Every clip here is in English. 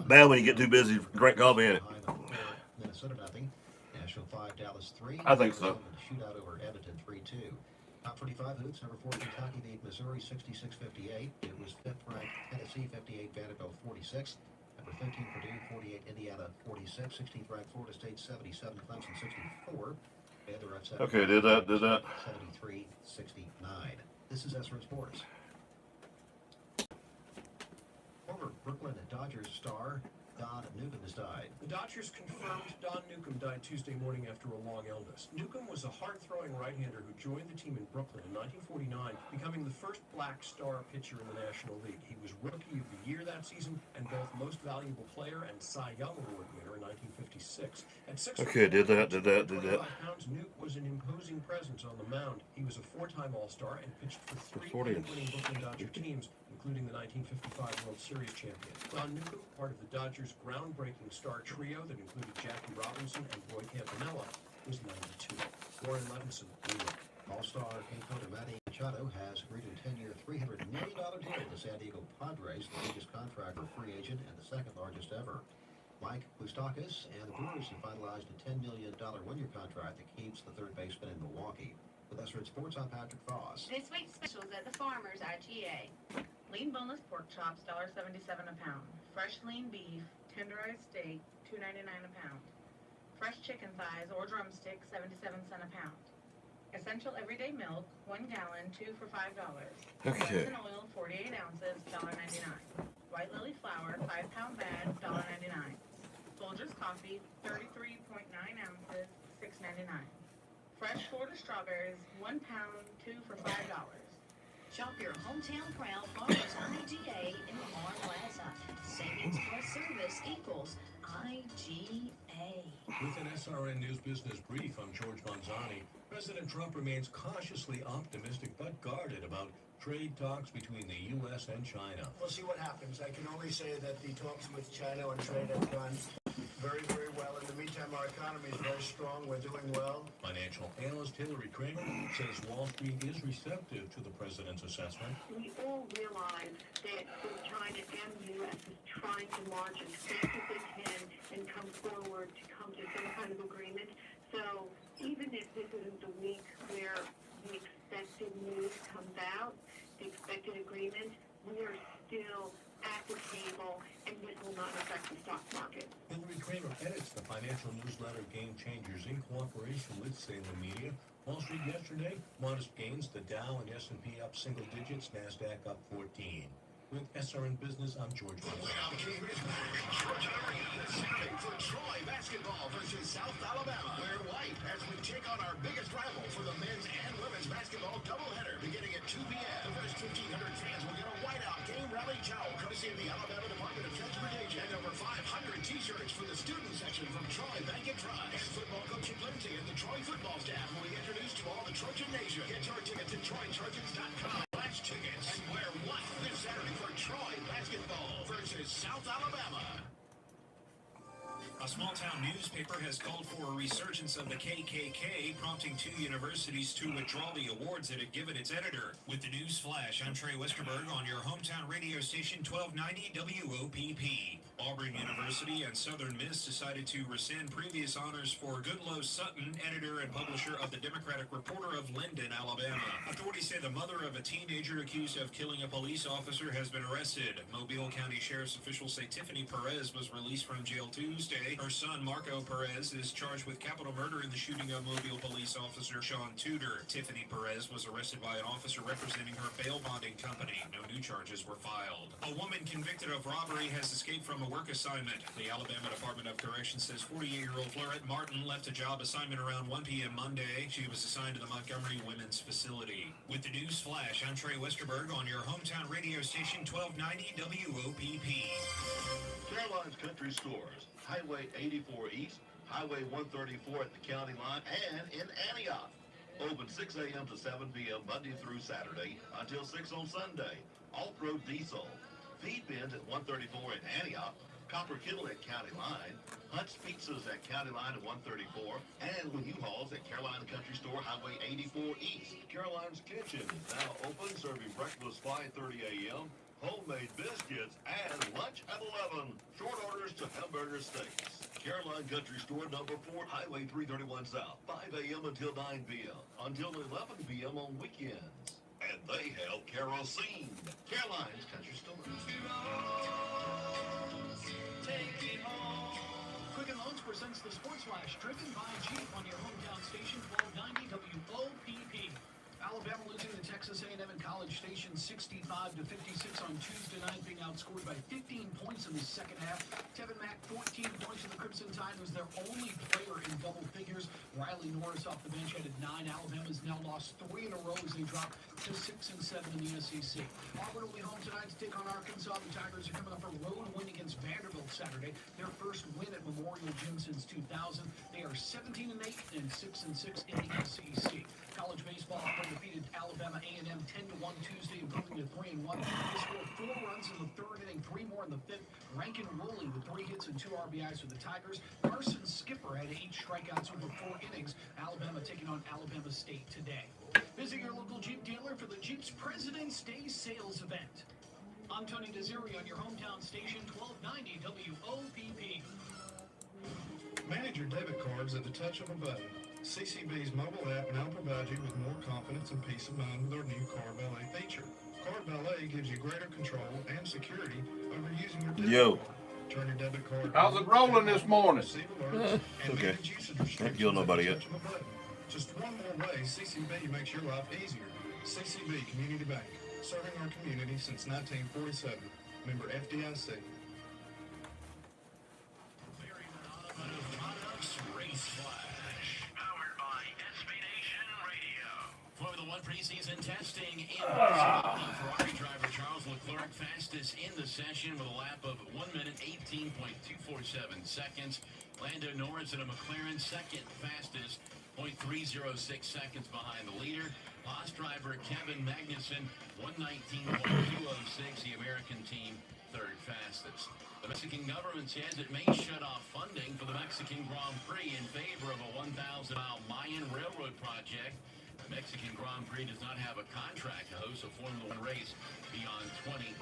Bad when you get too busy to drink coffee in it. Minnesota nothing. Nashville 5, Dallas 3. I think so. Shootout over Edmonton 3-2. Top 25 hoops. Number 4 Kentucky beat Missouri 66-58. It was 5th ranked Tennessee 58, Vanderbilt 46. Number 15 Purdue 48, Indiana 46. 16th ranked Florida State 77, Clemson 64. And the Red Sox Okay, did that. 73-69. This is SRN Sports. Former Brooklyn Dodgers star Don Newcomb has died. The Dodgers confirmed Don Newcomb died Tuesday morning after a long illness. Newcomb was a hard-throwing right-hander who joined the team in Brooklyn in 1949, becoming the first black star pitcher in the National League. He was Rookie of the Year that season and both Most Valuable Player and Cy Young Award winner in 1956. At 6 Okay, did that. pounds, Nuke was an imposing presence on the mound. He was a 4-time All-Star and pitched for 3 winning Brooklyn Dodger teams, including the 1955 World Series champion. Don Newcomb, part of the Dodgers' groundbreaking star trio that included Jackie Robinson and Roy Campanella, was 92. Warren Levinson, New York. All-star infielder Manny Machado has agreed to a 10-year, $300 million deal with the San Diego Padres, the biggest contract for a free agent and the second largest ever. Mike Moustakas and the Brewers have finalized a $10 million one-year contract that keeps the third baseman in Milwaukee. With SRN Sports, I'm Patrick Foss. This week's specials at the Farmers IGA. Lean boneless pork chops, $1.77 a pound. Fresh lean beef, tenderized steak, $2.99 a pound. Fresh chicken thighs or drumsticks, 77 cents a pound. Essential everyday milk, 1 gallon, 2 for $5. Okay. Resin oil, 48 ounces, $1.99. White lily flour, 5-pound bag, $1.99. Folgers coffee, 33.9 ounces, $6.99. Fresh Florida strawberries, 1 pound, 2 for $5. Shop your hometown proud Farmers IGA in Lamar Plaza. Savings plus service equals IGA. With an SRN News Business Brief, I'm George Manzani. President Trump remains cautiously optimistic but guarded about trade talks between the U.S. and China. We'll see what happens. I can only say that the talks with China on trade have gone very, very well. In the meantime, our economy is very strong. We're doing well. Financial analyst Hillary Kramer says Wall Street is receptive to the president's assessment. We all realize that both China and the U.S. is trying to march as fast as they can and come forward to come to some kind of agreement. So even if this isn't the week where the expected news comes out, the expected agreement, we are still at the table, and this will not affect the stock market. Hillary Kramer edits the financial newsletter Game Changers in cooperation with Salem Media. Wall Street yesterday, modest gains. The Dow and S&P up single digits. NASDAQ up 14. With SRN Business, I'm George Manzani. Saturday for Troy basketball versus South Alabama. Wear white as we take on our biggest rival for the men's and women's basketball doubleheader beginning at 2 p.m. The first 1,500 fans will get a whiteout game rally towel courtesy of the Alabama Department of Transportation and over 500 t-shirts for the student section from Troy Bank and Trust. And football coach Lindsay and the Troy football staff will be introduced to all the Trojan Nation. Get your tickets at TroyTrojans.com. Tickets and wear white this Saturday for Troy basketball versus South Alabama. A small-town newspaper has called for a resurgence of the KKK, prompting 2 universities to withdraw the awards it had given its editor. With the news flash, I'm Trey Westerberg on your hometown radio station 1290 WOPP. Auburn University and Southern Miss decided to rescind previous honors for Goodloe Sutton, editor and publisher of the Democratic Reporter of Linden, Alabama. Authorities say the mother of a teenager accused of killing a police officer has been arrested. Mobile County Sheriff's officials say Tiffany Perez was released from jail Tuesday. Her son, Marco Perez, is charged with capital murder in the shooting of Mobile police officer Sean Tudor. Tiffany Perez was arrested by an officer representing her bail bonding company. No new charges were filed. A woman convicted of robbery has escaped from a work assignment. The Alabama Department of Corrections says 48-year-old Florette Martin left a job assignment around 1 p.m. Monday. She was assigned to the Montgomery Women's Facility. With the news flash, I'm Trey Westerberg on your hometown radio station 1290 WOPP. Caroline's Country Stores, Highway 84 East, Highway 134 at the county line, and in Antioch. Open 6 a.m. to 7 p.m. Monday through Saturday until 6 on Sunday. All-Pro Diesel. Feed bins at 134 in Antioch. Copper Kittle at County Line, Hunt's Pizzas at County Line at 134, and with U-Hauls at Carolina Country Store, Highway 84 East. Caroline's Kitchen is now open, serving breakfast 5:30 a.m., homemade biscuits, and lunch at 11. Short order First to Hamburger Steaks. Caroline Country Store, number 4, Highway 331 South, 5 a.m. until 9 p.m. Until 11 p.m. on weekends. And they have kerosene. Caroline's Country Store. Quicken Loans presents the Sports Flash, driven by Jeep on your hometown station, 1290 WOPP. Alabama losing to Texas A&M in College Station 65-56 on Tuesday night, being outscored by 15 points in the second half. Tevin Mack, 14 points for the Crimson Tide, was their only player in double figures. Riley Norris off the bench added 9. Alabama's now lost 3 in a row as they drop to 6-7 in the SEC. Auburn will be home tonight to take on Arkansas. The Tigers are coming off a road win against Vanderbilt Saturday, their first win at Memorial Gym since 2000. They are 17-8 and 6-6 in the SEC. College baseball, Auburn defeated Alabama A&M 10-1 Tuesday, improving to 3-1. They scored 4 runs in the third inning, 3 more in the fifth. Rankin Woolley with 3 hits and 2 RBIs for the Tigers. Carson Skipper had 8 strikeouts over 4 innings. Alabama taking on Alabama State today. Visit your local Jeep dealer for the Jeep's President's Day sales event. I'm Tony Desiri on your hometown station, 1290 WOPP. Manage your debit cards at the touch of a button. CCB's mobile app now provides you with more confidence and peace of mind with our new Card Valet feature. Card Valet gives you greater control and security over using your debit card. Turn your debit card. How's it rolling this morning? Okay. Can't kill nobody yet. Just one more way CCB makes your life easier. CCB Community Bank, serving our community since 1947. Member FDIC. Race Flash, powered by SB Nation Radio. For the one preseason testing in Barcelona, Ferrari driver Charles Leclerc fastest in the session with a lap of 1 minute 18.247 seconds. Lando Norris in a McLaren second fastest, 0.306 seconds behind the leader. Haas driver Kevin Magnussen, 119.206, the American team third fastest. The Mexican government says it may shut off funding for the Mexican Grand Prix in favor of a 1,000-mile Mayan railroad project. The Mexican Grand Prix does not have a contract to host a Formula 1 race beyond 2019.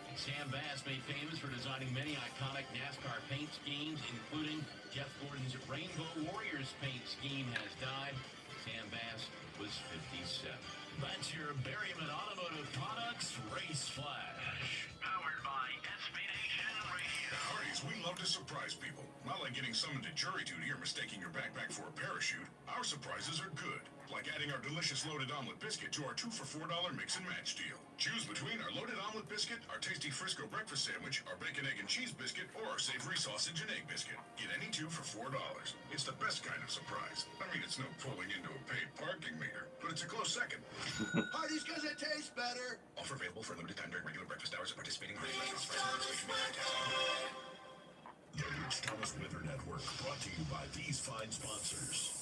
And Sam Bass, made famous for designing many iconic NASCAR paint schemes, including Jeff Gordon's Rainbow Warriors paint scheme, has died. Sam Bass was 57. That's your Berryman Automotive Products Race Flash, powered by SB Nation Radio. At Hardee's, we love to surprise people. Not like getting summoned to jury duty or mistaking your backpack for a parachute. Our surprises are good, like adding our delicious loaded omelet biscuit to our 2 for $4 mix and match deal. Choose between our loaded omelet biscuit, our tasty Frisco breakfast sandwich, our bacon, egg, and cheese biscuit, or our savory sausage and egg biscuit. Get any 2 for $4. It's the best kind of surprise. I mean, it's no pulling into a paid parking meter, but it's a close second. Hardee's because it tastes better. Offer available for a limited time during regular breakfast hours at participating Hardee's restaurants. The Rich Thomas Weather Network, brought to you by these fine sponsors.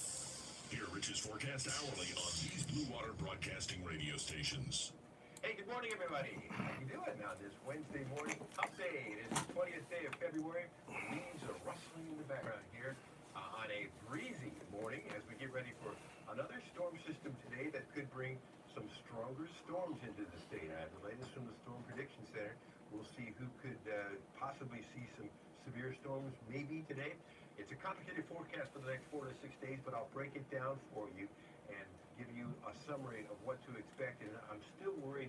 Hear Rich's forecast hourly on these Blue Water Broadcasting radio stations. Hey, good morning, everybody. How you doing on this Wednesday morning update? It's the 20th day of February. The leaves are rustling in the background here on a breezy morning as we get ready for another storm system today that could bring some stronger storms into the state. I have the latest from the Storm Prediction Center. We'll see who could possibly see some severe storms maybe today. It's a complicated forecast for the next 4 to 6 days, but I'll break it down for you and give you a summary of what to expect. And I'm still worried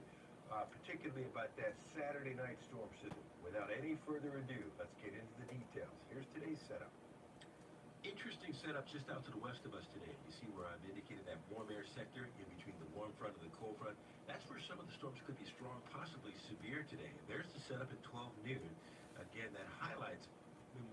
particularly about that Saturday night storm system. Without any further ado, let's get into the details. Here's today's setup. Interesting setup just out to the west of us today. You see where I've indicated that warm air sector in between the warm front and the cold front. That's where some of the storms could be strong, possibly severe today. There's the setup at 12 noon. Again, that highlights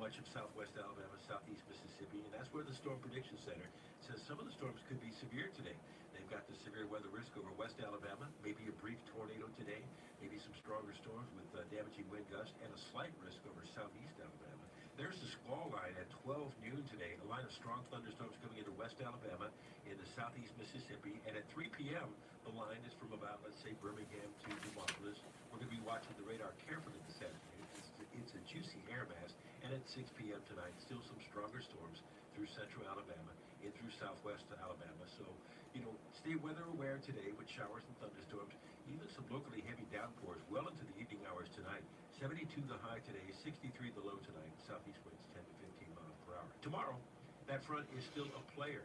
much of southwest Alabama, southeast Mississippi, and that's where the Storm Prediction Center says some of the storms could be severe today. They've got the severe weather risk over west Alabama, maybe a brief tornado today, maybe some stronger storms with damaging wind gusts, and a slight risk over southeast Alabama. There's the squall line at 12 noon today, a line of strong thunderstorms coming into west Alabama, into southeast Mississippi, and at 3 p.m., the line is from about, let's say, Birmingham to Demopolis. We're going to be watching the radar carefully this afternoon. It's a juicy air mass, and at 6 p.m. tonight, still some stronger storms through central Alabama, in through southwest Alabama. So, stay weather aware today with showers and thunderstorms, even some locally heavy downpours well into the evening hours tonight. 72 the high today, 63 the low tonight. Southeast winds 10 to 15 miles per hour. Tomorrow, that front is still a player.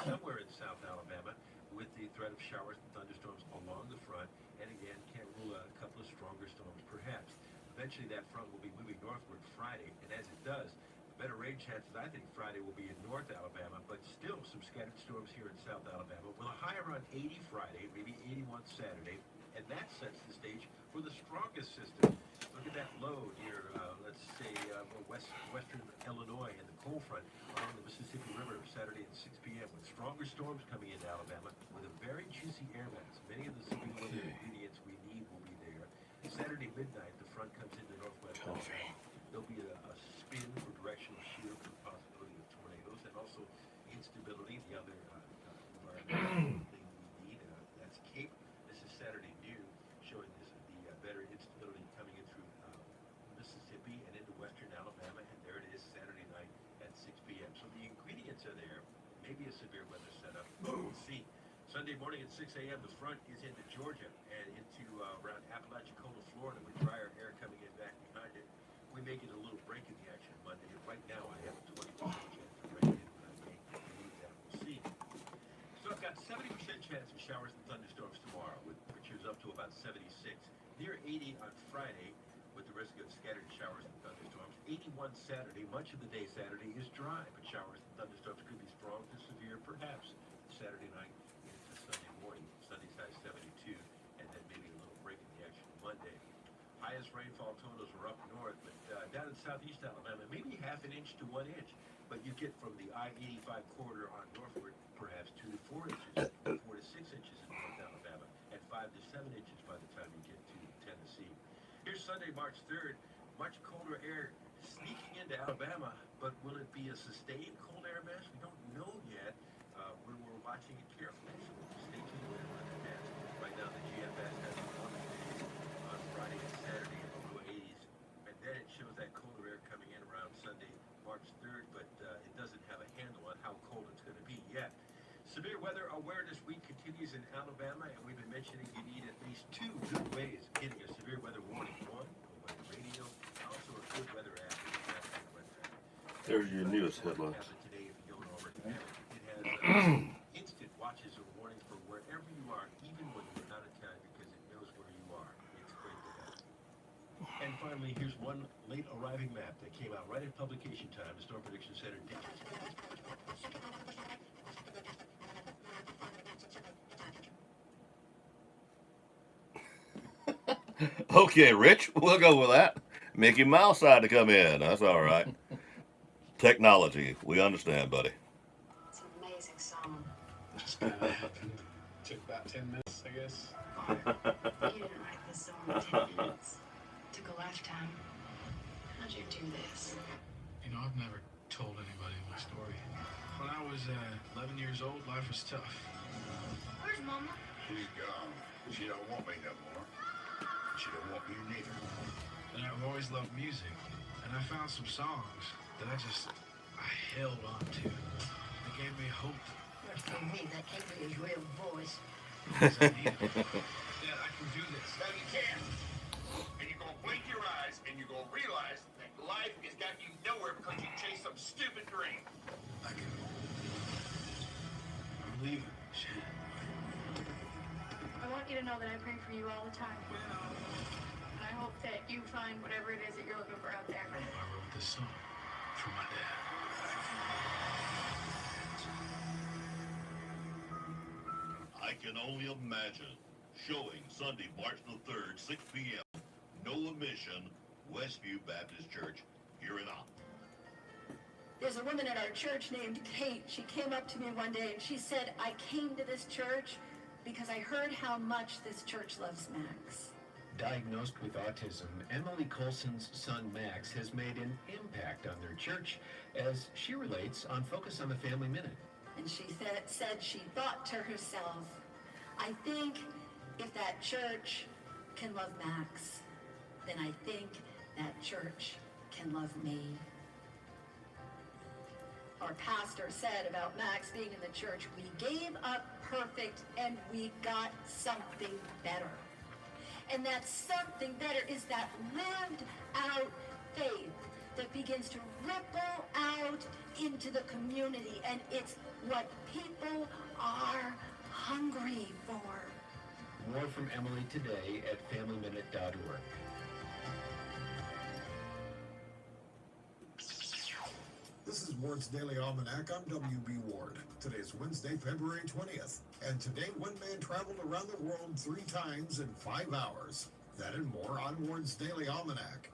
Somewhere in South Alabama with the threat of showers and thunderstorms along the front. And again, can't rule out a couple of stronger storms perhaps. Eventually that front will be moving northward Friday, and as it does, the better rain chances I think Friday will be in North Alabama, but still some scattered storms here in South Alabama with a high around 80 Friday, maybe 81 Saturday, and that sets the stage for the strongest system. Look at that low near, let's say, western Illinois and the cold front along the Mississippi River Saturday at 6 p.m. with stronger storms coming into Alabama with a very juicy air mass. Many of the severe weather ingredients we need will be there. Saturday midnight, the front comes into northwest Alabama. There'll be a spin for directional shear for the possibility of tornadoes and also instability, the other environmental thing we need. That's Cape. This is Saturday noon, showing the better instability coming in through Mississippi and into western Alabama, and there it is Saturday night at 6 p.m. So the ingredients are there. Maybe a severe weather setup. We'll see. Sunday morning at 6 a.m., the front is into Georgia and into around Apalachicola, Florida, with drier air coming in back behind it. We may get a little break in the action Monday. Right now, I have a 20% chance of rain, but I may believe that. We'll see. So I've got 70% chance of showers and thunderstorms tomorrow, with temperatures up to about 76. Near 80 on Friday, with the risk of scattered showers and thunderstorms. 81 Saturday. Much of the day Saturday is dry, but showers and thunderstorms could be strong to severe, perhaps Saturday night into Sunday morning. Sunday's high 72, and then maybe a little break in the action Monday. Highest rainfall totals are up north, but down in southeast Alabama, maybe half an inch to 1 inch. But you get from the I-85 corridor on northward, perhaps 2 to 4 inches, 4 to 6 inches in North Alabama, and 5 to 7 inches by the time you get to Tennessee. Here's Sunday, March 3rd. Much colder air sneaking into Alabama, but will it be a sustained cold air mass? We don't know yet. We're watching it carefully, so stay tuned with that. Right now, the GFS has a warming day on Friday and Saturday in the low 80s, and then it shows that colder air coming in around Sunday, March 3rd, but it doesn't have a handle on how cold it's going to be yet. Severe weather awareness week continues in Alabama, and we've been mentioning you need at least 2 good ways of getting a severe weather warning. One, a weather radio, also a good weather app. There's your newest headlines. Today, if you don't already have it, it has instant watches or warnings for wherever you are, even when you're out of town, because it knows where you are. It's great to have. And finally, here's one late arriving map that came out right at publication time. The Storm Prediction Center did. Okay, Rich, we'll go with that. Mickey Mouse had to come in. That's all right. Technology, we understand, buddy. It's an amazing song. Just kind of happened. Took about 10 minutes, I guess. You didn't write this song in 10 minutes. Took a lifetime. How'd you do this? You know, I've never told anybody my story. When I was 11 years old, life was tough. Where's Mama? She's gone. She don't want me no more. She don't want you neither. And I've always loved music. And I found some songs that I held on to. They gave me hope. For me, that can't be his real voice. Because I needed it. Dad, I can do this. No, you can't. And you're going to blink your eyes and you're going to realize that life has got you nowhere because you chase some stupid dream. I can. I'm leaving. Shit. I want you to know that I pray for you all the time. And I hope that you find whatever it is that you're looking for out there. I wrote this song for my dad. I can only imagine. Showing Sunday, March the 3rd, 6 p.m. No emission, Westview Baptist Church, here in Opp. There's a woman at our church named Kate. She came up to me one day and she said, I came to this church because I heard how much this church loves Max. Diagnosed with autism, Emily Colson's son Max has made an impact on their church, as she relates on Focus on the Family Minute. And she said she thought to herself, I think if that church can love Max, then I think that church can love me. Our pastor said about Max being in the church, we gave up perfect and we got something better. And that something better is that lived out faith that begins to ripple out into the community. And it's what people are hungry for. More from Emily today at FamilyMinute.org. This is Ward's Daily Almanac. I'm W.B. Ward. Today's Wednesday, February 20th. And today, one man traveled around the world 3 times in 5 hours. That and more on Ward's Daily Almanac.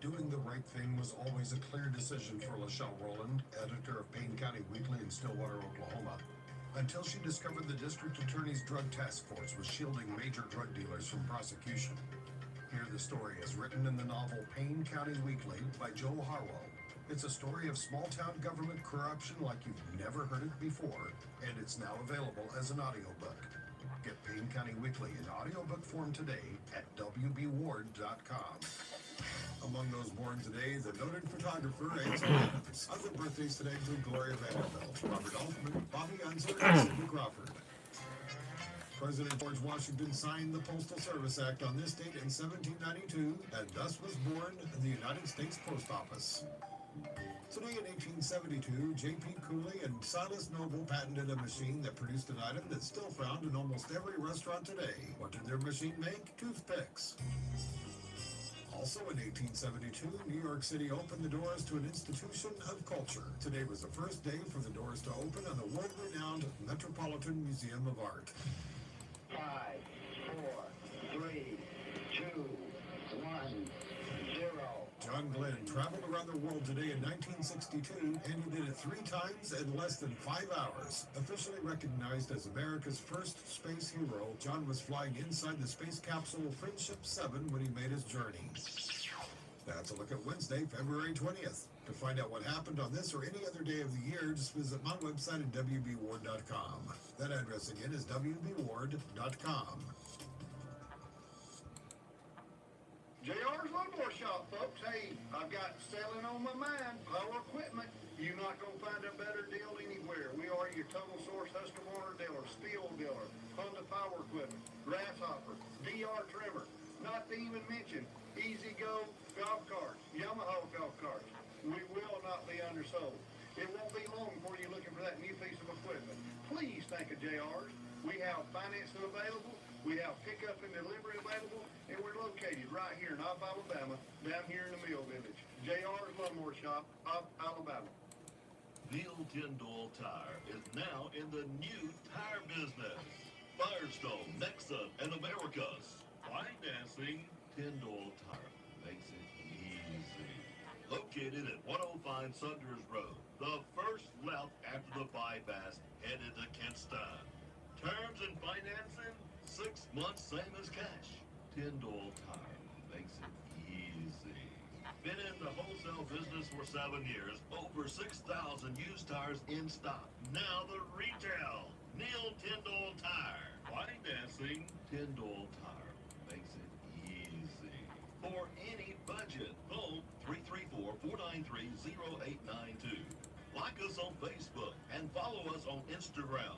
Doing the right thing was always a clear decision for Lachelle Rowland, editor of Payne County Weekly in Stillwater, Oklahoma, until she discovered the district attorney's drug task force was shielding major drug dealers from prosecution. Here the story is written in the novel Payne County Weekly by Joel Harwell. It's a story of small-town government corruption like you've never heard it before, and it's now available as an audiobook. Get Payne County Weekly in audiobook form today at wbward.com. Among those born today, the noted photographer Ansel Adams. Other birthdays today include Gloria Vanderbilt, Robert Altman, Bobby Unser, and Sidney Crawford. President George Washington signed the Postal Service Act on this date in 1792, and thus was born the United States Post Office. Today in 1872, J.P. Cooley and Silas Noble patented a machine that produced an item that's still found in almost every restaurant today. What did their machine make? Toothpicks. Also in 1872, New York City opened the doors to an institution of culture. Today was the first day for the doors to open on the world-renowned Metropolitan Museum of Art. 5, 4, 3, 2, 1, 0. John Glenn traveled around the world today in 1962, and he did it 3 times in less than 5 hours. Officially recognized as America's first space hero, John was flying inside the space capsule Friendship 7 when he made his journey. That's a look at Wednesday, February 20th. To find out what happened on this or any other day of the year, just visit my website at wbward.com. That address again is wbward.com. JR's Lawnmower Shop, folks. Hey, I've got selling on my mind. Power equipment. You're not going to find a better deal anywhere. We are your total source Husqvarna dealer, Steel dealer, Honda Power Equipment, Grasshopper, DR Trimmer. Not to even mention Easy Go golf carts, Yamaha golf carts. We will not be undersold. It won't be long before you're looking for that new piece of equipment. Please think of JR's. We have financing available. We have pickup and delivery available, and we're located right here in Opp, Alabama, down here in the Mill Village. JR's Lawnmower Shop, Opp, Alabama. Neil Tyndall Tire is now in the new tire business. Firestone, Nexon, and Americas. Financing Tyndall Tire makes it easy. Located at 105 Sunders Road, the first left after the bypass headed to Kentstown. Terms and financing, 6 months, same as cash. Tyndall Tire makes it easy. Been in the wholesale business for 7 years. Over 6,000 used tires in stock. Now the retail. Neil Tyndall Tire. Financing Tyndall Tire makes it easy. For any budget, phone 334-493-0892. Like us on Facebook and follow us on Instagram.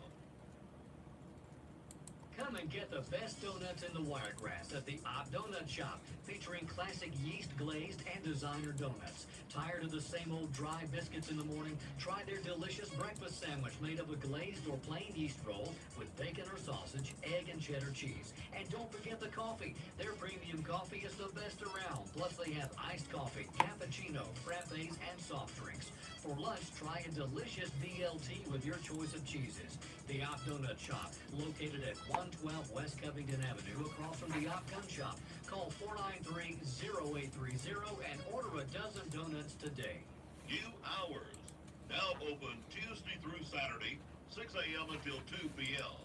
Come and get the best donuts in the Wiregrass at the Opp Donut Shop, featuring classic yeast-glazed and designer donuts. Tired of the same old dry biscuits in the morning? Try their delicious breakfast sandwich made of a glazed or plain yeast roll with bacon or sausage, egg, and cheddar cheese. And don't forget the coffee. Their premium coffee is the best around. Plus, they have iced coffee, cappuccino, frappes, and soft drinks. For lunch, try a delicious BLT with your choice of cheeses. The Opp Donut Shop, located at 112 West Covington Avenue, across from the Opp Gun Shop. Call 493-0830 and order a dozen donuts today. New hours. Now open Tuesday through Saturday, 6 a.m. until 2 p.m.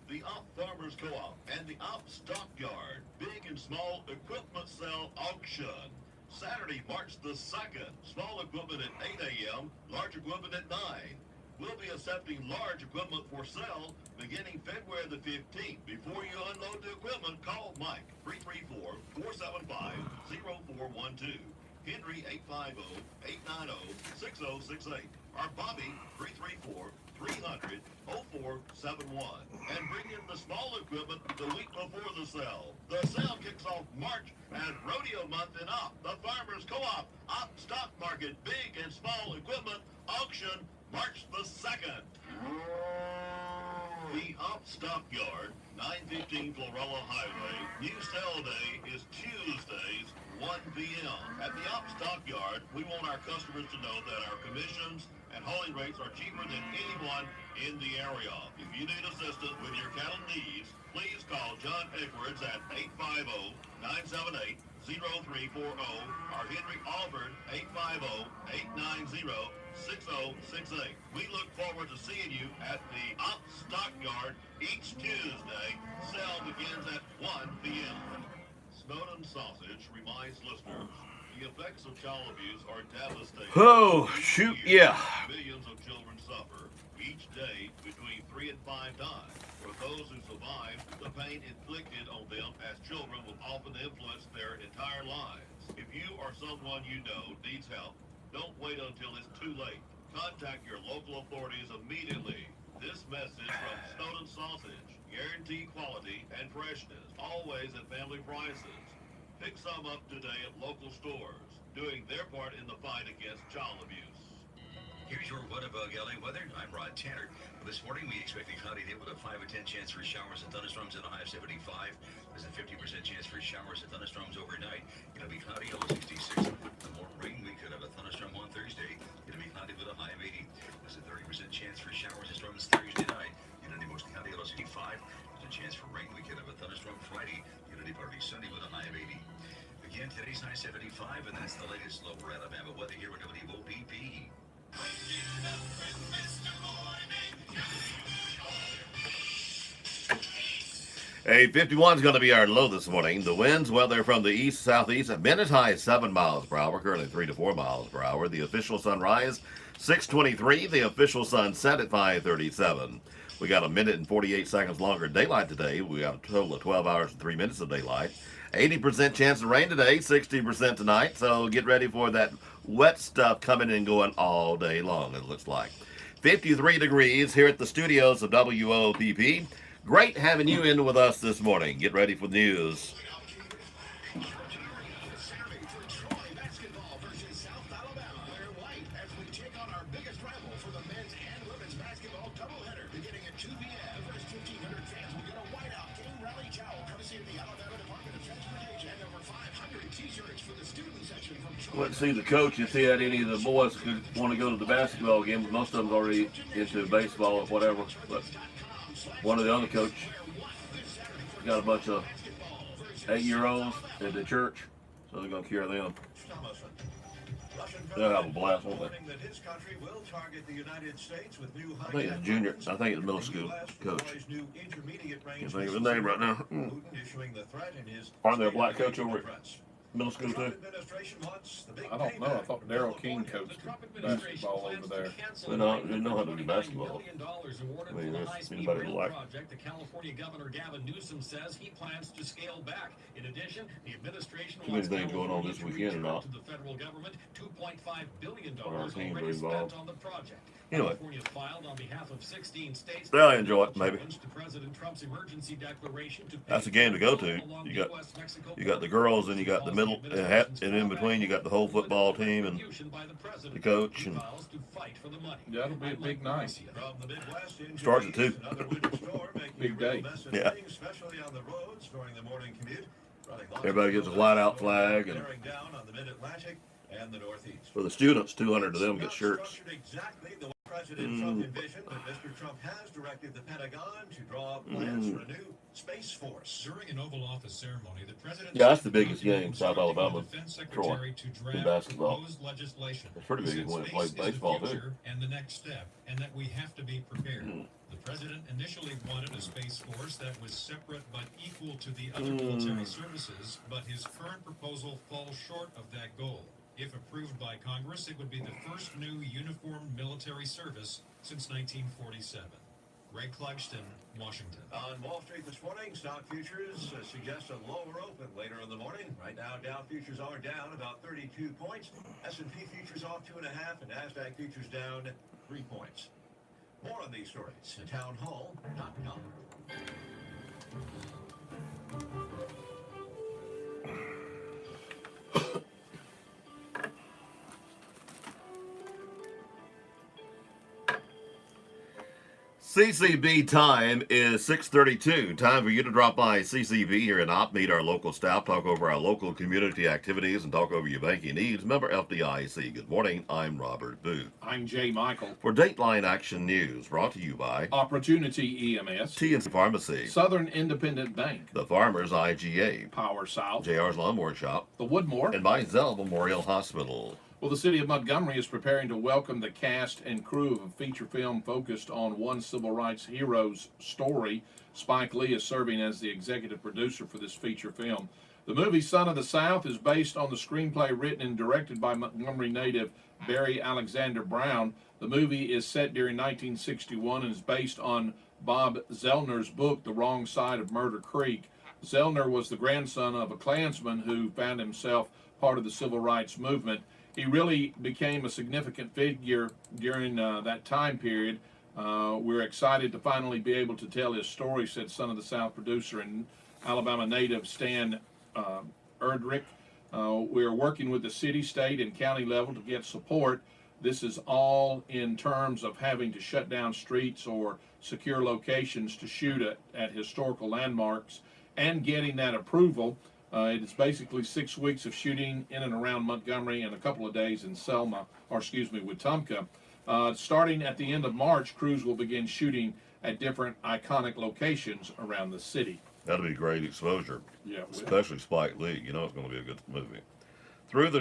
The Opp Farmers Co-op and the Opp Stockyard Big and Small Equipment Sale Auction. Saturday, March the 2nd. Small equipment at 8 a.m., large equipment at 9. We'll be accepting large equipment for sale beginning February the 15th. Before you unload the equipment, call Mike, 334-475-0412. Henry, 850-890-6068. Or Bobby, 300-0471 and bring in the small equipment the week before the sale. The sale kicks off March and rodeo month in Opp, the Farmers Co-op Opp Stock Market Big and Small Equipment Auction, March the 2nd. The Opp Stockyard, 915 Florella Highway. New sale day is Tuesdays, 1 p.m. At the Opp Stockyard, we want our customers to know that our commissions and hauling rates are cheaper than anyone in the area. If you need assistance with your cattle needs, please call John Edwards at 850-978-0340 or Henry Alford 850-890-6068. We look forward to seeing you at the Opp Stockyard each Tuesday. Sale begins at 1 p.m. Snowden Sausage reminds listeners the effects of child abuse are devastating. Oh, shoot, yeah. Millions of children suffer each day between 3 and 5 times. For those who survive, the pain inflicted on them as children will often influence their entire lives. If you or someone you know needs help, don't wait until it's too late. Contact your local authorities immediately. This message from Snowden Sausage. Guaranteed quality and freshness, always at family prices. Pick some up today at local stores, doing their part in the fight against child abuse. Here's your Wopp-Live LA weather. I'm Rod Tanner. This morning, we expect a cloudy day with a 5 or 10 chance for showers and thunderstorms and a high of 75. There's a 50% chance for showers and thunderstorms overnight. It'll be cloudy, low 66. The more rain, we could have a thunderstorm on Thursday. It'll be cloudy with a high of 80. There's a 30% chance for showers and storms Thursday night. It'll be mostly cloudy, low 65. There's a chance for rain. We could have a thunderstorm Friday. It'll be partly sunny with a high of 80. Again, today's high 75, and that's the latest lower Alabama weather here at WOPP. A 51 is going to be our low this morning. The winds, well, they're from the east-southeast, have been as high as 7 miles per hour, currently 3 to 4 miles per hour. The official sunrise, 6:23. The official sunset at 5:37. We got a minute and 48 seconds longer daylight today. We got a total of 12 hours and 3 minutes of daylight. 80% chance of rain today, 60% tonight. So get ready for that wet stuff coming and going all day long, it looks like. 53 degrees here at the studios of WOPP. Great having you in with us this morning. Get ready for the news. Went to see the coach and see had any of the boys could want to go to the basketball game, but most of them's already into baseball or whatever. But one of the other coach got a bunch of 8-year-olds at the church, so they're going to carry them. They'll have a blast, won't they? I think it's junior. I think it's middle school coach. Can't think of his name right now. Aren't there a black coach over at middle school too? I don't know. I thought Daryl King coached basketball over there. They know how to do basketball. I mean, there's anybody like. The California Governor Gavin Newsom says he plans to scale back. In addition, the administration Too many things going on this weekend or not. to the federal government $2.5 billion Our teams are already spent involved. on the project. Anyway, California filed on behalf of 16 states. they'll enjoy it, maybe. To President Trump's emergency declaration to That's a game to go to. You got the girls, and you got the middle, and in between you got the whole football team and the coach. And yeah, it'll be a big night. Starts at 2. Big day. Yeah. Everybody gets a whiteout flag, and for the students, 200 of them get shirts. President Trump envisioned that Mr. Trump has directed the Pentagon to draw up plans for a new Space Force. During an Oval Office ceremony, the president Yeah, that's the biggest game, South Alabama, Defense Troy, Secretary to in draft basketball. proposed legislation. It's pretty big Since when it space plays is the baseball too. future and the next step, and that we have to be prepared. The president initially wanted a space force that was separate but equal to the other military services, but his current proposal falls short of that goal. If approved by Congress, it would be the first new uniformed military service since 1947. Greg Clugston, Washington. On Wall Street this morning, stock futures suggest a lower open later in the morning. Right now, Dow futures are down about 32 points. S&P futures off 2.5, and NASDAQ futures down 3 points. More on these stories at townhall.com. CCB time is 6:32. Time for you to drop by CCB here in Opp, meet our local staff, talk over our local community activities, and talk over your banking needs. Member FDIC. Good morning. I'm Robert Booth. I'm Jay Michael. For Dateline Action News, brought to you by Opportunity EMS, TNC Pharmacy, Southern Independent Bank, The Farmers IGA, Power South, JR's Lawnmower Shop, the Woodmore, and by Zell Memorial Hospital. Well, the city of Montgomery is preparing to welcome the cast and crew of a feature film focused on one civil rights hero's story. Spike Lee is serving as the executive producer for this feature film. The movie Son of the South is based on the screenplay written and directed by Montgomery native Barry Alexander Brown. The movie is set during 1961 and is based on Bob Zellner's book, The Wrong Side of Murder Creek. Zellner was the grandson of a Klansman who found himself part of the civil rights movement. He really became a significant figure during that time period. We're excited to finally be able to tell his story, said Son of the South producer and Alabama native Stan Erdrich. We're working with the city, state, and county level to get support. This is all in terms of having to shut down streets or secure locations to shoot at historical landmarks and getting that approval. It is basically 6 weeks of shooting in and around Montgomery and a couple of days in Wetumpka. Starting at the end of March, crews will begin shooting at different iconic locations around the city. That'll be great exposure. Yeah, especially Spike Lee. You know it's going to be a good movie. Through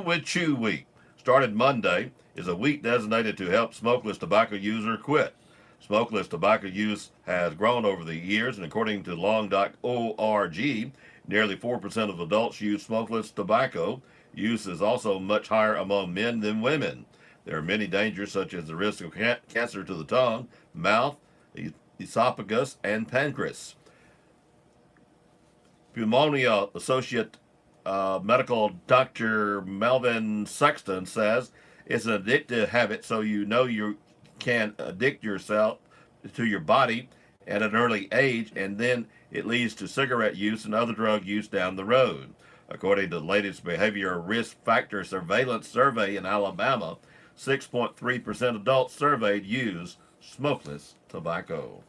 with Chew Week. Started Monday, is a week designated to help smokeless tobacco user quit. Smokeless tobacco use has grown over the years, and according to long.org, nearly 4% of adults use smokeless tobacco. Use is also much higher among men than women. There are many dangers, such as the risk of cancer to the tongue, mouth, esophagus, and pancreas. Pneumonia Associate Medical Dr. Melvin Sexton says it's an addictive habit, so you know you can addict yourself to your body at an early age, and then it leads to cigarette use and other drug use down the road. According to the latest behavioral risk factor surveillance survey in Alabama, 6.3% adults surveyed use smokeless tobacco.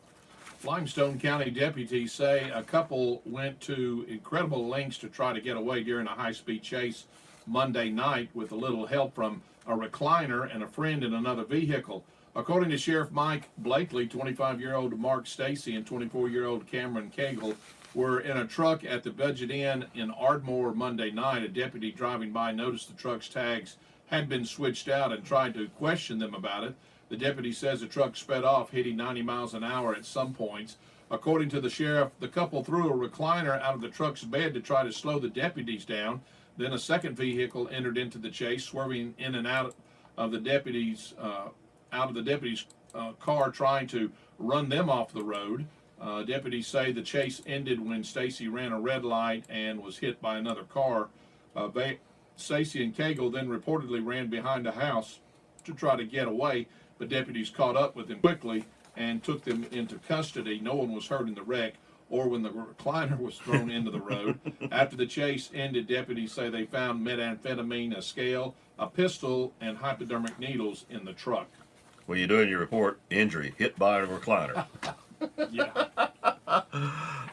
Limestone County deputies say a couple went to incredible lengths to try to get away during a high-speed chase Monday night with a little help from a recliner and a friend in another vehicle. According to Sheriff Mike Blakely, 25-year-old Mark Stacy and 24-year-old Cameron Cagle were in a truck at the Budget Inn in Ardmore Monday night. A deputy driving by noticed the truck's tags had been switched out and tried to question them about it. The deputy says the truck sped off, hitting 90 miles an hour at some points. According to the sheriff, the couple threw a recliner out of the truck's bed to try to slow the deputies down. Then a second vehicle entered into the chase, swerving in and out of the deputies' car, trying to run them off the road. Deputies say the chase ended when Stacy ran a red light and was hit by another car. Stacy and Cagle then reportedly ran behind a house to try to get away, but deputies caught up with them quickly and took them into custody. No one was hurt in the wreck or when the recliner was thrown into the road. After the chase ended, deputies say they found methamphetamine, a scale, a pistol, and hypodermic needles in the truck. When you're doing your report, injury, hit by a recliner. Yeah.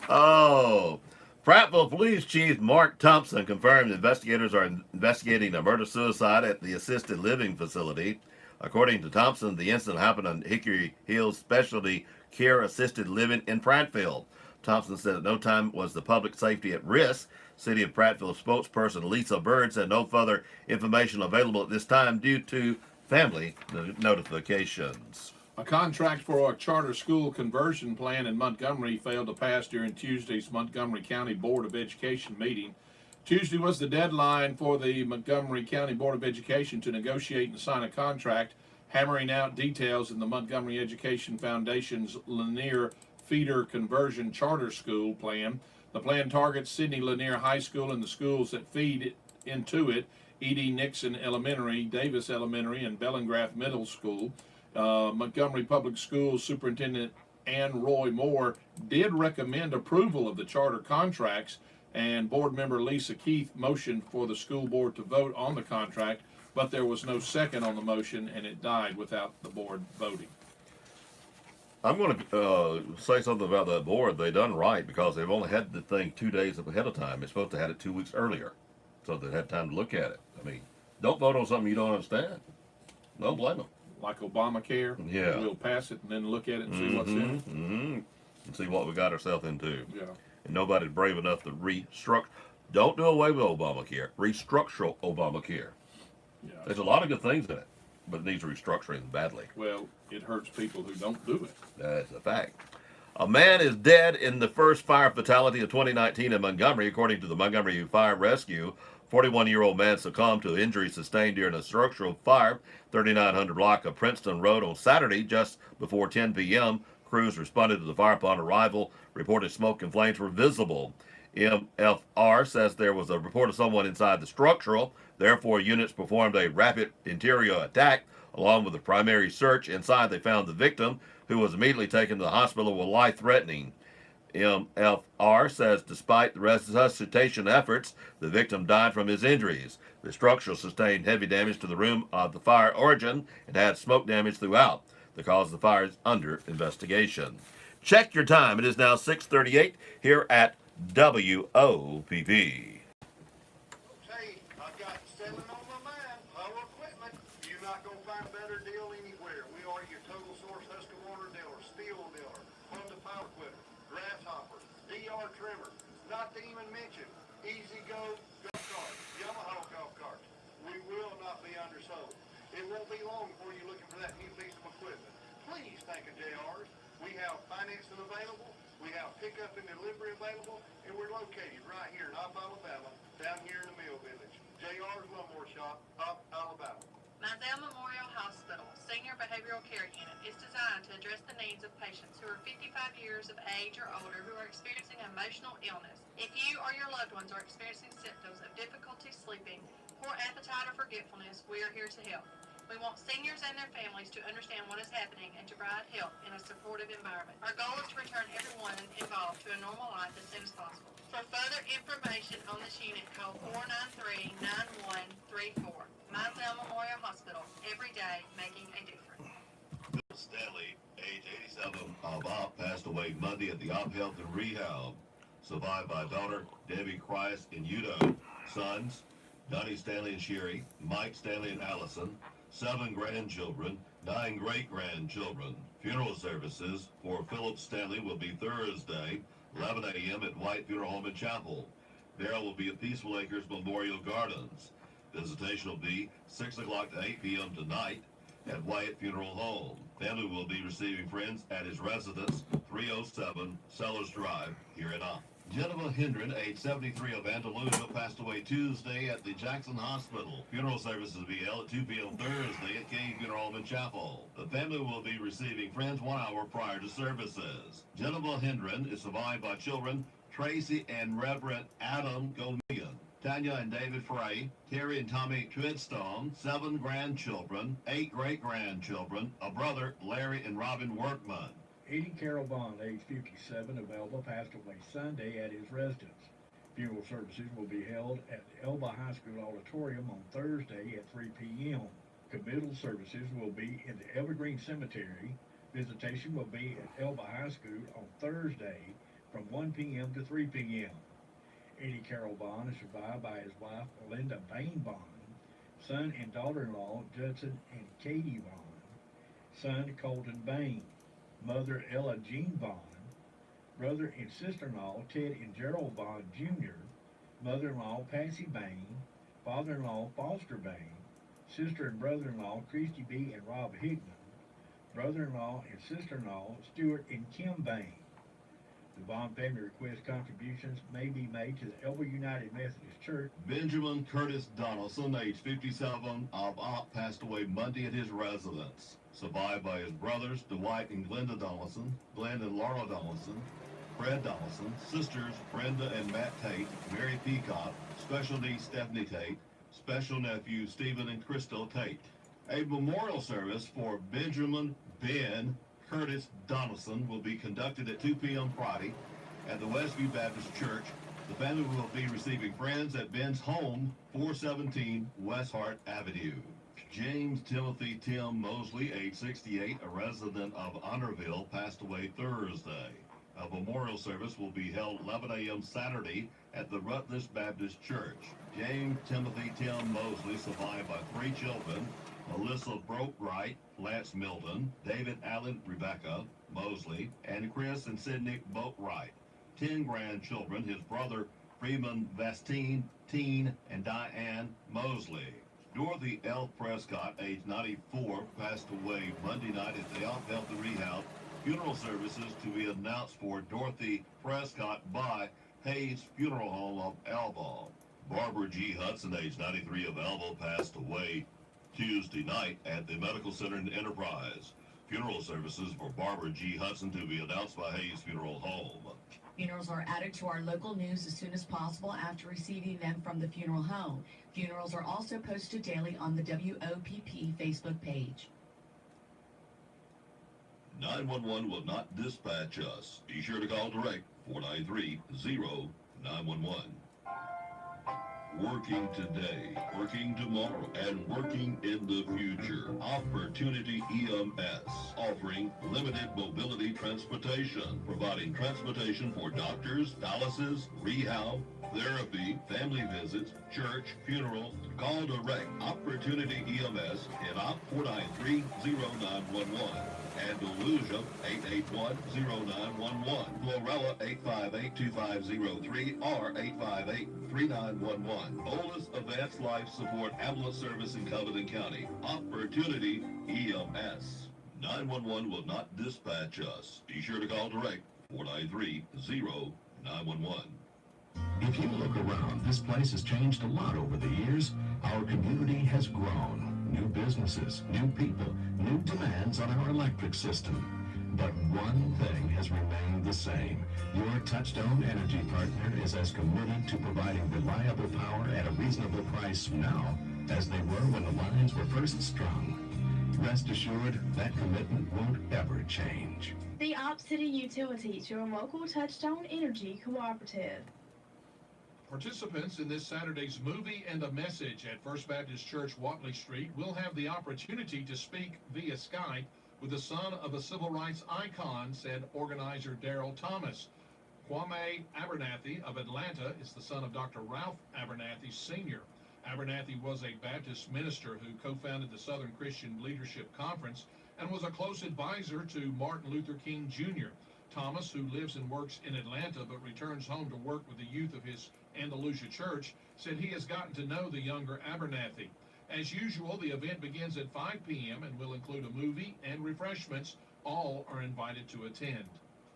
Oh. Prattville Police Chief Mark Thompson confirmed investigators are investigating a murder-suicide at the assisted living facility. According to Thompson, the incident happened on Hickory Hills Specialty Care Assisted Living in Prattville. Thompson said at no time was the public safety at risk. City of Prattville spokesperson Lisa Bird said no further information available at this time due to family notifications. A contract for a charter school conversion plan in Montgomery failed to pass during Tuesday's Montgomery County Board of Education meeting. Tuesday was the deadline for the Montgomery County Board of Education to negotiate and sign a contract, hammering out details in the Montgomery Education Foundation's Lanier Feeder Conversion Charter School plan. The plan targets Sidney Lanier High School and the schools that feed into it, E.D. Nixon Elementary, Davis Elementary, and Bellingrath Middle School. Montgomery Public Schools Superintendent Ann Roy Moore did recommend approval of the charter contracts, and board member Lisa Keith motioned for the school board to vote on the contract, but there was no second on the motion, and it died without the board voting. I'm going to say something about that board. They done right because they've only had the thing 2 days ahead of time. They're supposed to have had it 2 weeks earlier, so they had time to look at it. I mean, don't vote on something you don't understand. Don't blame them. Like Obamacare, Yeah. We'll pass it and then look at it and see what's in it. And see what we got ourselves into. Yeah. And nobody's brave enough to restructure. Don't do away with Obamacare. Restructure Obamacare. Yeah. There's a lot of good things in it, but it needs restructuring badly. Well, it hurts people who don't do it. That's a fact. A man is dead in the first fire fatality of 2019 in Montgomery, according to the Montgomery Fire Rescue. 41-year-old man succumbed to injuries sustained during a structural fire, 3900 block of Princeton Road on Saturday, just before 10 p.m. Crews responded to the fire upon arrival. Reported smoke and flames were visible. MFR says there was a report of someone inside the structural. Therefore, units performed a rapid interior attack. Along with the primary search inside, they found the victim, who was immediately taken to the hospital with life-threatening. MFR says despite the resuscitation efforts, the victim died from his injuries. The structure sustained heavy damage to the room of the fire origin and had smoke damage throughout. The cause of the fire is under investigation. Check your time. It is now 6:38 here at WOPP. Hey, I've got selling on my mind, power equipment. You're not going to find a better deal anywhere. We are your total source Husqvarna dealer, steel dealer, Honda power equipment, grasshopper, DR trimmer, not to even mention Easy Go golf carts, Yamaha golf carts. We will not be undersold. It won't be long before you're looking for that new piece of equipment. Please think of JR's. We have financing available. We have pickup and delivery available, and we're located right here in Opp, Alabama, down here in the Mill Village. JR's Lawnmower Shop, Opp, Alabama. Mizell Memorial Hospital Senior Behavioral Care Unit is designed to address the needs of patients who are 55 years of age or older who are experiencing emotional illness. If you or your loved ones are experiencing symptoms of difficulty sleeping, poor appetite, or forgetfulness, we are here to help. We want seniors and their families to understand what is happening and to provide help in a supportive environment. Our goal is to return everyone involved to a normal life as soon as possible. For further information on this unit, call 493-9134. Mizell Memorial Hospital, every day making a difference. Bill Stanley, age 87, of Opp, passed away Monday at the Opp Health and Rehab. Survived by daughter Debbie Christ in Udo, sons Donnie Stanley and Sherry, Mike Stanley and Allison, 7 grandchildren, 9 great-grandchildren. Funeral services for Philip Stanley will be Thursday, 11 a.m. at White Funeral Home and Chapel. Burial will be at Peaceful Acres Memorial Gardens. Visitation will be 6 o'clock to 8 p.m. tonight at Wyatt Funeral Home. Family will be receiving friends at his residence, 307 Sellers Drive, here in Opp. Jennifer Hendren, age 73, of Andalusia, passed away Tuesday at the Jackson Hospital. Funeral services will be held at 2 p.m. Thursday at King Funeral Home and Chapel. The family will be receiving friends 1 hour prior to services. Jennifer Hendren is survived by children Tracy and Reverend Adam Gomillion, Tanya and David Frey, Terry and Tommy Twidstone, 7 grandchildren, 8 great-grandchildren, a brother, Larry and Robin Workman. Eddie Carroll Bond, age 57, of Elba, passed away Sunday at his residence. Funeral services will be held at the Elba High School Auditorium on Thursday at 3 p.m. Committal services will be in the Evergreen Cemetery. Visitation will be at Elba High School on Thursday from 1 p.m. to 3 p.m. Eddie Carroll Bond is survived by his wife, Linda Bain Bond, son and daughter-in-law, Judson and Katie Bond, son, Colton Bain, mother, Ella Jean Bond, brother and sister-in-law, Ted and Gerald Bond Jr., mother-in-law, Patsy Bain, father-in-law, Foster Bain, sister and brother-in-law, Christy B. and Rob Hickman, brother-in-law and sister-in-law, Stuart and Kim Bain. The Bond family requests contributions may be made to the Elba United Methodist Church. Benjamin Curtis Donaldson, age 57, of Opp, passed away Monday at his residence. Survived by his brothers, Dwight and Glenda Donaldson, Glenn and Laura Donaldson, Fred Donaldson, sisters Brenda and Matt Tate, Mary Peacock, special niece Stephanie Tate, special nephew Stephen and Crystal Tate. A memorial service for Benjamin Ben Curtis Donaldson will be conducted at 2 p.m. Friday at the Westview Baptist Church. The family will be receiving friends at Ben's home, 417 West Hart Avenue. James Timothy Tim Mosley, age 68, a resident of Honorville, passed away Thursday. A memorial service will be held 11 a.m. Saturday at the Rutledge Baptist Church. James Timothy Tim Mosley, survived by 3 children: Melissa Brokewright, Lance Milton, David Allen Rebecca Mosley, and Chris and Sydney Boatwright. 10 grandchildren: his brother Freeman Vastine, Teen, and Diane Mosley. Dorothy L. Prescott, age 94, passed away Monday night at the Health and Rehab. Funeral services to be announced for Dorothy Prescott by Hayes Funeral Home of Elba. Barbara G. Hudson, age 93, of Elba, passed away Tuesday night at the Medical Center in Enterprise. Funeral services for Barbara G. Hudson to be announced by Hayes Funeral Home. Funerals are added to our local news as soon as possible after receiving them from the funeral home. Funerals are also posted daily on the WOPP Facebook page. 911 will not dispatch us. Be sure to call direct 493-0911. Working today, working tomorrow, and working in the future. Opportunity EMS, offering limited mobility transportation, providing transportation for doctors, dialysis, rehab, therapy, family visits, church, funeral. Call direct Opportunity EMS in Op 493-0911. And Delusia 881-0911, Glorilla 858-2503 or 858-3911. Oldest advanced life support ambulance service in Covington County. Opportunity EMS. 911 will not dispatch us. Be sure to call direct 493-0911. If you look around, this place has changed a lot over the years. Our community has grown. New businesses, new people, new demands on our electric system. But one thing has remained the same. Your Touchstone Energy partner is as committed to providing reliable power at a reasonable price now as they were when the lines were first strung. Rest assured, that commitment won't ever change. The Op City Utilities, your local Touchstone Energy cooperative. Participants in this Saturday's Movie and a Message at First Baptist Church, Wopp-Live Street, will have the opportunity to speak via Skype with the son of a civil rights icon, said organizer Daryl Thomas. Kwame Abernathy of Atlanta is the son of Dr. Ralph Abernathy Sr. Abernathy was a Baptist minister who co-founded the Southern Christian Leadership Conference and was a close advisor to Martin Luther King Jr. Thomas, who lives and works in Atlanta but returns home to work with the youth of his Andalusia Church, said he has gotten to know the younger Abernathy. As usual, the event begins at 5 p.m. and will include a movie and refreshments. All are invited to attend.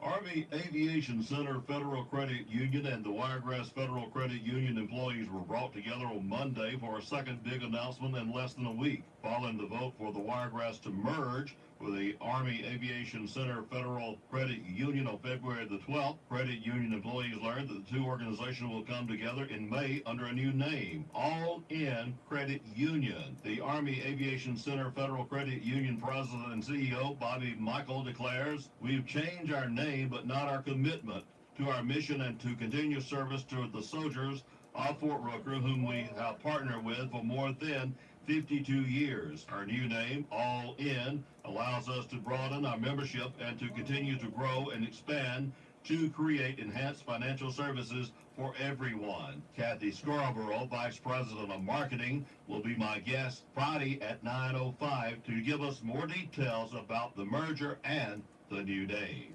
Army Aviation Center Federal Credit Union and the Wiregrass Federal Credit Union employees were brought together on Monday for a second big announcement in less than a week, following the vote for the Wiregrass to merge with the Army Aviation Center Federal Credit Union on February the 12th. Credit union employees learned that the two organizations will come together in May under a new name, All In Credit Union. The Army Aviation Center Federal Credit Union President and CEO Bobby Michael declares, "We've changed our name but not our commitment to our mission and to continue service to the soldiers of Fort Rooker, whom we have partnered with for more than 52 years. Our new name, All In, allows us to broaden our membership and to continue to grow and expand to create enhanced financial services for everyone." Kathy Scarborough, Vice President of Marketing, will be my guest Friday at 9:05 to give us more details about the merger and the new name.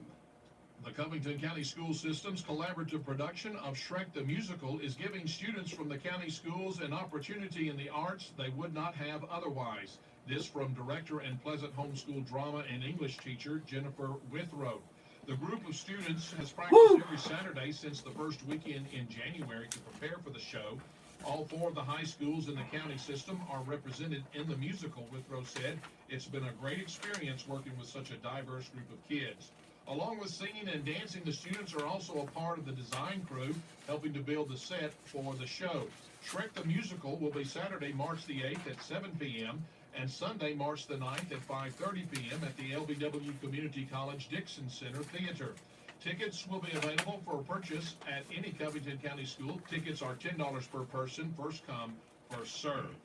The Covington County School System's collaborative production of Shrek the Musical is giving students from the county schools an opportunity in the arts they would not have otherwise. This from director and Pleasant Homeschool drama and English teacher Jennifer Withrow. The group of students has practiced every Saturday since the first weekend in January to prepare for the show. All 4 of the high schools in the county system are represented in the musical, Withrow said. It's been a great experience working with such a diverse group of kids. Along with singing and dancing, the students are also a part of the design crew, helping to build the set for the show. Shrek the Musical will be Saturday, March the 8th at 7 p.m. and Sunday, March the 9th at 5:30 p.m. at the LBW Community College Dixon Center Theater. Tickets will be available for purchase at any Covington County school. Tickets are $10 per person, first come, first served.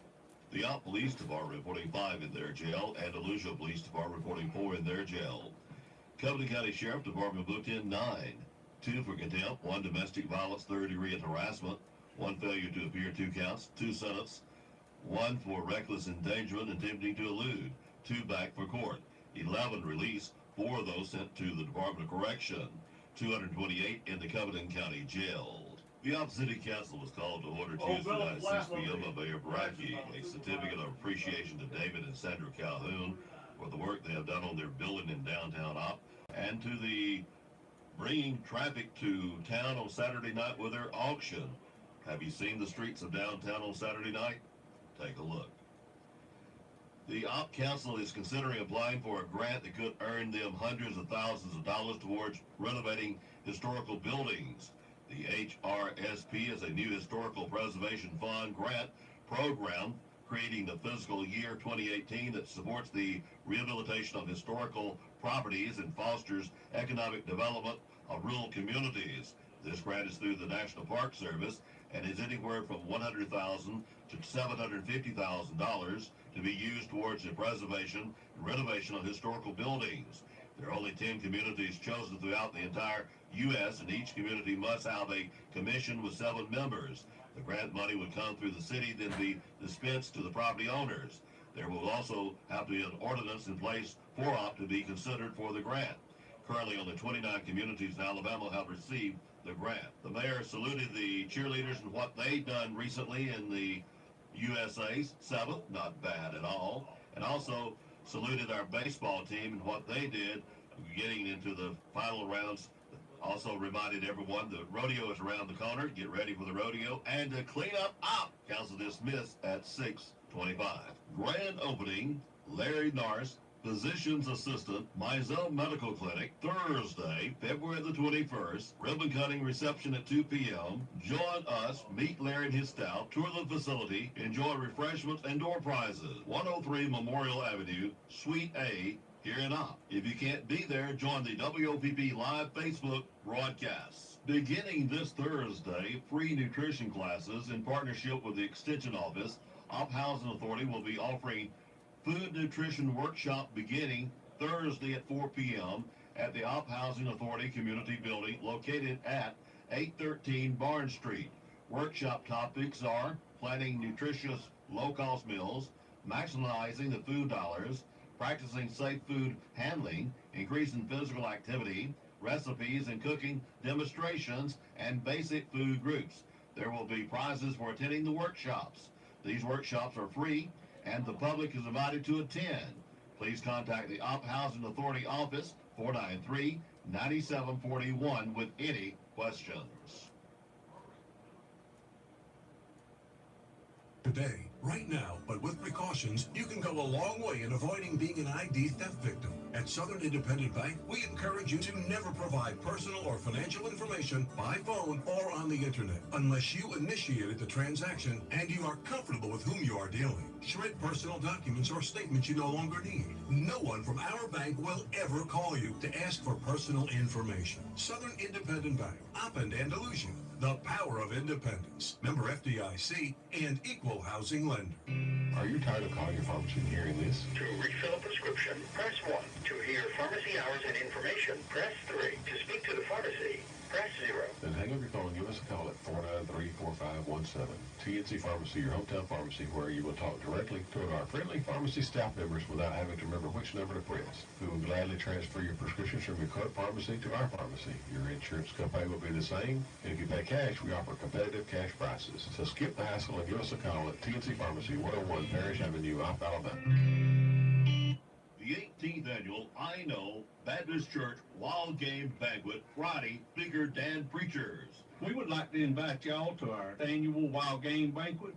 The Opp Police Department reporting 5 in their jail, and Andalusia Police Department reporting 4 in their jail. Covington County Sheriff Department booked in 9. 2 for contempt, 1 domestic violence, 3rd degree harassment, 1 failure to appear, 2 counts, 2 sentence, 1 for reckless endangerment, attempting to elude, 2 back for court, 11 released, 4 of those sent to the Department of Correction, 228 in the Covington County Jail. The Opp City Council was called to order Tuesday night at 6 p.m. by Mayor Brackey. A certificate of appreciation to David and Sandra Calhoun for the work they have done on their building in downtown Opp, and to the bringing traffic to town on Saturday night with their auction. Have you seen the streets of downtown on Saturday night? Take a look. The Opp Council is considering applying for a grant that could earn them hundreds of thousands of dollars towards renovating historical buildings. The HRSP is a new Historical Preservation Fund grant program creating the fiscal year 2018 that supports the rehabilitation of historical properties and fosters economic development of rural communities. This grant is through the National Park Service and is anywhere from $100,000 to $750,000 to be used towards the preservation and renovation of historical buildings. There are only 10 communities chosen throughout the entire U.S., and each community must have a commission with 7 members. The grant money would come through the city, then be dispensed to the property owners. There will also have to be an ordinance in place for Opp to be considered for the grant. Currently, only 29 communities in Alabama have received the grant. The mayor saluted the cheerleaders and what they've done recently in the USA's 7th, not bad at all, and also saluted our baseball team and what they did getting into the final rounds. Also reminded everyone the rodeo is around the corner. Get ready for the rodeo and to clean up Opp. Council dismissed at 6:25. Grand opening, Larry Norris, Physician's Assistant, Mizell Medical Clinic, Thursday, February the 21st. Ribbon cutting reception at 2 p.m. Join us, meet Larry and his staff, tour the facility, enjoy refreshments and door prizes. 103 Memorial Avenue, Suite A, here in Opp. If you can't be there, join the WOPP Live Facebook broadcasts. Beginning this Thursday, free nutrition classes in partnership with the Extension Office. Opp Housing Authority will be offering food nutrition workshop beginning Thursday at 4 p.m. at the Opp Housing Authority Community Building located at 813 Barnes Street. Workshop topics are planning nutritious low-cost meals, maximizing the food dollars, practicing safe food handling, increasing physical activity, recipes and cooking demonstrations, and basic food groups. There will be prizes for attending the workshops. These workshops are free and the public is invited to attend. Please contact the Opp Housing Authority office, 493-9741 with any questions. Today, right now, but with precautions, you can go a long way in avoiding being an ID theft victim. At Southern Independent Bank, we encourage you to never provide personal or financial information by phone or on the internet unless you initiated the transaction and you are comfortable with whom you are dealing. Shred personal documents or statements you no longer need. No one from our bank will ever call you to ask for personal information. Southern Independent Bank, Opp and Andalusia. The power of independence. Member FDIC and equal housing lender. Are you tired of calling your pharmacy and hearing this? To refill a prescription, press 1. To hear pharmacy hours and information, press 3. To speak to the pharmacy, press 0. Then hang up your phone and give us a call at 493-4517. TNC Pharmacy, your hometown pharmacy, where you will talk directly to our friendly pharmacy staff members without having to remember which number to press. We will gladly transfer your prescriptions from your current pharmacy to our pharmacy. Your insurance copay will be the same, and if you pay cash, we offer competitive cash prices. So skip the hassle and give us a call at TNC Pharmacy, 101 Parish Avenue, Opp, Alabama. The 18th annual I Know Baptist Church Wild Game Banquet, Friday, Speaker Dan Preachers. We would like to invite y'all to our annual Wild Game Banquet.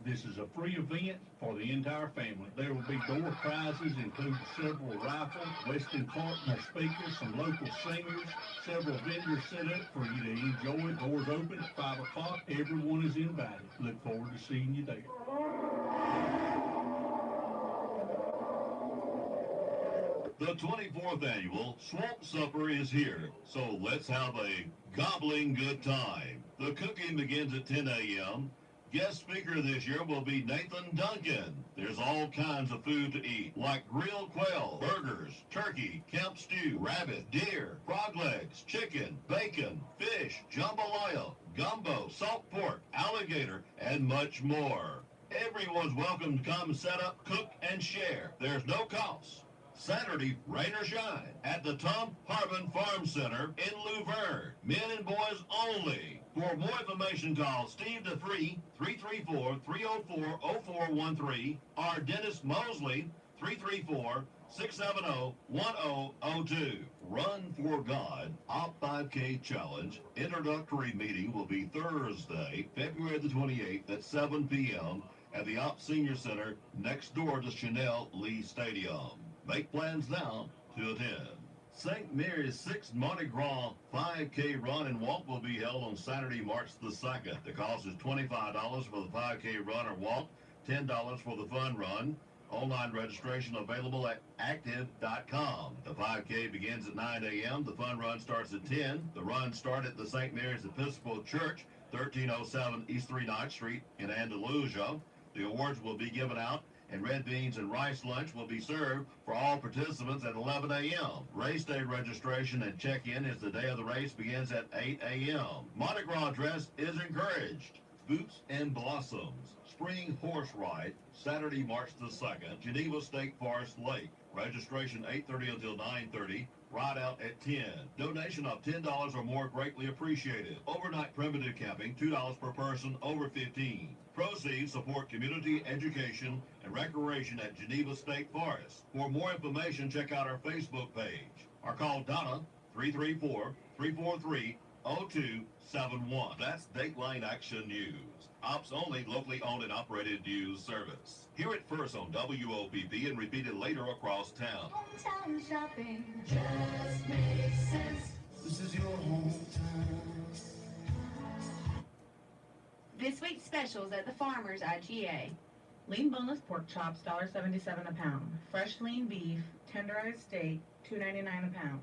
This is a free event for the entire family. There will be door prizes, including several rifles, Weston Faulkner speakers, some local singers, several vendors set up for you to enjoy. Doors open at 5 o'clock. Everyone is invited. Look forward to seeing you there. The 24th annual Swamp Supper is here, so let's have a gobbling good time. The cooking begins at 10 a.m. Guest speaker this year will be Nathan Duncan. There's all kinds of food to eat, like grilled quail, burgers, turkey, camp stew, rabbit, deer, frog legs, chicken, bacon, fish, jambalaya, gumbo, salt pork, alligator, and much more. Everyone's welcome to come set up, cook, and share. There's no cost. Saturday, rain or shine, at the Tom Harbin Farm Center in Luverne. Men and boys only. For more information, call Steve DeFree, 334-304-0413, or Dennis Mosley, 334-670-1002. Run for God, Op 5K Challenge. Introductory meeting will be Thursday, February the 28th at 7 p.m. at the Op Senior Center next door to Chanel Lee Stadium. Make plans now to attend. St. Mary's 6th Mardi Gras 5K Run and Walk will be held on Saturday, March the 2nd. The cost is $25 for the 5K run or walk, $10 for the fun run. Online registration available at active.com. The 5K begins at 9 a.m. The fun run starts at 10. The run starts at the St. Mary's Episcopal Church, 1307 East 39th Street in Andalusia. The awards will be given out, and red beans and rice lunch will be served for all participants at 11 a.m. Race day registration and check-in is the day of the race begins at 8 a.m. Mardi Gras dress is encouraged. Boots and Blossoms Spring Horse Ride, Saturday, March the 2nd, Geneva State Forest Lake. Registration 8:30 until 9:30. Ride out at 10. Donation of $10 or more greatly appreciated. Overnight primitive camping, $2 per person over 15. Proceeds support community education and recreation at Geneva State Forest. For more information, check out our Facebook page or call Donna 334-343-0271. That's Dateline Action News. Ops only, locally owned and operated news service. Hear it first on WOPP and repeat it later across town. Hometown shopping just makes sense. This is your hometown. This week's specials at the Farmers IGA. Lean boneless pork chops, $1.77 a pound. Fresh lean beef, tenderized steak, $2.99 a pound.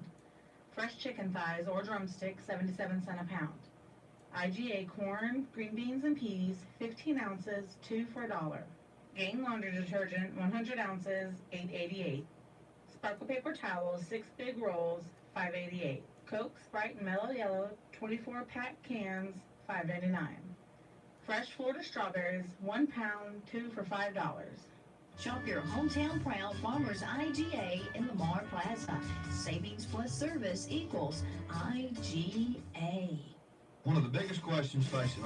Fresh chicken thighs or drumsticks, 77 cents a pound. IGA corn, green beans, and peas, 15 ounces, 2 for $1. Gain laundry detergent, 100 ounces, $8.88. Sparkle paper towels, 6 big rolls, $5.88. Coke, Sprite, and Mellow Yellow, 24-pack cans, $5.99. Fresh Florida strawberries, 1 pound, 2 for $5. Shop your hometown proud Farmers IGA in Lamar Plaza. Savings plus service equals IGA. One of the biggest questions facing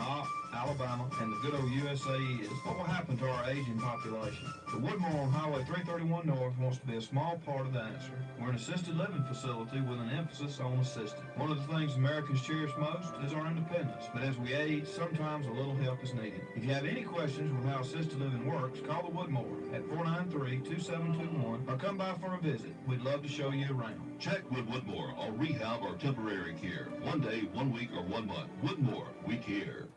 Alabama and the good old USA is, what will happen to our aging population? The Woodmore on Highway 331 North wants to be a small part of the answer. We're an assisted living facility with an emphasis on assisted. One of the things Americans cherish most is our independence, but as we age, sometimes a little help is needed. If you have any questions with how assisted living works, call the Woodmore at 493-2721 or come by for a visit. We'd love to show you around. Check with Woodmore on rehab or temporary care. 1 day, 1 week, or 1 month. Woodmore, we care.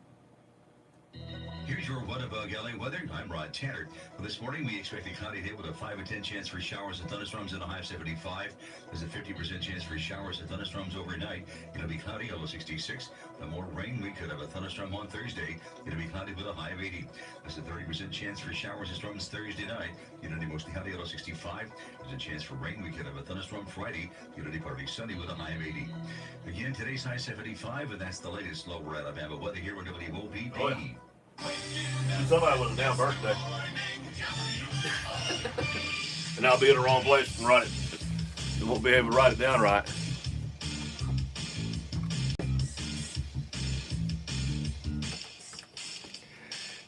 Here's your Wopp-Live LA weather. I'm Rod Tanner. Well, this morning, we expect a cloudy day with a 5 and 10 chance for showers and thunderstorms and a high of 75. There's a 50% chance for showers and thunderstorms overnight. It'll be cloudy, a low 66. The more rain, we could have a thunderstorm on Thursday. It'll be cloudy with a high of 80. There's a 30% chance for showers and storms Thursday night. It'll be mostly cloudy, a low 65. There's a chance for rain. We could have a thunderstorm Friday. It'll be partly sunny with a high of 80. Again, today's high 75, and that's the latest lower Alabama weather here on WOPP. Oh, yeah. Somebody was down birthday. And I'll be in the wrong place and write it. You won't be able to write it down right.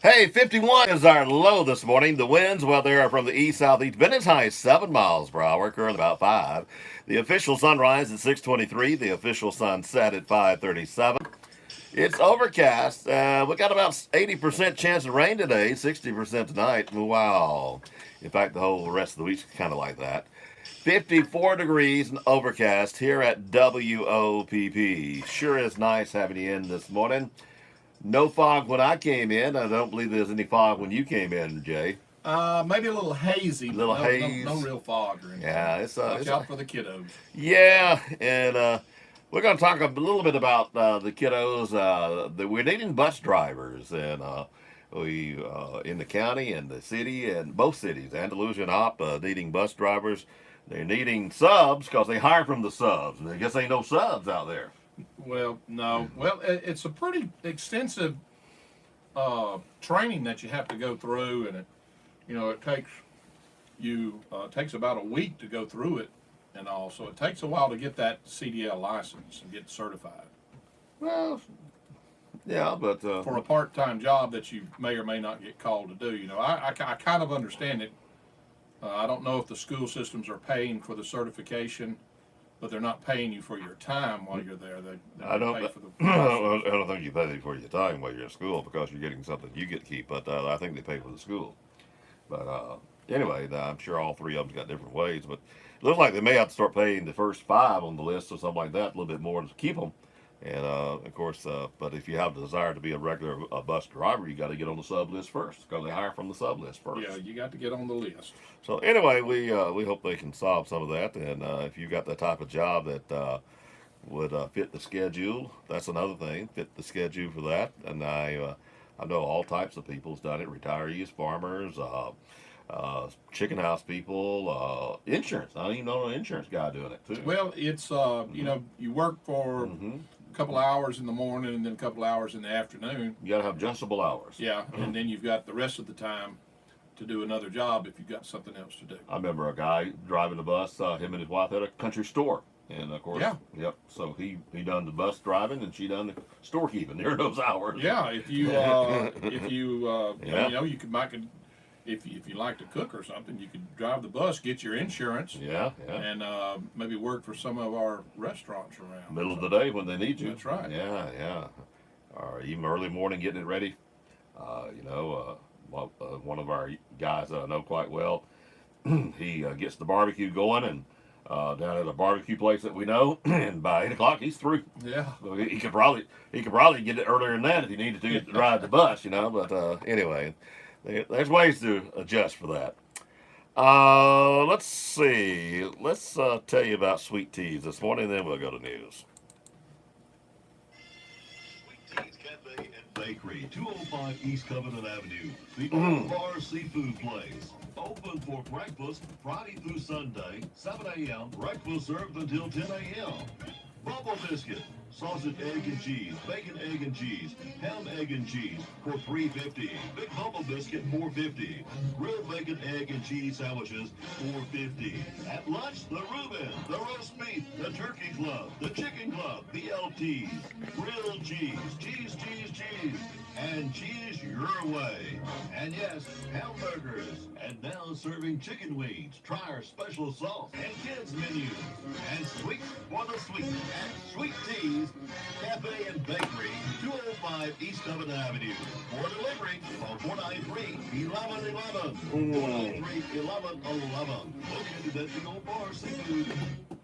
Hey, 51 is our low this morning. The winds, well, they are from the east-southeast. Been as high as 7 miles per hour, currently about 5. The official sunrise at 6:23. The official sunset at 5:37. It's overcast. We got about 80% chance of rain today, 60% tonight. Wow. In fact, the whole rest of the week's kind of like that. 54 degrees and overcast here at WOPP. Sure is nice having you in this morning. No fog when I came in. I don't believe there's any fog when you came in, Jay. Maybe a little hazy. But Little no, haze. No real fog or anything. Yeah, Watch out for the kiddos. Yeah, and we're going to talk a little bit about the kiddos. We're needing bus drivers, and we in the county and the city and both cities, Andalusia and Opp, needing bus drivers. They're needing subs because they hire from the subs, and I guess ain't no subs out there. Well, no. Well, it's a pretty extensive training that you have to go through, and it takes about a week to go through it, and all. So it takes a while to get that CDL license and get certified. Well, yeah, but for a part-time job that you may or may not get called to do, I kind of understand it. I don't know if the school systems are paying for the certification, but they're not paying you for your time while you're there. They I don't pay for the I don't think you pay for your time while you're in school because you're getting something you get to keep. But I think they pay for the school. But anyway, I'm sure all three of them got different ways. But it looks like they may have to start paying the first 5 on the list or something like that, a little bit more to keep them. And of course, but if you have the desire to be a regular bus driver, you got to get on the sub list first because they hire from the sub list first. Yeah, you got to get on the list. So anyway, we hope they can solve some of that. And if you got the type of job that would fit the schedule, that's another thing. Fit the schedule for that. And I know all types of people's done it: retirees, farmers, chicken house people, insurance. I don't even know an insurance guy doing it too. Well, it's you work for a couple hours in the morning and then a couple hours in the afternoon. You got to have adjustable hours. Yeah, and then you've got the rest of the time to do another job if you've got something else to do. I remember a guy driving the bus. Him and his wife had a country store, and of course, yep. So he done the bus driving, and she done the storekeeping during those hours. Yeah, if you you could. If you like to cook or something, you could drive the bus, get your insurance, and maybe work for some of our restaurants around. Middle of the day when they need you. That's right. Yeah. Or even early morning getting it ready. One of our guys that I know quite well, he gets the barbecue going and down at a barbecue place that we know, and by 8 o'clock he's through. Yeah. So he could probably get it earlier than that if he needed to ride the bus, But anyway. There's ways to adjust for that. Let's see. Let's tell you about Sweet Teas this morning, then we'll go to news. Sweet Teas Cafe and Bakery, 205 East Covenant Avenue. The Old Bar Seafood Place. Open for breakfast Friday through Sunday, 7 a.m. Breakfast served until 10 a.m. Bubble biscuit, sausage, egg, and cheese, bacon, egg, and cheese, ham, egg, and cheese for $3.50. Big bubble biscuit, $4.50. Grilled bacon, egg, and cheese sandwiches, $4.50. At lunch, the Reuben, the roast beef, the turkey club, the chicken club, BLTs, grilled cheese, cheese, and cheese your way. And yes, hamburgers. And now serving chicken wings. Try our special sauce and kids menus. And sweet for the sweet at Sweet Teas Cafe and Bakery, 205 East Covenant Avenue. For delivery, call 493-1111. 493-1111. Located at the Old Bar Seafood.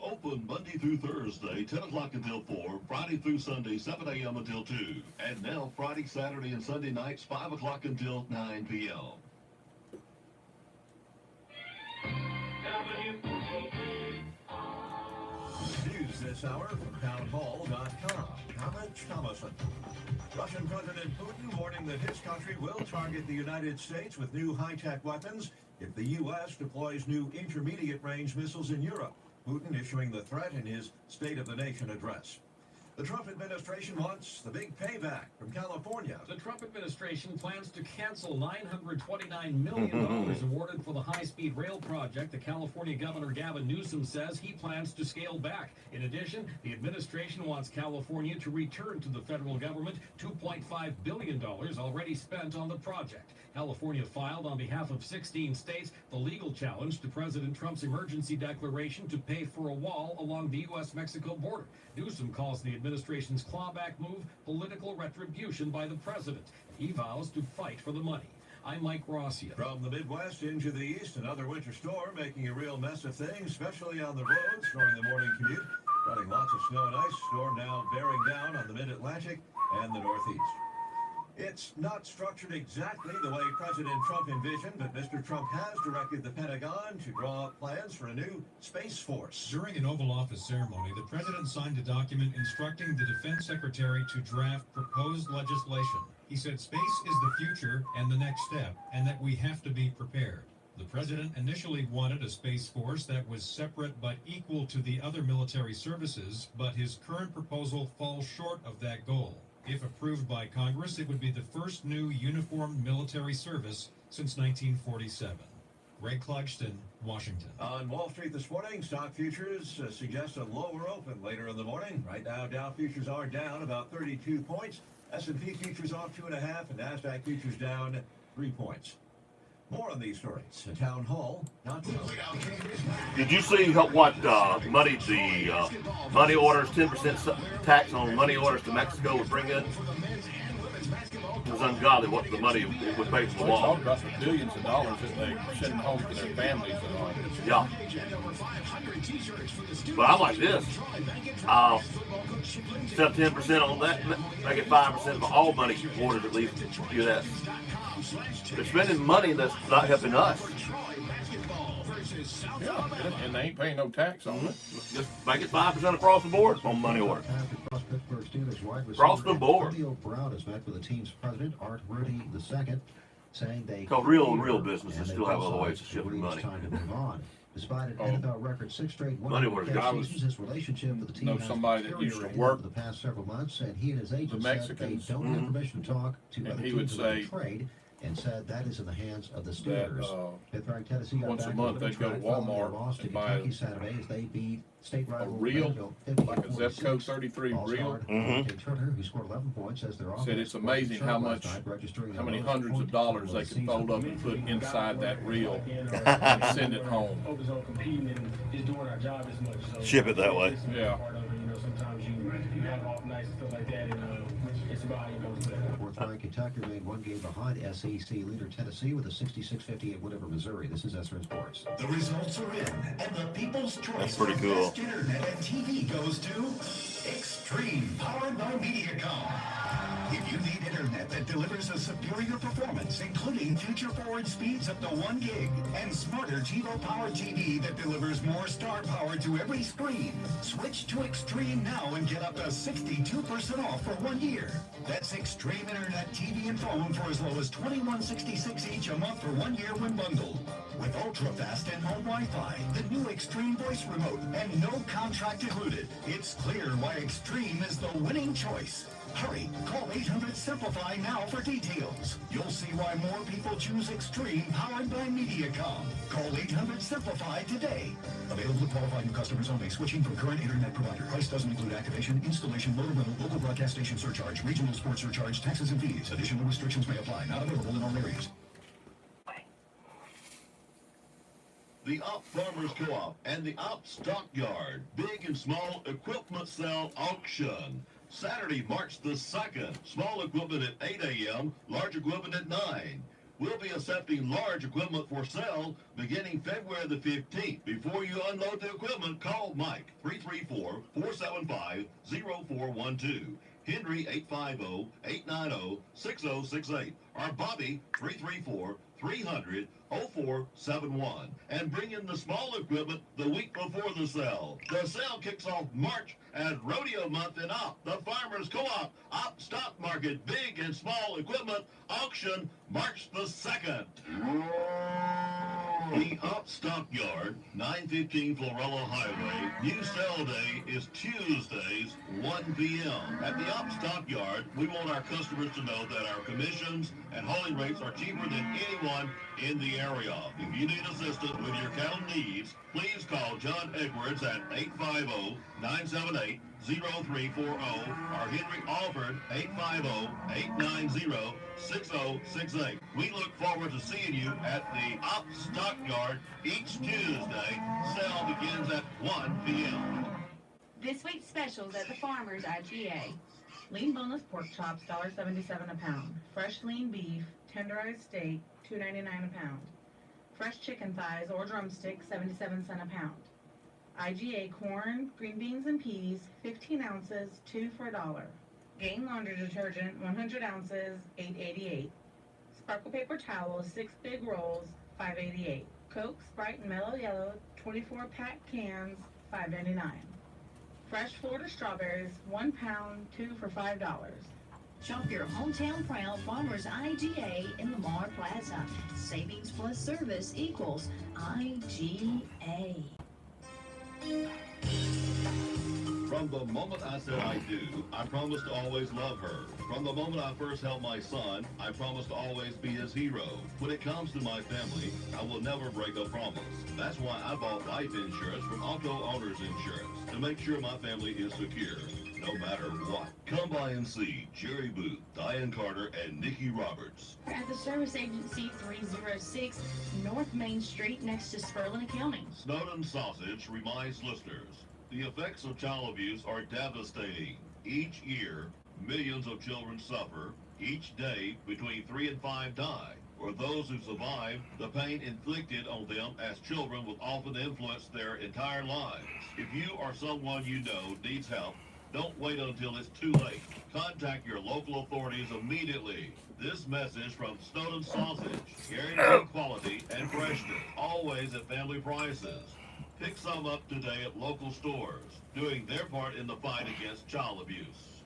Open Monday through Thursday, 10 o'clock until 4. Friday through Sunday, 7 a.m. until 2. And now Friday, Saturday, and Sunday nights, 5 o'clock until 9 p.m. News this hour from townhall.com. Thomas Thomason. Russian President Putin warning that his country will target the United States with new high-tech weapons if the U.S. deploys new intermediate-range missiles in Europe. Putin issuing the threat in his State of the Nation address. The Trump administration wants the big payback from California. The Trump administration plans to cancel $929 million awarded for the high-speed rail project. The California Governor Gavin Newsom says he plans to scale back. In addition, the administration wants California to return to the federal government $2.5 billion already spent on the project. California filed on behalf of 16 states the legal challenge to President Trump's emergency declaration to pay for a wall along the U.S.-Mexico border. Newsom calls the administration's clawback move political retribution by the president. He vows to fight for the money. I'm Mike Rossian. From the Midwest into the East, another winter storm making a real mess of things, especially on the roads during the morning commute. Running lots of snow and ice. Storm now bearing down on the Mid-Atlantic and the Northeast. It's not structured exactly the way President Trump envisioned, but Mr. Trump has directed the Pentagon to draw up plans for a new Space Force. During an Oval Office ceremony, the president signed a document instructing the Defense Secretary to draft proposed legislation. He said space is the future and the next step, and that we have to be prepared. The president initially wanted a Space Force that was separate but equal to the other military services, but his current proposal falls short of that goal. If approved by Congress, it would be the first new uniformed military service since 1947. Greg Clugston, Washington. On Wall Street this morning, stock futures suggest a lower open later in the morning. Right now, Dow futures are down about 32 points. S&P futures off 2.5, and NASDAQ futures down 3 points. More on these stories at townhall.com. Did you see what money the money orders, 10% tax on money orders to Mexico would bring in? It was ungodly what the money it would pay for the wall. Talk about the billions of dollars that they send home to their families and all. Yeah. But I like this. Instead of 10% on that, make it 5% for all money orders at least U.S. They're spending money that's not helping us. Yeah, and they ain't paying no tax on it. Just make it 5% across the board on money orders. Across the board. Brown has met with the team's president, Art Rudy II, saying they because real businesses still have other ways of shipping money. Time to move on. Despite an NFL record 6 straight money orders. seasons, his relationship with the team has somebody that used to work for the past several months, and he and his agent the Mexicans, said they don't have permission to talk to other he would teams say about the trade, and said that is in the hands of the Steelers. Fifth-ranked Tennessee got once a back month over they'd go to the track following their Walmart loss to and buy Kentucky Saturday as they beat state a rival reel, Vanderbilt like a 58-46. Zepco 33 reel. Turner, who scored 11 points, says their Said it's amazing how many hundreds of dollars they can fold up and put inside that reel and send it home. Focus on competing and just doing our job as much. So ship it that way. Yeah. Sometimes you have off nights and stuff like that, and it's about how you go to that. Fourth-ranked Kentucky remained one game behind SEC leader Tennessee with a 66-58 win over Missouri. This is SRN Sports. The results are in, and the people's choice That's pretty for cool. best internet and TV goes to Extreme, powered by Mediacom. If you need internet that delivers a superior performance, including future-forward speeds up to 1 gig, and smarter TiVo-powered TV that delivers more star power to every screen, switch to Extreme now and get up to 62% off for 1 year. That's Extreme Internet, TV, and phone for as low as $21.66 each a month for 1 year when bundled. With ultra-fast and home Wi-Fi, the new Extreme Voice Remote, and no contract included, it's clear why Extreme is the winning choice. Hurry, call 800-SIMPLIFY now for details. You'll see why more people choose Extreme, powered by Mediacom. Call 800-SIMPLIFY today. Available to qualified new customers only. Switching from current internet provider. Price doesn't include activation, installation, motor rental, local broadcast station surcharge, regional sports surcharge, taxes and fees. Additional restrictions may apply. Not available in all areas. The Opp Farmers Co-op and the Opp Stockyard Big and Small Equipment Sale Auction. Saturday, March the 2nd. Small equipment at 8 a.m., large equipment at 9. We'll be accepting large equipment for sale beginning February the 15th. Before you unload the equipment, call Mike, 334-475-0412. Henry, 850-890-6068. Or Bobby, 334-300-0471. And bring in the small equipment the week before the sale. The sale kicks off March at Rodeo Month in Opp, the Farmers Co-op, Opp Stock Market, Big and Small Equipment Auction, March the 2nd. The Opp Stockyard, 915 Florella Highway. New sale day is Tuesdays, 1 p.m. At the Opp Stockyard, we want our customers to know that our commissions and hauling rates are cheaper than anyone in the area. If you need assistance with your cattle needs, please call John Edwards at 850-978-0340 or Henry Alford 850-890-6068. We look forward to seeing you at the Opp Stockyard each Tuesday. Sale begins at 1 p.m. This week's specials at the Farmers IGA. Lean boneless pork chops, $1.77 a pound. Fresh lean beef, tenderized steak, $2.99 a pound. Fresh chicken thighs or drumsticks, 77 cents a pound. IGA corn, green beans, and peas, 15 ounces, 2 for $1. Gain laundry detergent, 100 ounces, $8.88. Sparkle paper towels, 6 big rolls, $5.88. Coke, Sprite, and Mellow Yellow, 24-pack cans, $5.99. Fresh Florida strawberries, 1 pound, 2 for $5. Shop your hometown proud Farmers IGA in Lamar Plaza. Savings plus service equals IGA. From the moment I said I do, I promised to always love her. From the moment I first held my son, I promised to always be his hero. When it comes to my family, I will never break a promise. That's why I bought life insurance from Auto Owners Insurance, to make sure my family is secure, no matter what. Come by and see Jerry Booth, Diane Carter, and Nikki Roberts. We're at the Service Agency 306 North Main Street next to Spurlin Accounting. Snowden Sausage reminds listeners, the effects of child abuse are devastating. Each year, millions of children suffer. Each day, between 3 and 5 die. For those who survive, the pain inflicted on them as children will often influence their entire lives. If you or someone you know needs help, don't wait until it's too late. Contact your local authorities immediately. This message from Snowden Sausage, guaranteed quality and freshness, always at family prices. Pick some up today at local stores, doing their part in the fight against child abuse.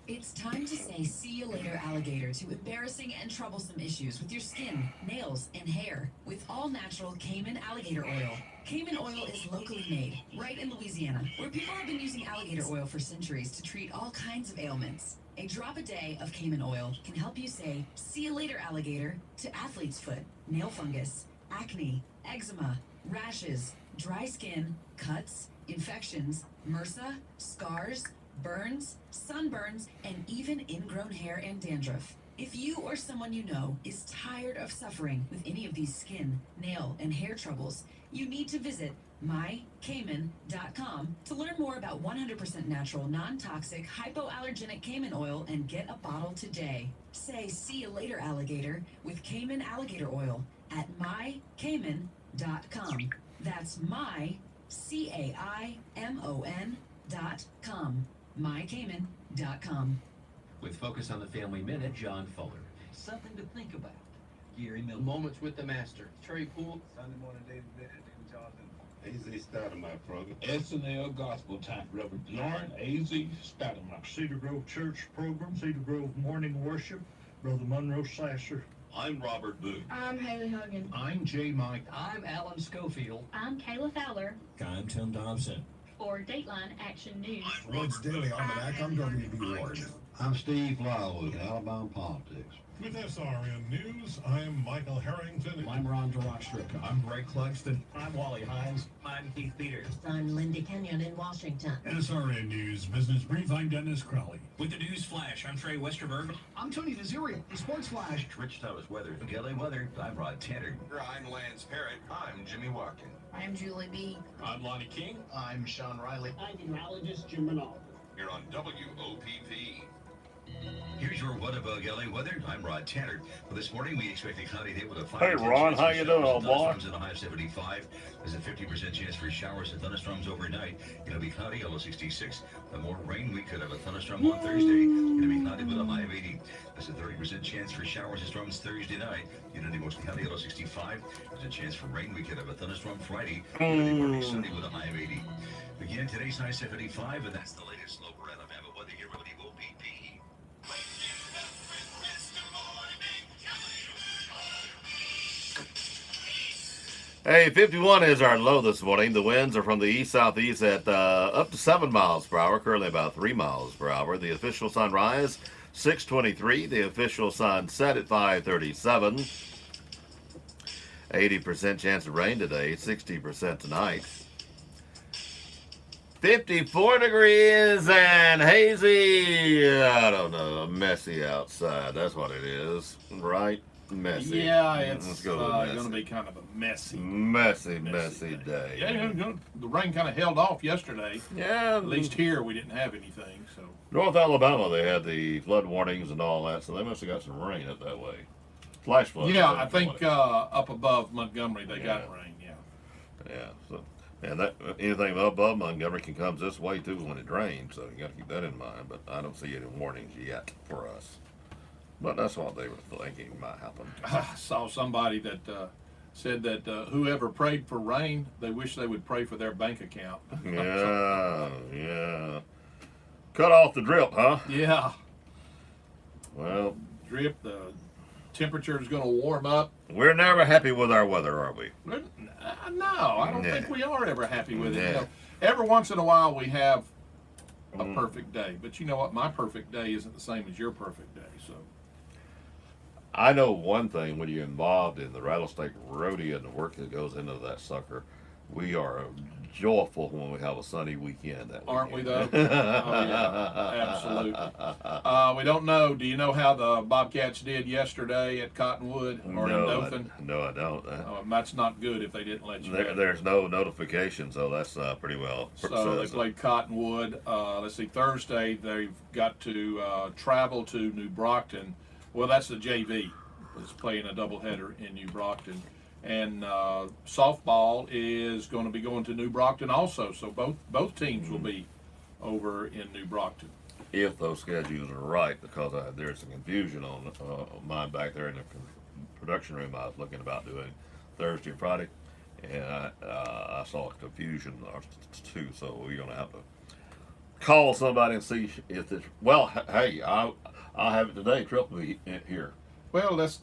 It's time to say see you later, alligator, to embarrassing and troublesome issues with your skin, nails, and hair with all-natural Cayman alligator oil. Cayman oil is locally made, right in Louisiana, where people have been using alligator oil for centuries to treat all kinds of ailments. A drop a day of Cayman oil can help you say see you later, alligator, to athlete's foot, nail fungus, acne, eczema, rashes, dry skin, cuts, infections, MRSA, scars, burns, sunburns, and even ingrown hair and dandruff. If you or someone you know is tired of suffering with any of these skin, nail, and hair troubles, you need to visit mycayman.com to learn more about 100% natural, non-toxic, hypoallergenic Cayman oil and get a bottle today. Say see you later, alligator, with Cayman alligator oil at mycayman.com. That's myCaimon.com. mycayman.com. With Focus on the Family Minute, John Fuller. Something to think about. Gary Miller. Moments with the Master. Trey Poole. Sunday morning, David Bennett, Jonathan. AZ Stoudemire program. SNL Gospel Time. Reverend Lauren AZ Stoudemire. Cedar Grove Church program. Cedar Grove Morning Worship. Brother Monroe Sasser. I'm Robert Booth. I'm Haley Hogan. I'm Jay Mike. I'm Alan Schofield. I'm Kayla Fowler. I'm Tim Thompson. For Dateline Action News. Woods Daily Almanac, I'm W.B. Ward. I'm Steve Lywood, Alabama Politics. With SRN News, I'm Michael Harrington. I'm Ron DeRockstruck. I'm Greg Clugston. I'm Wally Hines. I'm Keith Peters. I'm Linda Kenyon in Washington. SRN News Business Brief, I'm Dennis Crowley. With the News Flash, I'm Trey Westerberg. I'm Tony DeZurio, the Sports Flash. Rich Thomas Weather. LA Weather, I'm Rod Tanner. I'm Lance Parrott. I'm Jimmy Watkin. I'm Julie B. I'm Lonnie King. I'm Sean Riley. I'm meteorologist Jim Renaud. You're on WOPP. Here's your What-A-Bug LA weather. I'm Rod Tanner. Well, this morning we expect a cloudy day with a 5 Hey, Ron, how you doing, old boy? Thunderstorms in the high of 75. There's a 50% chance for showers and thunderstorms overnight. It'll be cloudy, low 66. The more rain, we could have a thunderstorm on Thursday. It'll be cloudy with a high of 80. There's a 30% chance for showers and storms Thursday night. It'll be mostly cloudy, low 65. There's a chance for rain. We could have a thunderstorm Friday. It'll be partly sunny with a high of 80. Again, today's high 75, and that's the latest local Alabama weather here with the OPP. Hey, 51 is our low this morning. The winds are from the east-southeast at up to 7 miles per hour, currently about 3 miles per hour. The official sunrise, 6:23. The official sunset at 5:37. 80% chance of rain today, 60% tonight. 54 degrees and hazy. I don't know, messy outside. That's what it is, right? Messy. Yeah, it's Let's go going to be kind of a messy day. Yeah, the rain kind of held off yesterday. Yeah. At least here we didn't have anything. So North Alabama, they had the flood warnings and all that, so they must have got some rain up that way. Flash flood. Yeah, I think up above Montgomery they got rain. Yeah. Yeah. So And that anything above Montgomery can come this way too when it rains, so you got to keep that in mind. But I don't see any warnings yet for us. But that's what they were thinking might happen. I saw somebody that said that whoever prayed for rain, they wish they would pray for their bank account. Yeah. Cut off the drip, huh? Yeah. Well, Drip, the temperature is going to warm up. We're never happy with our weather, are we? No, I don't think we are ever happy with it. Yeah. You know, every once in a while we have a perfect day, but you know what? My perfect day isn't the same as your perfect day. So I know one thing: when you're involved in the rattlesnake rodeo and the work that goes into that sucker, we are joyful when we have a sunny weekend. Aren't we though? Oh yeah, absolutely. We don't know. Do you know how the Bobcats did yesterday at Cottonwood or in Dothan? No, I don't. That's not good if they didn't let you know. There's no notification, so that's pretty well. So they played Cottonwood. Let's see, Thursday they've got to travel to New Brockton. Well, that's the JV. It's playing a doubleheader in New Brockton. And softball is going to be going to New Brockton also. So both teams will be over in New Brockton. If those schedules are right, because there's some confusion on mine back there in the production room. I was looking about doing Thursday and Friday, and I saw a confusion or two. So we're going to have to call somebody and see if it's. Well, hey, I'll have it today. Triple will be here. Well, that's.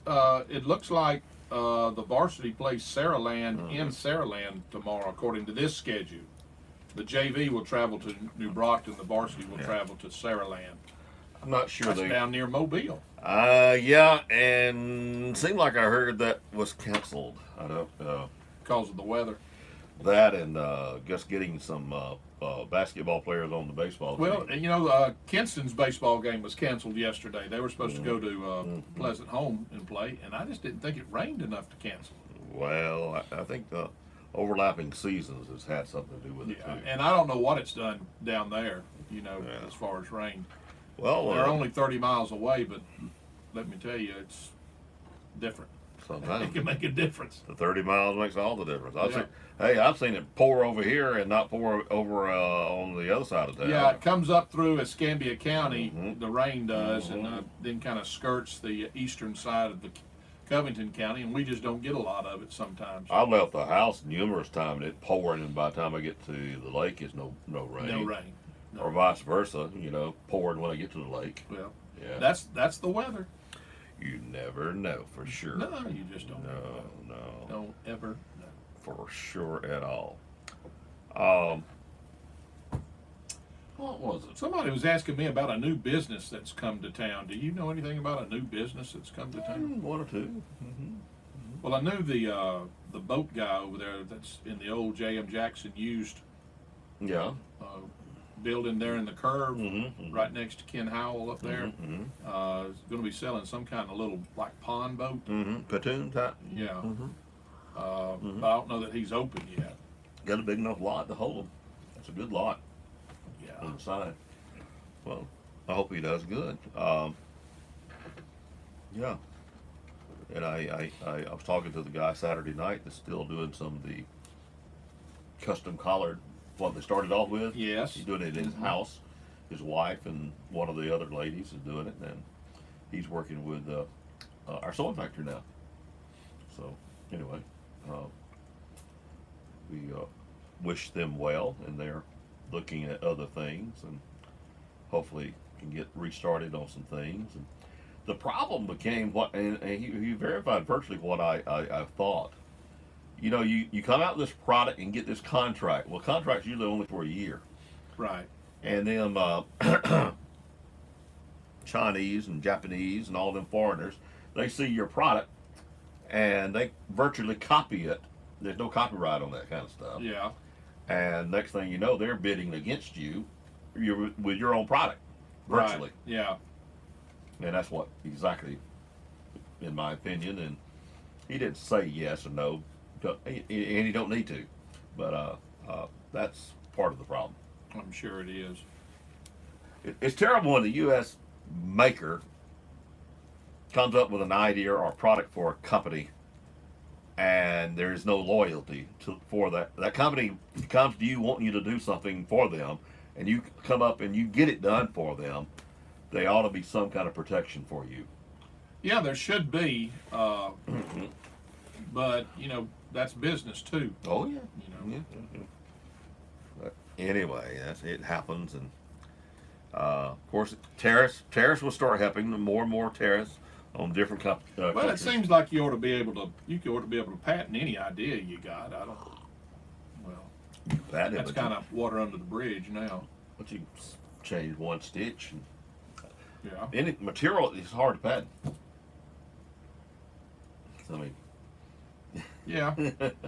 It looks like the varsity plays Saraland in Saraland tomorrow, according to this schedule. The JV will travel to New Brockton. The varsity will travel to Saraland. I'm not sure That's down near Mobile. Yeah, and seemed like I heard that was canceled. I don't know. Because of the weather. That and just getting some basketball players on the baseball team. Well, you know, Kinston's baseball game was canceled yesterday. They were supposed to go to Pleasant Home and play, and I just didn't think it rained enough to cancel. Well, I think the overlapping seasons has had something to do with it too. And I don't know what it's done down there, you know, as far as rain. Well, they're only 30 miles away, but let me tell you, it's different. Sometimes it can make a difference. The 30 miles makes all the difference. I've seen it pour over here and not pour over on the other side of town. Yeah, it comes up through Escambia County, the rain does, and then kind of skirts the eastern side of the Covington County, and we just don't get a lot of it sometimes. I left the house numerous times and it pouring, and by the time I get to the lake, it's no rain. No rain. No. Or vice versa, you know, pouring when I get to the lake. Well, yeah, that's the weather. You never know for sure. No, you just don't. No. Don't ever know. For sure at all. What was it? Somebody was asking me about a new business that's come to town. Do you know anything about a new business that's come to town? One or two. Well, I knew the boat guy over there that's in the old J.M. Jackson used building there in the curve, right next to Ken Howell up there. Is going to be selling some kind of little like pond boat. Platoon type. Yeah. But I don't know that he's open yet. Got a big enough lot to hold them. That's a good lot. Yeah. On the side. Well, I hope he does good. Yeah. And I was talking to the guy Saturday night that's still doing some of the custom collared, what they started off with. Yes. He's doing it in his house. His wife and one of the other ladies is doing it, and he's working with our sewing factory now. So anyway, we wish them well, and they're looking at other things, and hopefully can get restarted on some things. And the problem became and he verified virtually what I thought. You know, you come out with this product and get this contract. Well, contract's usually only for a year. Right. And then Chinese and Japanese and all them foreigners, they see your product and they virtually copy it. There's no copyright on that kind of stuff. Yeah. And next thing you know, they're bidding against you with your own product, virtually. Right. Yeah. And that's what exactly, in my opinion, and he didn't say yes or no, and he don't need to, but that's part of the problem. I'm sure it is. It's terrible when the U.S. maker comes up with an idea or a product for a company, and there's no loyalty for that. That company comes to you wanting you to do something for them, and you come up and you get it done for them. They ought to be some kind of protection for you. Yeah, there should be, but you know that's business too. Oh yeah, you know. Yeah. But anyway, it happens, and of course, tariffs will start happening. More and more tariffs on different Well, countries. it seems like you ought to be able to patent any idea you got. I don't. Well, that's kind of water under the bridge now. But you change one stitch. And yeah. Any material is hard to patent. I mean. Yeah,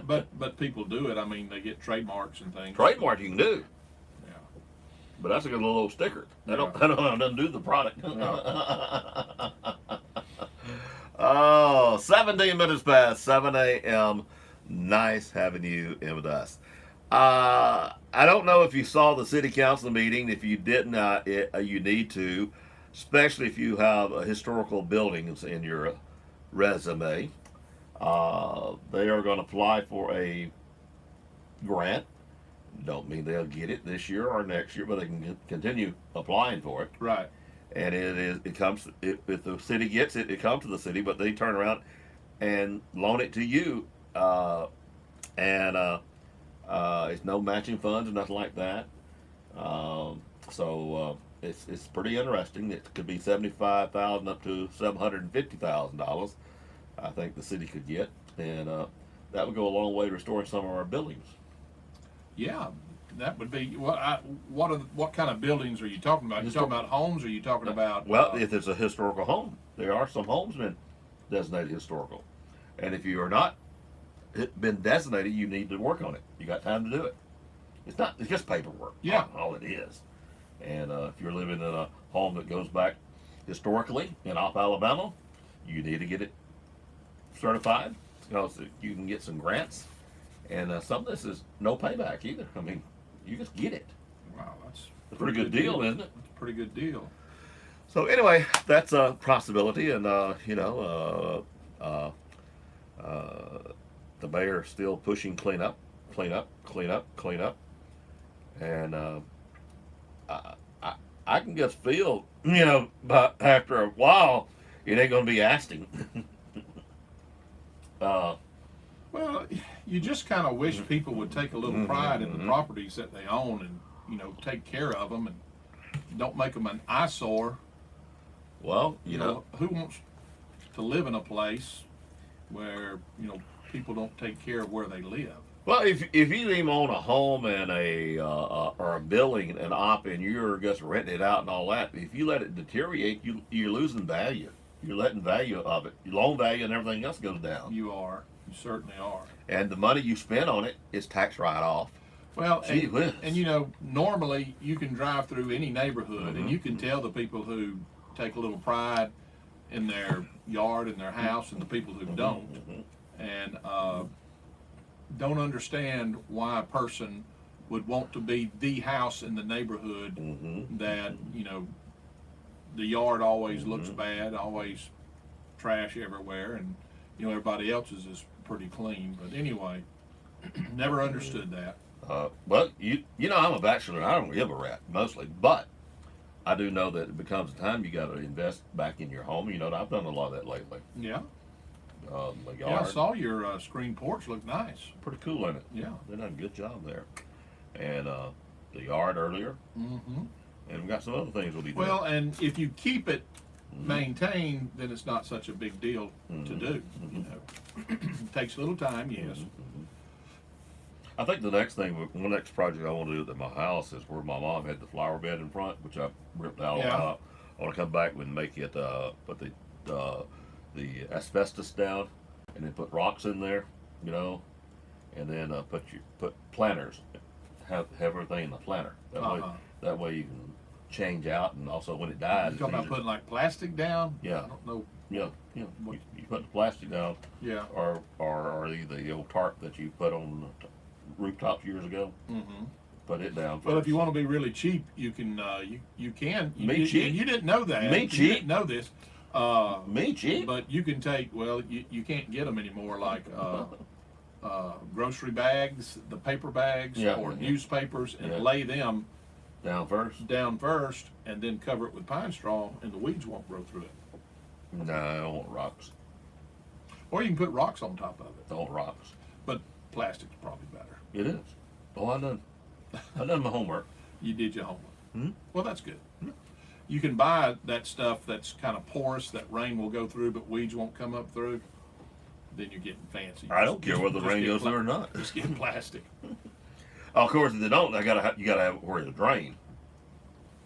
but people do it. I mean, they get trademarks and things. Trademark you can do. Yeah. But that's a good little sticker. That Yeah. doesn't do the product. Yeah. Oh, 17 minutes past 7 a.m. Nice having you in with us. I don't know if you saw the city council meeting. If you didn't, you need to, especially if you have historical buildings in your resume. They are going to apply for a grant. Don't mean they'll get it this year or next year, but they can continue applying for it. Right. And if the city gets it, it comes to the city, but they turn around and loan it to you. It's no matching funds or nothing like that. It's pretty interesting. It could be $75,000 up to $750,000. I think the city could get, and that would go a long way to restoring some of our buildings. Yeah, that would be what kind of buildings are you talking about? You talking about homes, or are you talking about? Well, if it's a historical home, there are some homes been designated historical, and if you are not been designated, you need to work on it. You got time to do it. It's just paperwork. Yeah, all it is. And if you're living in a home that goes back historically in Alabama, you need to get it certified, so you can get some grants. And some of this is no payback either. I mean, you just get it. Wow, that's a pretty good deal, isn't it? That's a pretty good deal. So anyway, that's a possibility, and the mayor's still pushing clean up, and I can just feel, but after a while, it ain't going to be asking. Well, you just kind of wish people would take a little pride in the properties that they own, and take care of them, and don't make them an eyesore. Well, who wants to live in a place where people don't take care of where they live? Well, if you even own a home and or a building and and you're just renting it out and all that, if you let it deteriorate, you're losing value. You're letting value of it. Your loan value and everything else goes down. You are. You certainly are. And the money you spend on it is tax write-off. Well, and normally you can drive through any neighborhood and you can tell the people who take a little pride in their yard and their house and the people who don't. And don't understand why a person would want to be the house in the neighborhood that, the yard always looks bad, always trash everywhere, and everybody else's is pretty clean. But anyway, never understood that. Well, I'm a bachelor and I don't give a rat mostly, but I do know that it becomes a time you got to invest back in your home. I've done a lot of that lately. Yeah. The yard. Yeah, I saw your screen porch look nice. Pretty cool, isn't it? Yeah. They done a good job there. And the yard earlier. And we got some other things we'll be doing. Well, and if you keep it maintained, then it's not such a big deal to do. It takes a little time, yes. I think the next project I want to do at my house is where my mom had the flower bed in front, which I ripped out. Yeah. I want to come back and make it, put the asbestos down, and then put rocks in there, and then put planters, have everything in the planter. That way you can change out, and also when it dies. You talking about putting like plastic down? Yeah. I don't know. Yeah. You put the plastic down. Yeah. Or the old tarp that you put on the rooftops years ago. Put it down. Well, if you want to be really cheap, you can. You can. Me cheap? You didn't know that. Me You cheap? didn't know this. Me cheap? But you can take, well, you can't get them anymore, like grocery bags, the paper bags, or newspapers, and lay them down first, and then cover it with pine straw, and the weeds won't grow through it. No, I don't want rocks. Or you can put rocks on top of it. I don't want rocks. But plastic's probably better. It is. Oh, I done my homework. You did your homework. Hmm? Well, that's good. You can buy that stuff that's kind of porous that rain will go through, but weeds won't come up through. Then you're getting fancy. I don't care whether the rain goes through or not. Just get plastic. Of course, if they don't, you gotta have it where to drain.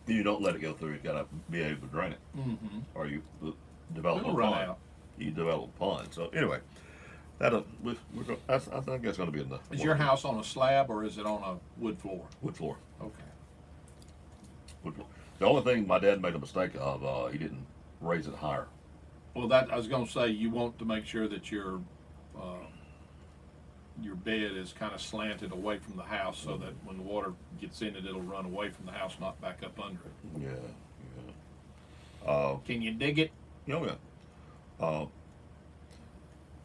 You don't let it go through. You gotta be able to drain it, or you develop It'll a run pond. out. You develop a pond. So anyway, I think that's going to be in the. Is your house on a slab or is it on a wood floor? Wood floor. Okay. Wood floor. The only thing my dad made a mistake of, he didn't raise it higher. Well, that I was going to say, you want to make sure that your bed is kind of slanted away from the house, so that when the water gets in it, it'll run away from the house, not back up under it. Yeah. Can you dig it? Oh yeah.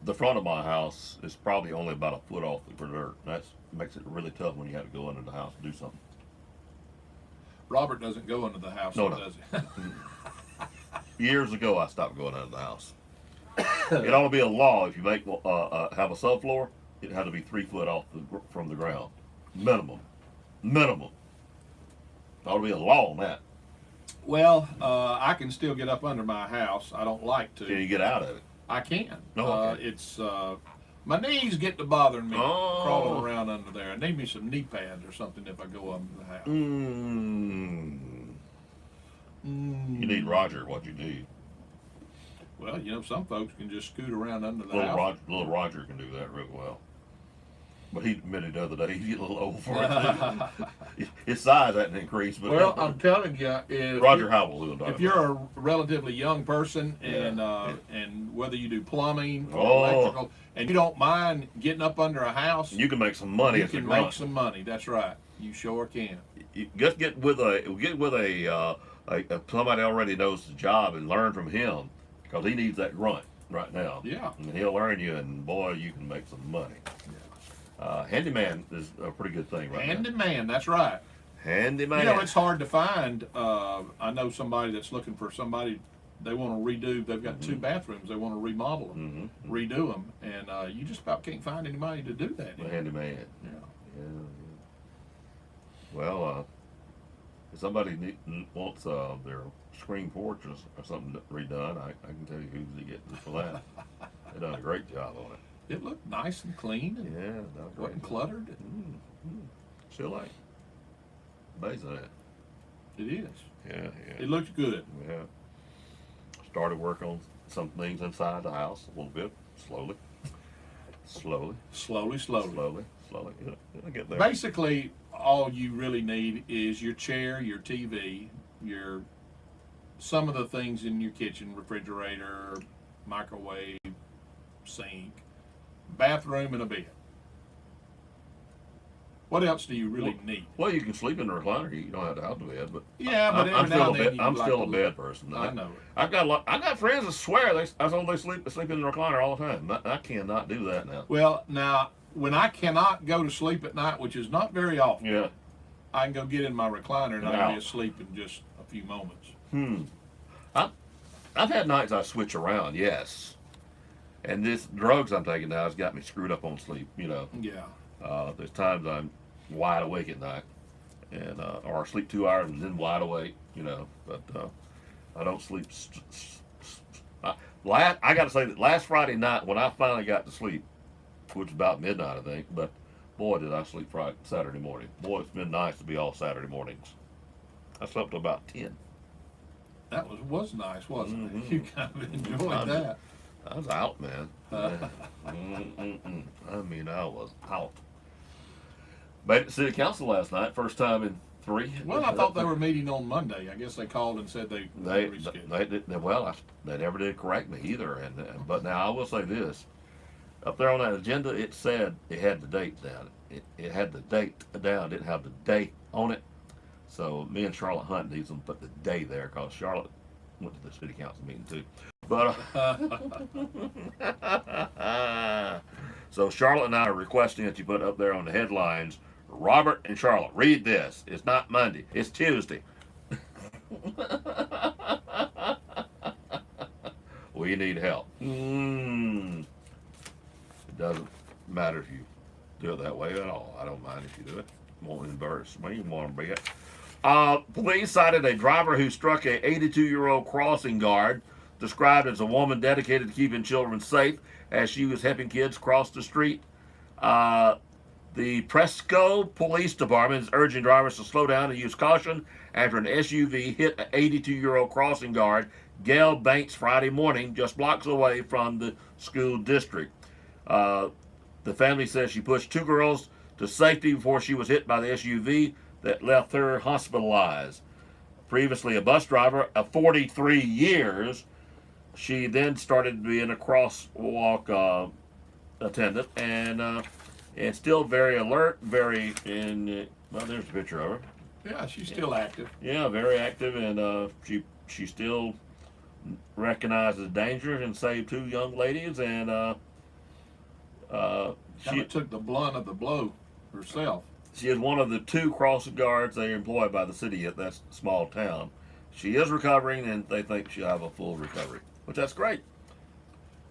The front of my house is probably only about a foot off the dirt. That makes it really tough when you have to go under the house to do something. Robert doesn't go under the house, does he? Years ago, I stopped going under the house. It ought to be a law if you make have a subfloor, it had to be 3 foot off from the ground, minimum. Ought to be a law on that. Well, I can still get up under my house. I don't like to. Can you get out of it? I can. No, okay. It's my knees get to bothering me crawling around under there. I need me some knee pads or something if I go under the house. You need Roger. What you need? Well, you know, some folks can just scoot around under the house. Little Roger can do that real well. But he admitted the other day he's getting a little old for it. His size hasn't increased. But well, I'm telling you, if Roger Howell, if you're a relatively young person and whether you do plumbing or electrical, and you don't mind getting up under a house, you can make some money. You can make some money. That's right. You sure can. You just get with a somebody already knows the job and learn from him, because he needs that grunt right now. Yeah. And he'll learn you, and boy, you can make some money. Handyman is a pretty good thing right now. Handyman, that's right. Handyman. You know, it's hard to find. I know somebody that's looking for somebody. They want to redo. They've got 2 bathrooms. They want to remodel them, redo them, and you just about can't find anybody to do that. A handyman. Yeah. Well, if somebody wants their screen porch or something redone, I can tell you who to get for that. They've done a great job on it. It looked nice and clean. And wasn't cluttered. Still like amazing at it. It is. Yeah. It looks good. Yeah. Started work on some things inside the house a little bit, slowly. It'll get there. Basically, all you really need is your chair, your TV, some of the things in your kitchen, refrigerator, microwave, sink, bathroom, and a bed. What else do you really need? Well, you can sleep in the recliner. You don't have to have the bed, but yeah, but I'm still a bed person. I know. I got friends that swear they sleep in the recliner all the time. I cannot do that now. Well, now when I cannot go to sleep at night, which is not very often, I can go get in my recliner and I'll be asleep in just a few moments. I've had nights I switch around, yes. And this drugs I'm taking now has got me screwed up on sleep, you know. Yeah. There's times I'm wide awake at night, and or sleep 2 hours and then wide awake, you know. But I don't sleep. I got to say that last Friday night when I finally got to sleep, which was about midnight, I think. But boy, did I sleep Saturday morning. Boy, it's been nice to be off Saturday mornings. I slept till about 10. That was nice, wasn't it? You kind of enjoyed that. I was out, man. I mean, I was out. Made it to City Council last night, first time in 3. Well, I thought they were meeting on Monday. I guess they called and said they rescheduled. They never did correct me either. But now I will say this: up there on that agenda, it said it had the date down. It had the date down. Didn't have the day on it. So me and Charlotte Hunt needs them to put the day there, because Charlotte went to the city council meeting too. But so Charlotte and I are requesting that you put up there on the headlines, Robert and Charlotte, read this. It's not Monday, it's Tuesday. We need help. It doesn't matter if you do it that way at all. I don't mind if you do it. Won't embarrass me. You want to be it. Police cited a driver who struck a 82-year-old crossing guard, described as a woman dedicated to keeping children safe as she was helping kids cross the street. The Presco Police Department is urging drivers to slow down and use caution after an SUV hit an 82-year-old crossing guard, Gail Banks, Friday morning, just blocks away from the school district. The family says she pushed two girls to safety before she was hit by the SUV that left her hospitalized. Previously a bus driver of 43 years, she then started being a crosswalk attendant, and still very alert, well, there's a picture of her. Yeah, she's still active. Yeah, very active, and she still recognizes danger and saved two young ladies, and she took the blunt of the blow herself. She is one of the two crossing guards they employ by the city at that small town. She is recovering, and they think she'll have a full recovery, which that's great.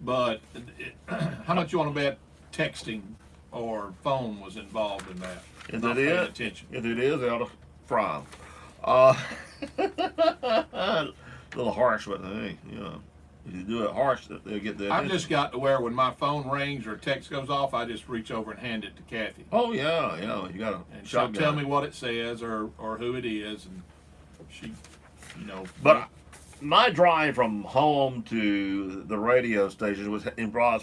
But how much you want to bet texting or phone was involved in that? If Not it paying is, attention. if it is, they ought to fry 'em. A little harsh, but hey, if you do it harsh, they'll get the I've attention. just got to where when my phone rings or text goes off, I just reach over and hand it to Kathy. Oh yeah, you got to. And she'll tell me what it says or who it is, and she, But my drive from home to the radio station was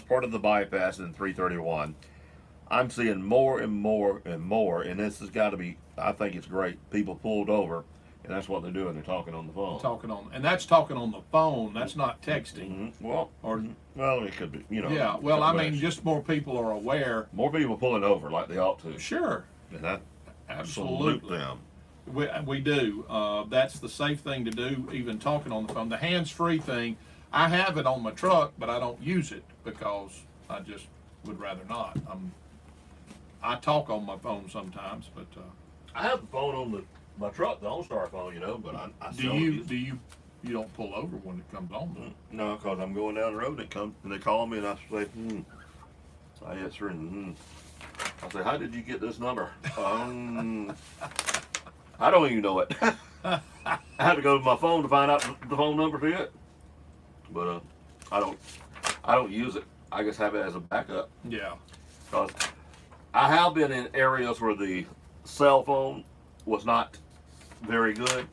part of the bypass in 331. I'm seeing more and more and more, and this has got to be. I think it's great. People pulled over, and that's what they're doing. They're talking on the phone. And that's talking on the phone. That's not texting. Mm-hmm. Well, it could be. Yeah. Well, I mean, just more people are aware. More people pulling over like they ought to. Sure. And that Absolutely. salute them. We do. That's the safe thing to do, even talking on the phone. The hands-free thing, I have it on my truck, but I don't use it because I just would rather not. I talk on my phone sometimes, but I have the phone on my truck, the OnStar phone, but I do you don't pull over when it comes on though? No, because I'm going down the road and they call me and I say, I answer and I say, how did you get this number? I don't even know it. I had to go to my phone to find out the phone number for it. But I don't use it. I just have it as a backup. Yeah. Because I have been in areas where the cell phone was not very good,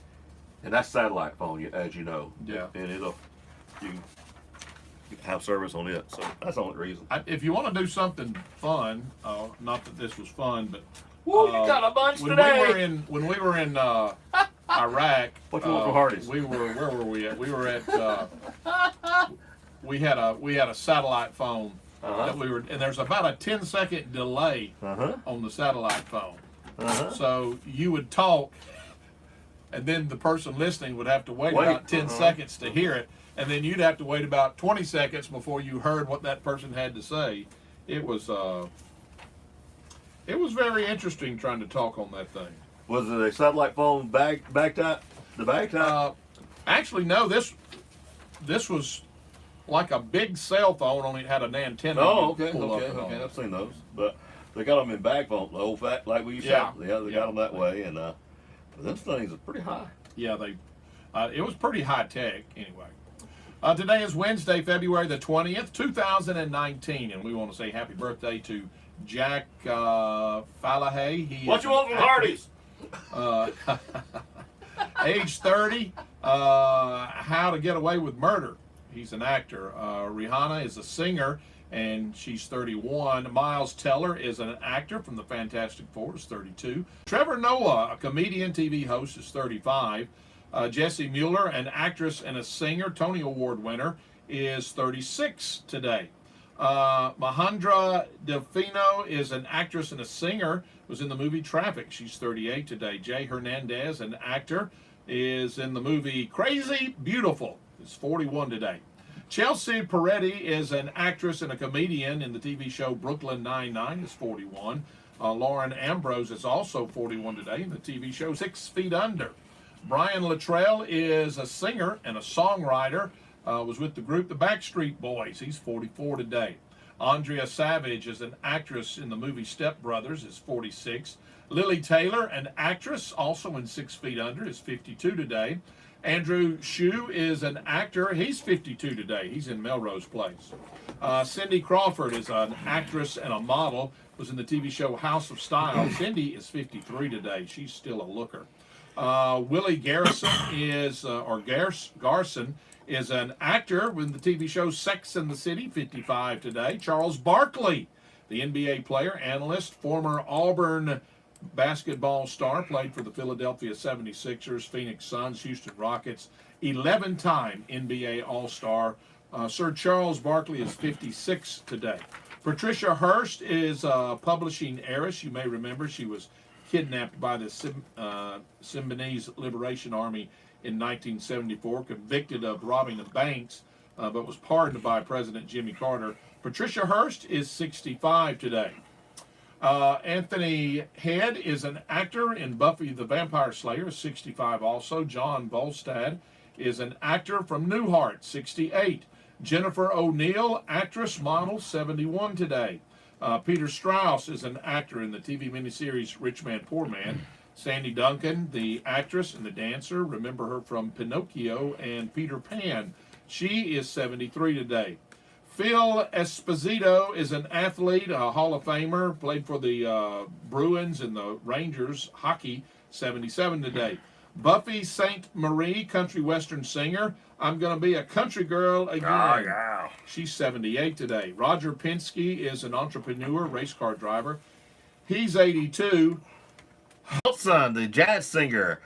and that's satellite phone, as you know. Yeah. And you have service on it, so that's the only reason. If you want to do something fun, not that this was fun, but Woo, you got a bunch today. When we were in Iraq, what you want from Hardee's? Where were we at? We were at we had a satellite phone that we were, and there's about a 10-second delay on the satellite phone. So you would talk, and then the person listening would have to wait about 10 seconds to hear it, and then you'd have to wait about 20 seconds before you heard what that person had to say. It was very interesting trying to talk on that thing. Was it a satellite phone bag type? The bag type? Actually, no. This was like a big cell phone, only it had an antenna. Oh, okay. I've seen those, but they got them in bag phone, the old fat like we used to have. Yeah, they got them that way, and those things are pretty high. Yeah, it was pretty high tech anyway. Today is Wednesday, February the 20th, 2019, and we want to say happy birthday to Jack Falahay. What you want from Hardee's? Age 30, How to Get Away with Murder. He's an actor. Rihanna is a singer, and she's 31. Miles Teller is an actor from the Fantastic Four, is 32. Trevor Noah, a comedian, TV host, is 35. Jessie Mueller, an actress and a singer, Tony Award winner, is 36 today. Mahandra Delfino is an actress and a singer, was in the movie Traffic. She's 38 today. Jay Hernandez, an actor, is in the movie Crazy Beautiful. It's 41 today. Chelsea Peretti is an actress and a comedian in the TV show Brooklyn Nine-Nine. Is 41. Lauren Ambrose is also 41 today in the TV show 6 Feet Under. Brian Luttrell is a singer and a songwriter. Was with the group The Backstreet Boys. He's 44 today. Andrea Savage is an actress in the movie Step Brothers. Is 46. Lily Taylor, an actress, also in 6 Feet Under, is 52 today. Andrew Shue is an actor. He's 52 today. He's in Melrose Place. Cindy Crawford is an actress and a model. Was in the TV show House of Style. Cindy is 53 today. She's still a looker. Willie Garrison Garson is an actor with the TV show Sex and the City, 55 today. Charles Barkley, the NBA player, analyst, former Auburn basketball star, played for the Philadelphia 76ers, Phoenix Suns, Houston Rockets, 11-time NBA All-Star. Sir Charles Barkley is 56 today. Patricia Hearst is a publishing heiress. You may remember she was kidnapped by the Symbionese Liberation Army in 1974, convicted of robbing the banks, but was pardoned by President Jimmy Carter. Patricia Hearst is 65 today. Anthony Head is an actor in Buffy the Vampire Slayer, 65 also. John Volstad is an actor from Newhart, 68. Jennifer O'Neill, actress, model, 71 today. Peter Strauss is an actor in the TV miniseries Rich Man, Poor Man. Sandy Duncan, the actress and the dancer, remember her from Pinocchio and Peter Pan. She is 73 today. Phil Esposito is an athlete, a Hall of Famer, played for the Bruins and the Rangers hockey, 77 today. Buffy St. Marie, country western singer. I'm going to be a country girl again. Oh, yeah. She's 78 today. Roger Penske is an entrepreneur, race car driver. He's 82. Wilson, the jazz singer.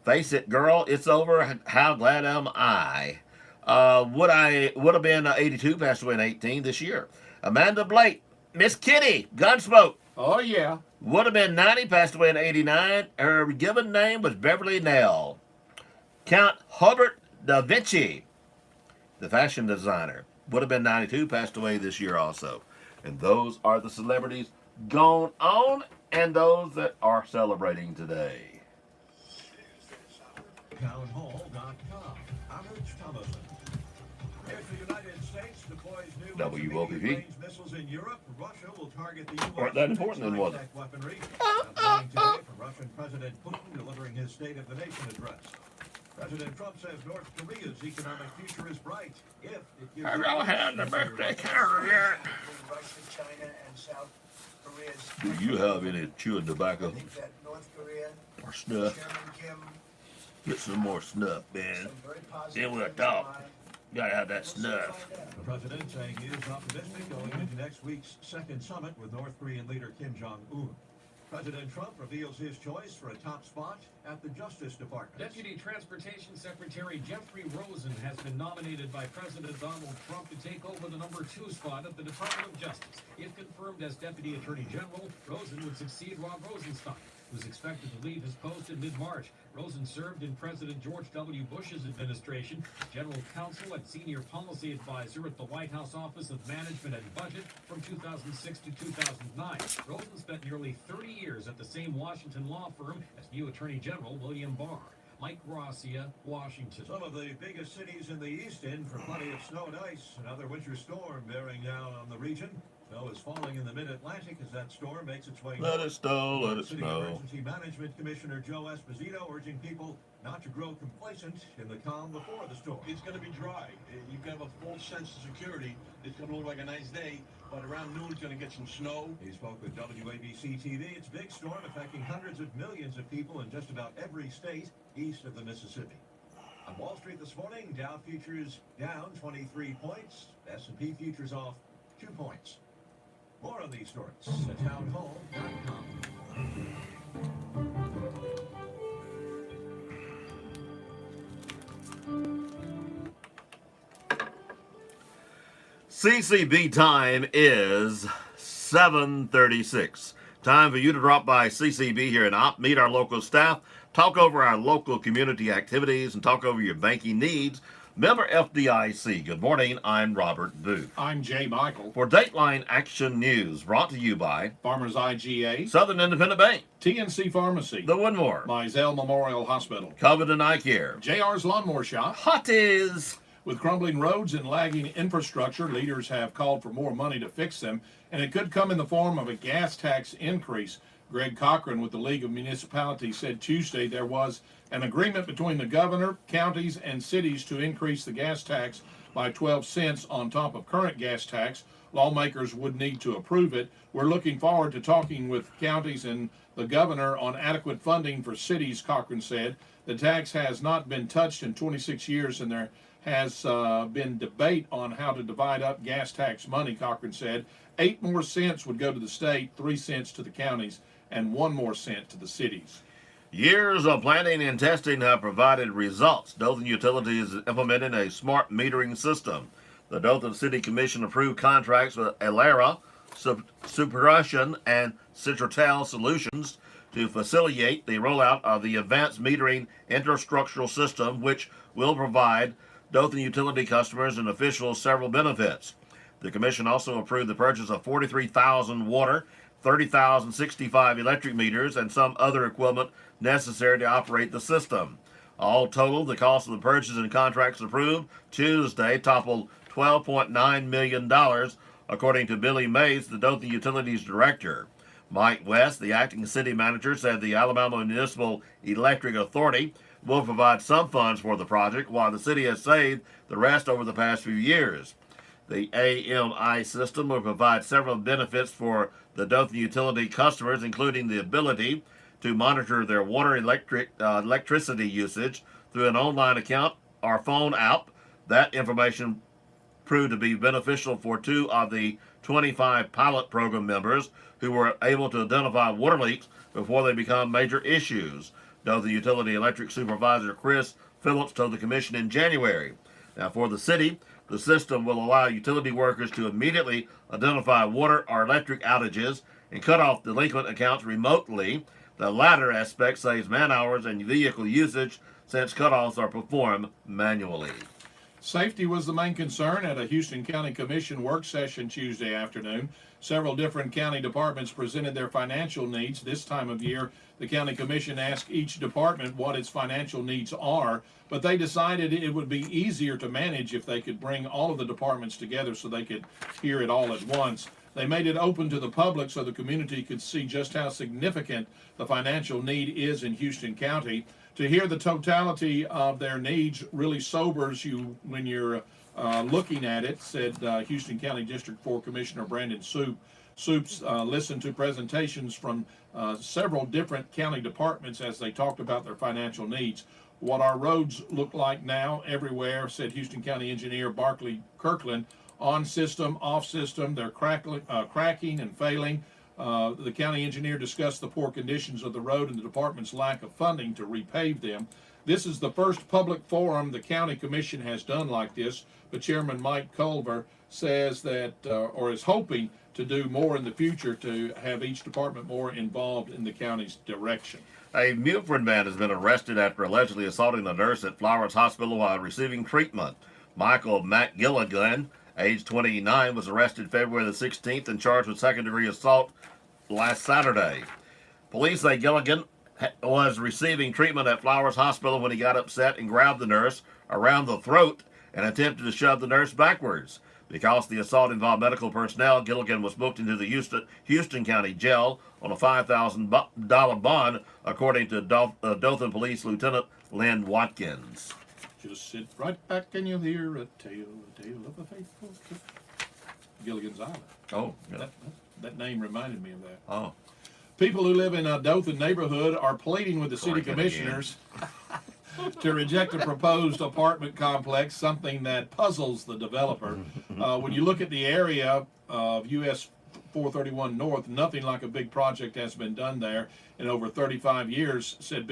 Face it, girl, it's over. How glad am I? Would have been 82, passed away in 18 this year. Amanda Blake, Miss Kitty, Gunsmoke. Oh, yeah. Would have been 90, passed away in 89. Her given name was Beverly Nell. Count Hubert da Vinci, the fashion designer. Would have been 92, passed away this year also. And those are the celebrities gone on and those that are celebrating today. Townhall.com. Average Thomason. If the United States deploys new WOPP. range missiles in Europe, Russia will target the U.S. Weren't that important then, was it? Weaponry. Today from Russian President Putin delivering his State of the Nation address. President Trump says North Korea's economic future is bright if it gives. I don't have the birthday card yet. Russia, China, and South Korea's. Do you have any chewing tobacco I think that North Korea, or snuff? Chairman Kim, Get some more snuff, man. some very positive Then we'll things talk. in mind. Gotta have that We'll soon snuff. find out. The president saying he is optimistic going into next week's second summit with North Korean leader Kim Jong-un. President Trump reveals his choice for a top spot at the Justice Department. Deputy Transportation Secretary Jeffrey Rosen has been nominated by President Donald Trump to take over the number 2 spot at the Department of Justice. If confirmed as Deputy Attorney General, Rosen would succeed Rod Rosenstein, who is expected to leave his post in mid-March. Rosen served in President George W. Bush's administration, general counsel and senior policy advisor at the White House Office of Management and Budget from 2006 to 2009. Rosen spent nearly 30 years at the same Washington law firm as new Attorney General William Barr. Mike Gracia, Washington. Some of the biggest cities in the east in for plenty of snow and ice. Another winter storm bearing down on the region. Snow is falling in the mid-Atlantic as that storm makes its way Let north. it snow, let it City snow. Emergency Management Commissioner Joe Esposito urging people not to grow complacent in the calm before the storm. It's going to be dry. You can have a false sense of security. It's going to look like a nice day, but around noon it's going to get some snow. He spoke with WABC TV. It's a big storm affecting hundreds of millions of people in just about every state east of the Mississippi. On Wall Street this morning, Dow futures down 23 points. S&P futures off 2 points. More on these stories at townhall.com. CCB time is 7:36. Time for you to drop by CCB here and meet our local staff, talk over our local community activities, and talk over your banking needs. Member FDIC. Good morning. I'm Robert Booth. I'm Jay Michael. For Dateline Action News, brought to you by Farmers IGA, Southern Independent Bank, TNC Pharmacy, The Winmore, Mizell Memorial Hospital, Covenant Eye Care, JR's Lawnmower Shop, Hotties. With crumbling roads and lagging infrastructure, leaders have called for more money to fix them, and it could come in the form of a gas tax increase. Greg Cochran with the League of Municipalities said Tuesday there was an agreement between the governor, counties, and cities to increase the gas tax by 12 cents on top of current gas tax. Lawmakers would need to approve it. We're looking forward to talking with counties and the governor on adequate funding for cities, Cochran said. The tax has not been touched in 26 years, and there has been debate on how to divide up gas tax money, Cochran said. 8 more cents would go to the state, 3 cents to the counties, and 1 more cent to the cities. Years of planning and testing have provided results. Dothan Utilities is implementing a smart metering system. The Dothan City Commission approved contracts with Elara, Superussion, and Citratel Solutions to facilitate the rollout of the advanced metering infrastructural system, which will provide Dothan utility customers and officials several benefits. The Commission also approved the purchase of 43,000 water, 30,065 electric meters, and some other equipment necessary to operate the system. All total, the cost of the purchase and contracts approved Tuesday toppled $12.9 million, according to Billy Mays, the Dothan Utilities Director. Mike West, the acting city manager, said the Alabama Municipal Electric Authority will provide some funds for the project, while the city has saved the rest over the past few years. The AMI system will provide several benefits for the Dothan utility customers, including the ability to monitor their water electricity usage through an online account or phone app. That information proved to be beneficial for 2 of the 25 pilot program members who were able to identify water leaks before they become major issues. Dothan Utility Electric Supervisor Chris Phillips told the Commission in January. Now, for the city, the system will allow utility workers to immediately identify water or electric outages and cut off delinquent accounts remotely. The latter aspect saves man hours and vehicle usage, since cutoffs are performed manually. Safety was the main concern at a Houston County Commission work session Tuesday afternoon. Several different county departments presented their financial needs. This time of year, the County Commission asked each department what its financial needs are, but they decided it would be easier to manage if they could bring all of the departments together so they could hear it all at once. They made it open to the public so the community could see just how significant the financial need is in Houston County. To hear the totality of their needs really sobers you when you're looking at it, said Houston County District 4 Commissioner Brandon Soups listened to presentations from several different county departments as they talked about their financial needs. What our roads look like now everywhere, said Houston County Engineer Barkley Kirkland. On system, off system, they're cracking and failing. The county engineer discussed the poor conditions of the road and the department's lack of funding to repave them. This is the first public forum the county commission has done like this, but Chairman Mike Culver says that, or is hoping to do more in the future to have each department more involved in the county's direction. A Milford man has been arrested after allegedly assaulting a nurse at Flowers Hospital while receiving treatment. Michael Matt Gilligan, age 29, was arrested February the 16th and charged with second-degree assault last Saturday. Police say Gilligan was receiving treatment at Flowers Hospital when he got upset and grabbed the nurse around the throat and attempted to shove the nurse backwards. Because the assault involved medical personnel, Gilligan was booked into the Houston County Jail on a $5,000 bond, according to Dothan Police Lieutenant Lynn Watkins. Just sit right back and you'll hear a tale of a faithful trip. Gilligan's Island. Oh, yeah. That name reminded me of that. Oh. People who live in a Dothan neighborhood are pleading with the city commissioners to reject a proposed apartment complex, something that puzzles the developer. When you look at the area of US 431 North, nothing like a big project has been done there in over 35 years, said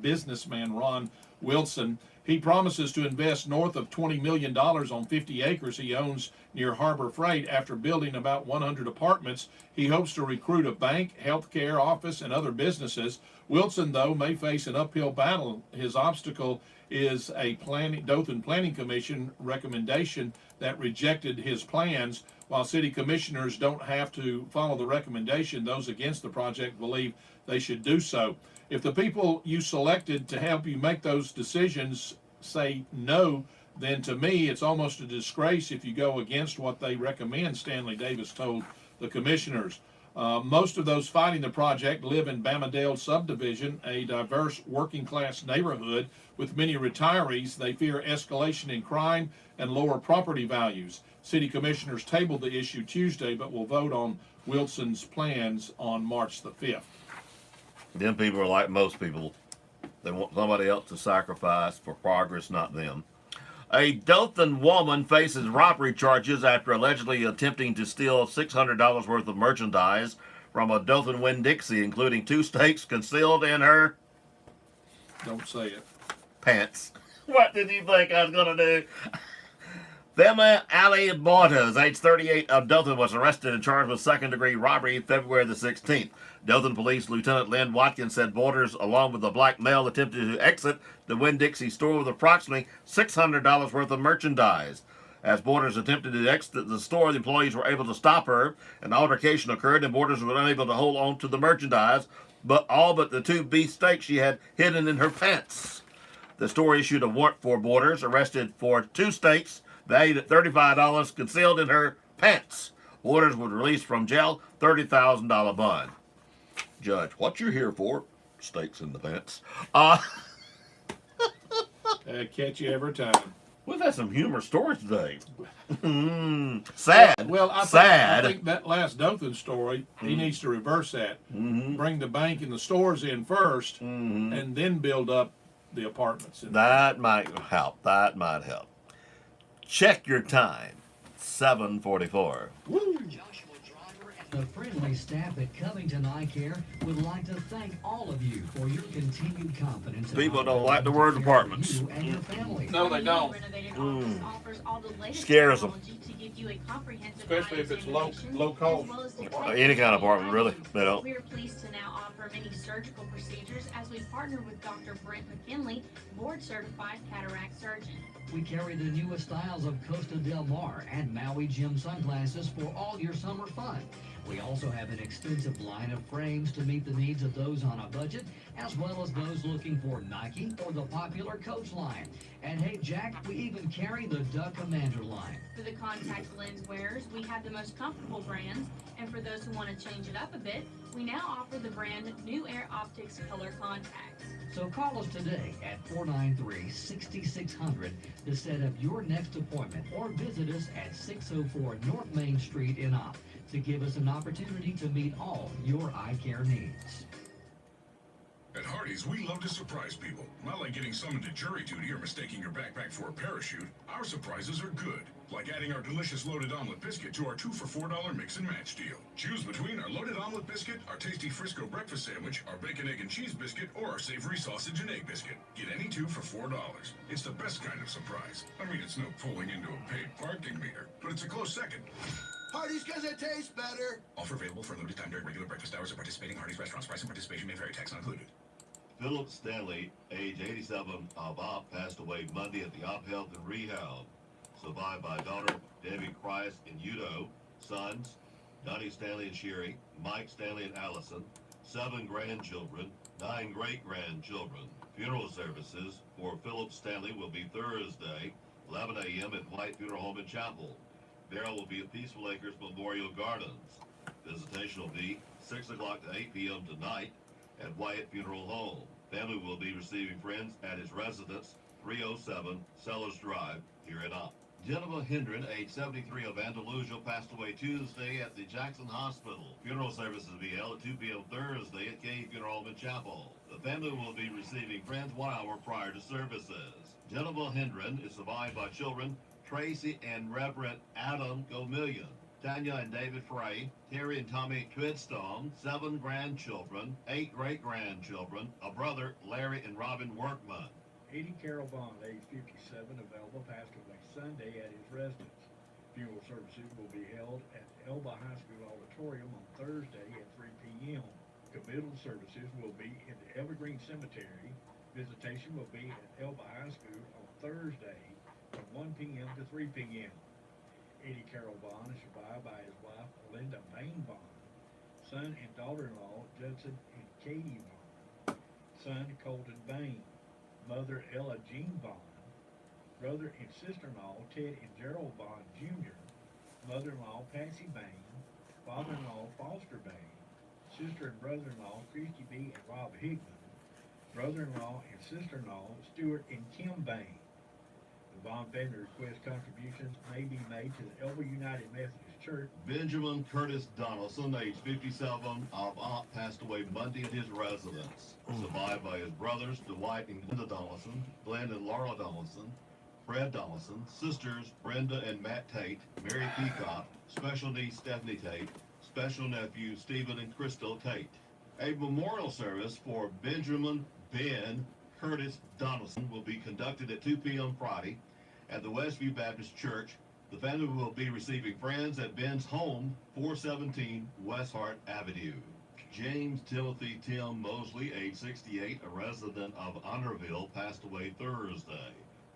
businessman Ron Wilson. He promises to invest north of $20 million on 50 acres he owns near Harbor Freight after building about 100 apartments. He hopes to recruit a bank, healthcare office, and other businesses. Wilson, though, may face an uphill battle. His obstacle is a Dothan Planning Commission recommendation that rejected his plans. While city commissioners don't have to follow the recommendation, those against the project believe they should do so. If the people you selected to help you make those decisions say no, then to me it's almost a disgrace if you go against what they recommend, Stanley Davis told the commissioners. Most of those fighting the project live in Bamadale subdivision, a diverse working class neighborhood with many retirees. They fear escalation in crime and lower property values. City commissioners tabled the issue Tuesday, but will vote on Wilson's plans on March the 5th. Them people are like most people. They want somebody else to sacrifice for progress, not them. A Dothan woman faces robbery charges after allegedly attempting to steal $600 worth of merchandise from a Dothan Winn-Dixie, including 2 steaks concealed in her... Don't say it. Pants. What did you think I was going to do? Thelma Ali Bortos, age 38, of Dothan, was arrested and charged with second-degree robbery February the 16th. Dothan Police Lieutenant Lynn Watkins said Bortos, along with a black male, attempted to exit the Winn-Dixie store with approximately $600 worth of merchandise. As Bortos attempted to exit the store, the employees were able to stop her. An altercation occurred, and Bortos was unable to hold on to the merchandise, but all but the 2 beef steaks she had hidden in her pants. The store issued a warrant for Bortos, arrested for 2 steaks valued at $35 concealed in her pants. Waters was released from jail, $30,000 bond. Judge, what you here for? Steaks in the pants. Catch you every time. We've had some humorous stories today. Sad. Well, I think that last Dothan story, he needs to reverse that. Bring the bank and the stores in first, and then build up the apartments. That might help. That might help. Check your time. 7:44. Woo! The friendly staff at Covington Eye Care would like to thank all of you for your continued confidence. People don't like the word apartments. You and your family. No, they don't. Scares them. Especially if it's low cost. Any kind of apartment, really. They don't. We are pleased to now offer many surgical procedures as we partner with Dr. Brent McKinley, board-certified cataract surgeon. We carry the newest styles of Costa Del Mar and Maui Jim sunglasses for all your summer fun. We also have an extensive line of frames to meet the needs of those on a budget, as well as those looking for Nike or the popular Coach line. And hey, Jack, we even carry the Duck Commander line. For the contact lens wearers, we have the most comfortable brands, and for those who want to change it up a bit, we now offer the brand New Air Optics Color Contacts. So call us today at 493-6600 to set up your next appointment, or visit us at 604 North Main Street in Opp to give us an opportunity to meet all your eye care needs. At Hardee's, we love to surprise people. Not like getting summoned to jury duty or mistaking your backpack for a parachute. Our surprises are good, like adding our delicious loaded omelet biscuit to our 2 for $4 mix and match deal. Choose between our loaded omelet biscuit, our tasty Frisco breakfast sandwich, our bacon, egg, and cheese biscuit, or our savory sausage and egg biscuit. Get any 2 for $4. It's the best kind of surprise. I mean, it's no pulling into a paid parking meter, but it's a close second. Hardee's because it tastes better. Offer available for a limited time during regular breakfast hours at participating Hardee's restaurants. Price and participation may vary. Tax not included. Philip Stanley, age 87, of Opp, passed away Monday at the Opp Health and Rehab. Survived by daughter Debbie Christ and Udo, sons Donnie Stanley and Sherry, Mike Stanley and Allison, 7 grandchildren, 9 great-grandchildren. Funeral services for Philip Stanley will be Thursday, 11 a.m. at White Funeral Home and Chapel. Burial will be at Peaceful Acres Memorial Gardens. Visitation will be 6 o'clock to 8 p.m. tonight at Wyatt Funeral Home. Family will be receiving friends at his residence, 307 Sellers Drive, here in Opp. Jennifer Hendren, age 73, of Andalusia, passed away Tuesday at the Jackson Hospital. Funeral services will be held at 2 p.m. Thursday at Cave Funeral Home and Chapel. The family will be receiving friends 1 hour prior to services. Jennifer Hendren is survived by children Tracy and Reverend Adam Gomillion, Tanya and David Frey, Terry and Tommy Twidstone, 7 grandchildren, 8 great-grandchildren, a brother, Larry and Robin Workman. Eddie Carroll Bond, age 57, available, passed away Sunday at his residence. Funeral services will be held at Elba High School Auditorium on Thursday at 3 p.m. Committal services will be in the Evergreen Cemetery. Visitation will be at Elba High School on Thursday from 1 p.m. to 3 p.m. Eddie Carroll Bond is survived by his wife, Linda Bain Bond, son and daughter-in-law, Judson and Katie Bond, son, Colton Bain, mother, Ella Jean Bond, brother and sister-in-law, Ted and Gerald Bond Jr., mother-in-law, Patsy Bain, father-in-law, Foster Bain, sister and brother-in-law, Christy B. and Rob Hickman, brother-in-law and sister-in-law, Stuart and Kim Bain. The Bond family requests contributions may be made to the Elba United Methodist Church. Benjamin Curtis Donaldson, age 57, of Aunt, passed away Monday at his residence. Survived by his brothers, Dwight and Linda Donaldson, Glenn and Laura Donaldson, Fred Donaldson, sisters Brenda and Matt Tate, Mary Peacock, special niece Stephanie Tate, special nephew Stephen and Crystal Tate. A memorial service for Benjamin Ben Curtis Donaldson will be conducted at 2 p.m. Friday at the Westview Baptist Church. The family will be receiving friends at Ben's home, 417 West Hart Avenue. James Timothy Tim Mosley, age 68, a resident of Honorville, passed away Thursday.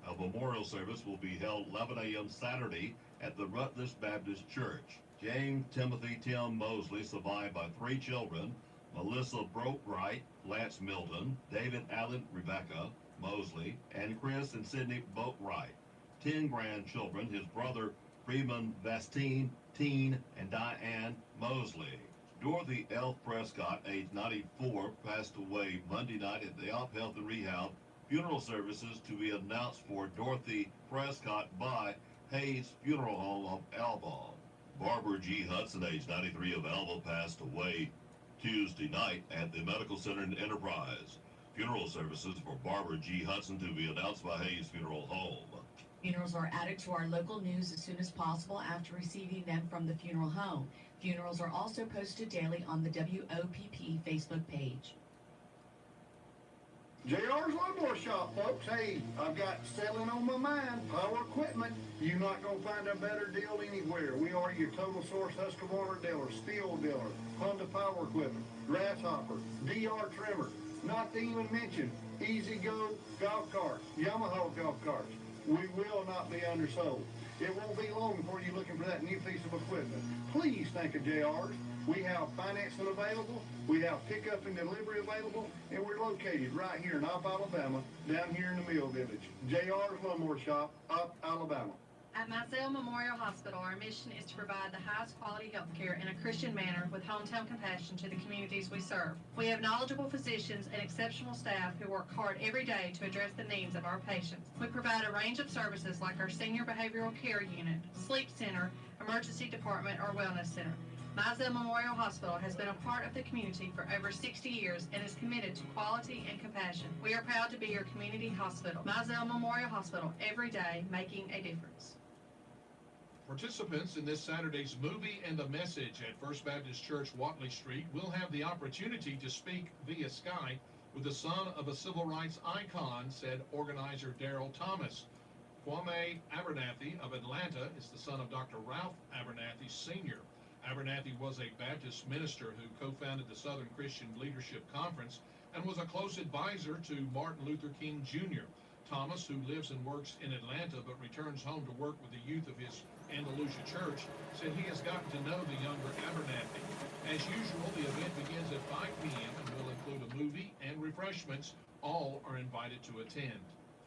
A memorial service will be held 11 a.m. Saturday at the Rutledge Baptist Church. James Timothy Tim Mosley survived by 3 children, Melissa Brokewright, Lance Milton, David Allen Rebecca Mosley, and Chris and Sydney Boatwright. 10 grandchildren, his brother Freeman Vastine, Teen, and Diane Mosley. Dorothy L. Prescott, age 94, passed away Monday night at the Op Health and Rehab. Funeral services to be announced for Dorothy Prescott by Hayes Funeral Home of Alba. Barbara G. Hudson, age 93, of Alba, passed away Tuesday night at the Medical Center in Enterprise. Funeral services for Barbara G. Hudson to be announced by Hayes Funeral Home. Funerals are added to our local news as soon as possible after receiving them from the funeral home. Funerals are also posted daily on the WOPP Facebook page. JR's Lawnmower Shop, folks. Hey, I've got selling on my mind. Power equipment. You're not going to find a better deal anywhere. We are your total source Husqvarna dealer, Steel dealer, Honda Power Equipment, Grasshopper, DR Trimmer. Not to even mention Easy Go golf carts, Yamaha golf carts. We will not be undersold. It won't be long before you're looking for that new piece of equipment. Please think of JR's. We have financing available, we have pickup and delivery available, and we're located right here in Up, Alabama, down here in the Mill Village. JR's Lawnmower Shop, Up, Alabama. At Mizell Memorial Hospital, our mission is to provide the highest quality health care in a Christian manner with hometown compassion to the communities we serve. We have knowledgeable physicians and exceptional staff who work hard every day to address the needs of our patients. We provide a range of services like our Senior Behavioral Care Unit, Sleep Center, Emergency Department, or Wellness Center. Mizell Memorial Hospital has been a part of the community for over 60 years and is committed to quality and compassion. We are proud to be your community hospital. Mizell Memorial Hospital, every day making a difference. Participants in this Saturday's Movie and a Message at First Baptist Church, Wopp-Live Street, will have the opportunity to speak via Skype with the son of a civil rights icon, said organizer Daryl Thomas. Kwame Abernathy of Atlanta is the son of Dr. Ralph Abernathy Sr. Abernathy was a Baptist minister who co-founded the Southern Christian Leadership Conference and was a close advisor to Martin Luther King Jr. Thomas, who lives and works in Atlanta but returns home to work with the youth of his Andalusia church, said he has gotten to know the younger Abernathy. As usual, the event begins at 5 p.m. and will include a movie and refreshments. All are invited to attend.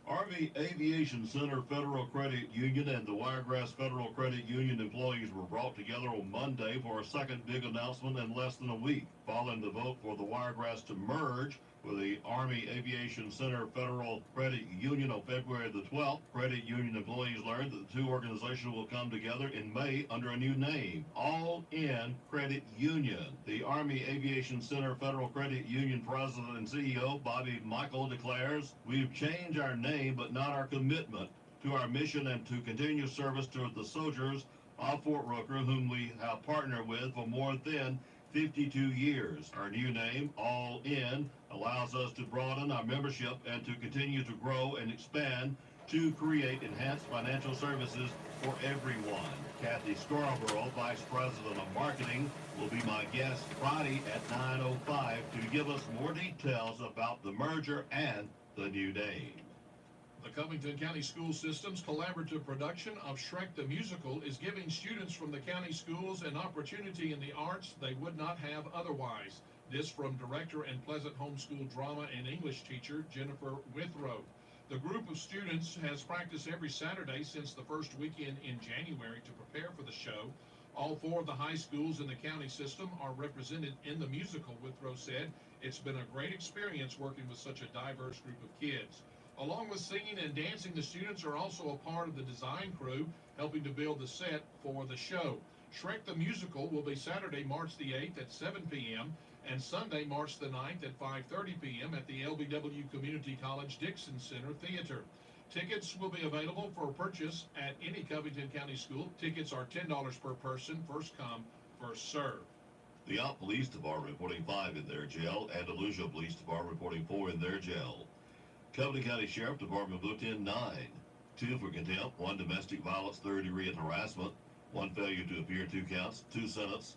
Army Aviation Center Federal Credit Union and the Wiregrass Federal Credit Union employees were brought together on Monday for a second big announcement in less than a week, following the vote for the Wiregrass to merge with the Army Aviation Center Federal Credit Union on February the 12th. Credit union employees learned that the two organizations will come together in May under a new name, All In Credit Union. The Army Aviation Center Federal Credit Union President and CEO Bobby Michael declares, "We've changed our name but not our commitment to our mission and to continue service to the soldiers of Fort Rooker, whom we have partnered with for more than 52 years. Our new name, All In, allows us to broaden our membership and to continue to grow and expand to create enhanced financial services for everyone. Kathy Scarborough, Vice President of Marketing, will be my guest Friday at 9:05 to give us more details about the merger and the new name. The Covington County School System's collaborative production of Shrek the Musical is giving students from the county schools an opportunity in the arts they would not have otherwise. This from director and Pleasant Homeschool drama and English teacher Jennifer Withrow. The group of students has practiced every Saturday since the first weekend in January to prepare for the show. All 4 of the high schools in the county system are represented in the musical, Withrow said. It's been a great experience working with such a diverse group of kids. Along with singing and dancing, the students are also a part of the design crew, helping to build the set for the show. Shrek the Musical will be Saturday, March the 8th at 7 p.m. and Sunday, March the 9th at 5:30 p.m. at the LBW Community College Dixon Center Theater. Tickets will be available for purchase at any Covington County school. Tickets are $10 per person, first come, first serve. The Ott Police Department reporting 5 in their jail, Andalusia Police Department reporting 4 in their jail. Covington County Sheriff Department booked in 9. 2 for contempt, 1 domestic violence, 3rd degree and harassment, 1 failure to appear, 2 counts, 2 sentence,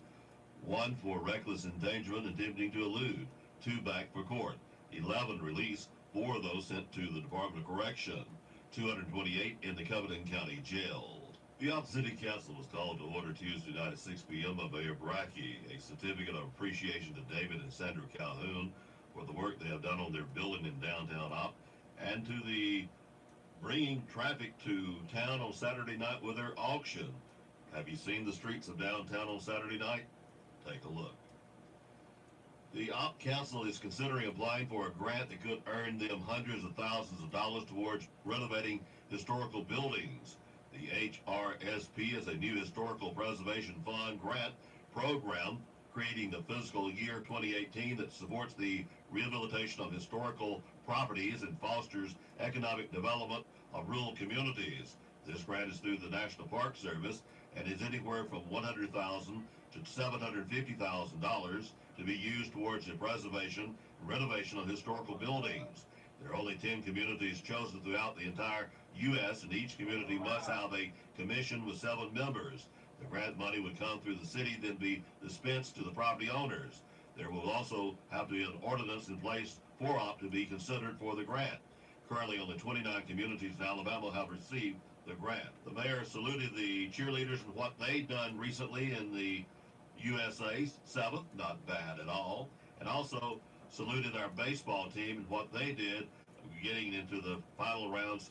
1 for reckless endangerment, attempting to elude, 2 back for court, 11 released, 4 of those sent to the Department of Correction, 228 in the Covington County Jail. The Ott City Council was called to order Tuesday night at 6 p.m. by Mayor Brackey. A certificate of appreciation to David and Sandra Calhoun for the work they have done on their building in downtown Ott, and to the bringing traffic to town on Saturday night with their auction. Have you seen the streets of downtown on Saturday night? Take a look. The Ott Council is considering applying for a grant that could earn them hundreds of thousands of dollars towards renovating historical buildings. The HRSP is a new historical preservation fund grant program creating the fiscal year 2018 that supports the rehabilitation of historical properties and fosters economic development of rural communities. This grant is through the National Park Service and is anywhere from $100,000 to $750,000 to be used towards the preservation and renovation of historical buildings. There are only 10 communities chosen throughout the entire U.S., and each community must have a commission with 7 members. The grant money would come through the city, then be dispensed to the property owners. There will also have to be an ordinance in place for Ott to be considered for the grant. Currently, only 29 communities in Alabama have received the grant. The mayor saluted the cheerleaders and what they've done recently in the USA 7th, not bad at all, and also saluted our baseball team and what they did getting into the final rounds.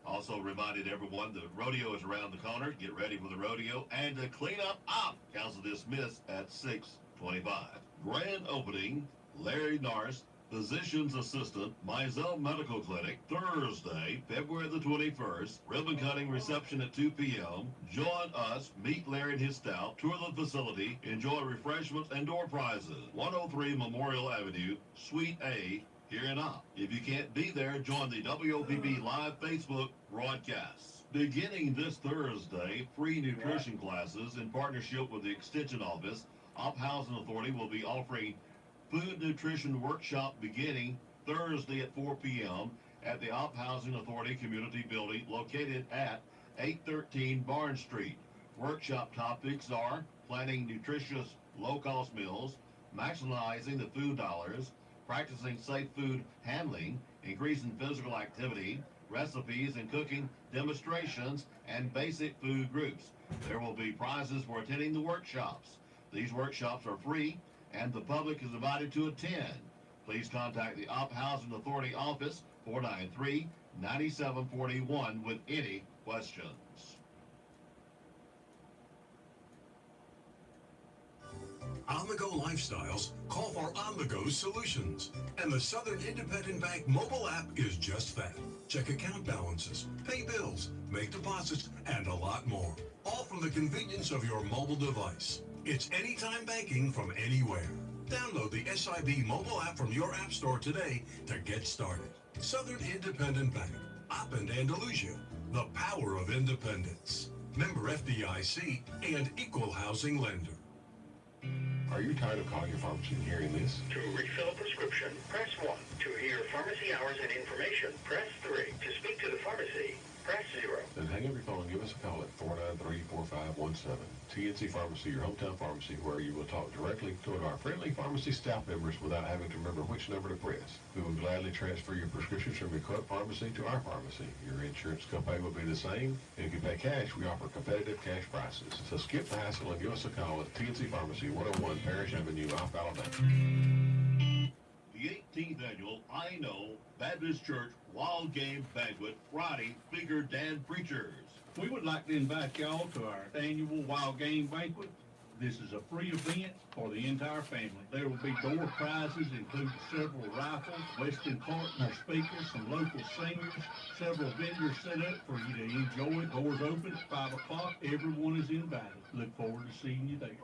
Also reminded everyone the rodeo is around the corner. Get ready for the rodeo and to clean up Ott. Council dismissed at 6:25. Grand opening, Larry Norris, Physician's Assistant, Mizell Medical Clinic, Thursday, February the 21st. Ribbon cutting reception at 2 p.m. Join us, meet Larry and his staff, tour the facility, enjoy refreshments and door prizes. 103 Memorial Avenue, Suite A, here in Ott. If you can't be there, join the WOPP Live Facebook broadcasts. Beginning this Thursday, free nutrition classes in partnership with the Extension Office. Ott Housing Authority will be offering food nutrition workshop beginning Thursday at 4 p.m. at the Ott Housing Authority Community Building located at 813 Barnes Street. Workshop topics are planning nutritious low-cost meals, maximizing the food dollars, practicing safe food handling, increasing physical activity, recipes and cooking demonstrations, and basic food groups. There will be prizes for attending the workshops. These workshops are free and the public is invited to attend. Please contact the Ott Housing Authority office 493-9741 with any questions. On-the-go lifestyles call for on-the-go solutions. And the Southern Independent Bank mobile app is just that. Check account balances, pay bills, make deposits, and a lot more. All from the convenience of your mobile device. It's anytime banking from anywhere. Download the SIB mobile app from your app store today to get started. Southern Independent Bank, Ott and Andalusia, the power of independence. Member FDIC and equal housing lender. Are you tired of calling your pharmacy and hearing this? To refill a prescription, press 1. To hear pharmacy hours and information, press 3. To speak to the pharmacy, press 0. Then hang up your phone and give us a call at 493-4517. TNC Pharmacy, your hometown pharmacy, where you will talk directly to our friendly pharmacy staff members without having to remember which number to press. We will gladly transfer your prescriptions from your current pharmacy to our pharmacy. Your insurance copay will be the same, and if you pay cash, we offer competitive cash prices. So skip the hassle and give us a call at TNC Pharmacy, 101 Parish Avenue, off Alabama. The 18th annual I Know Baptist Church Wild Game Banquet Friday featured Dan Preachers. We would like to invite y'all to our annual Wild Game Banquet. This is a free event for the entire family. There will be door prizes, including several rifles, Weston Partner speakers, some local singers, several vendors set up for you to enjoy. Doors open at 5 o'clock. Everyone is invited. Look forward to seeing you there.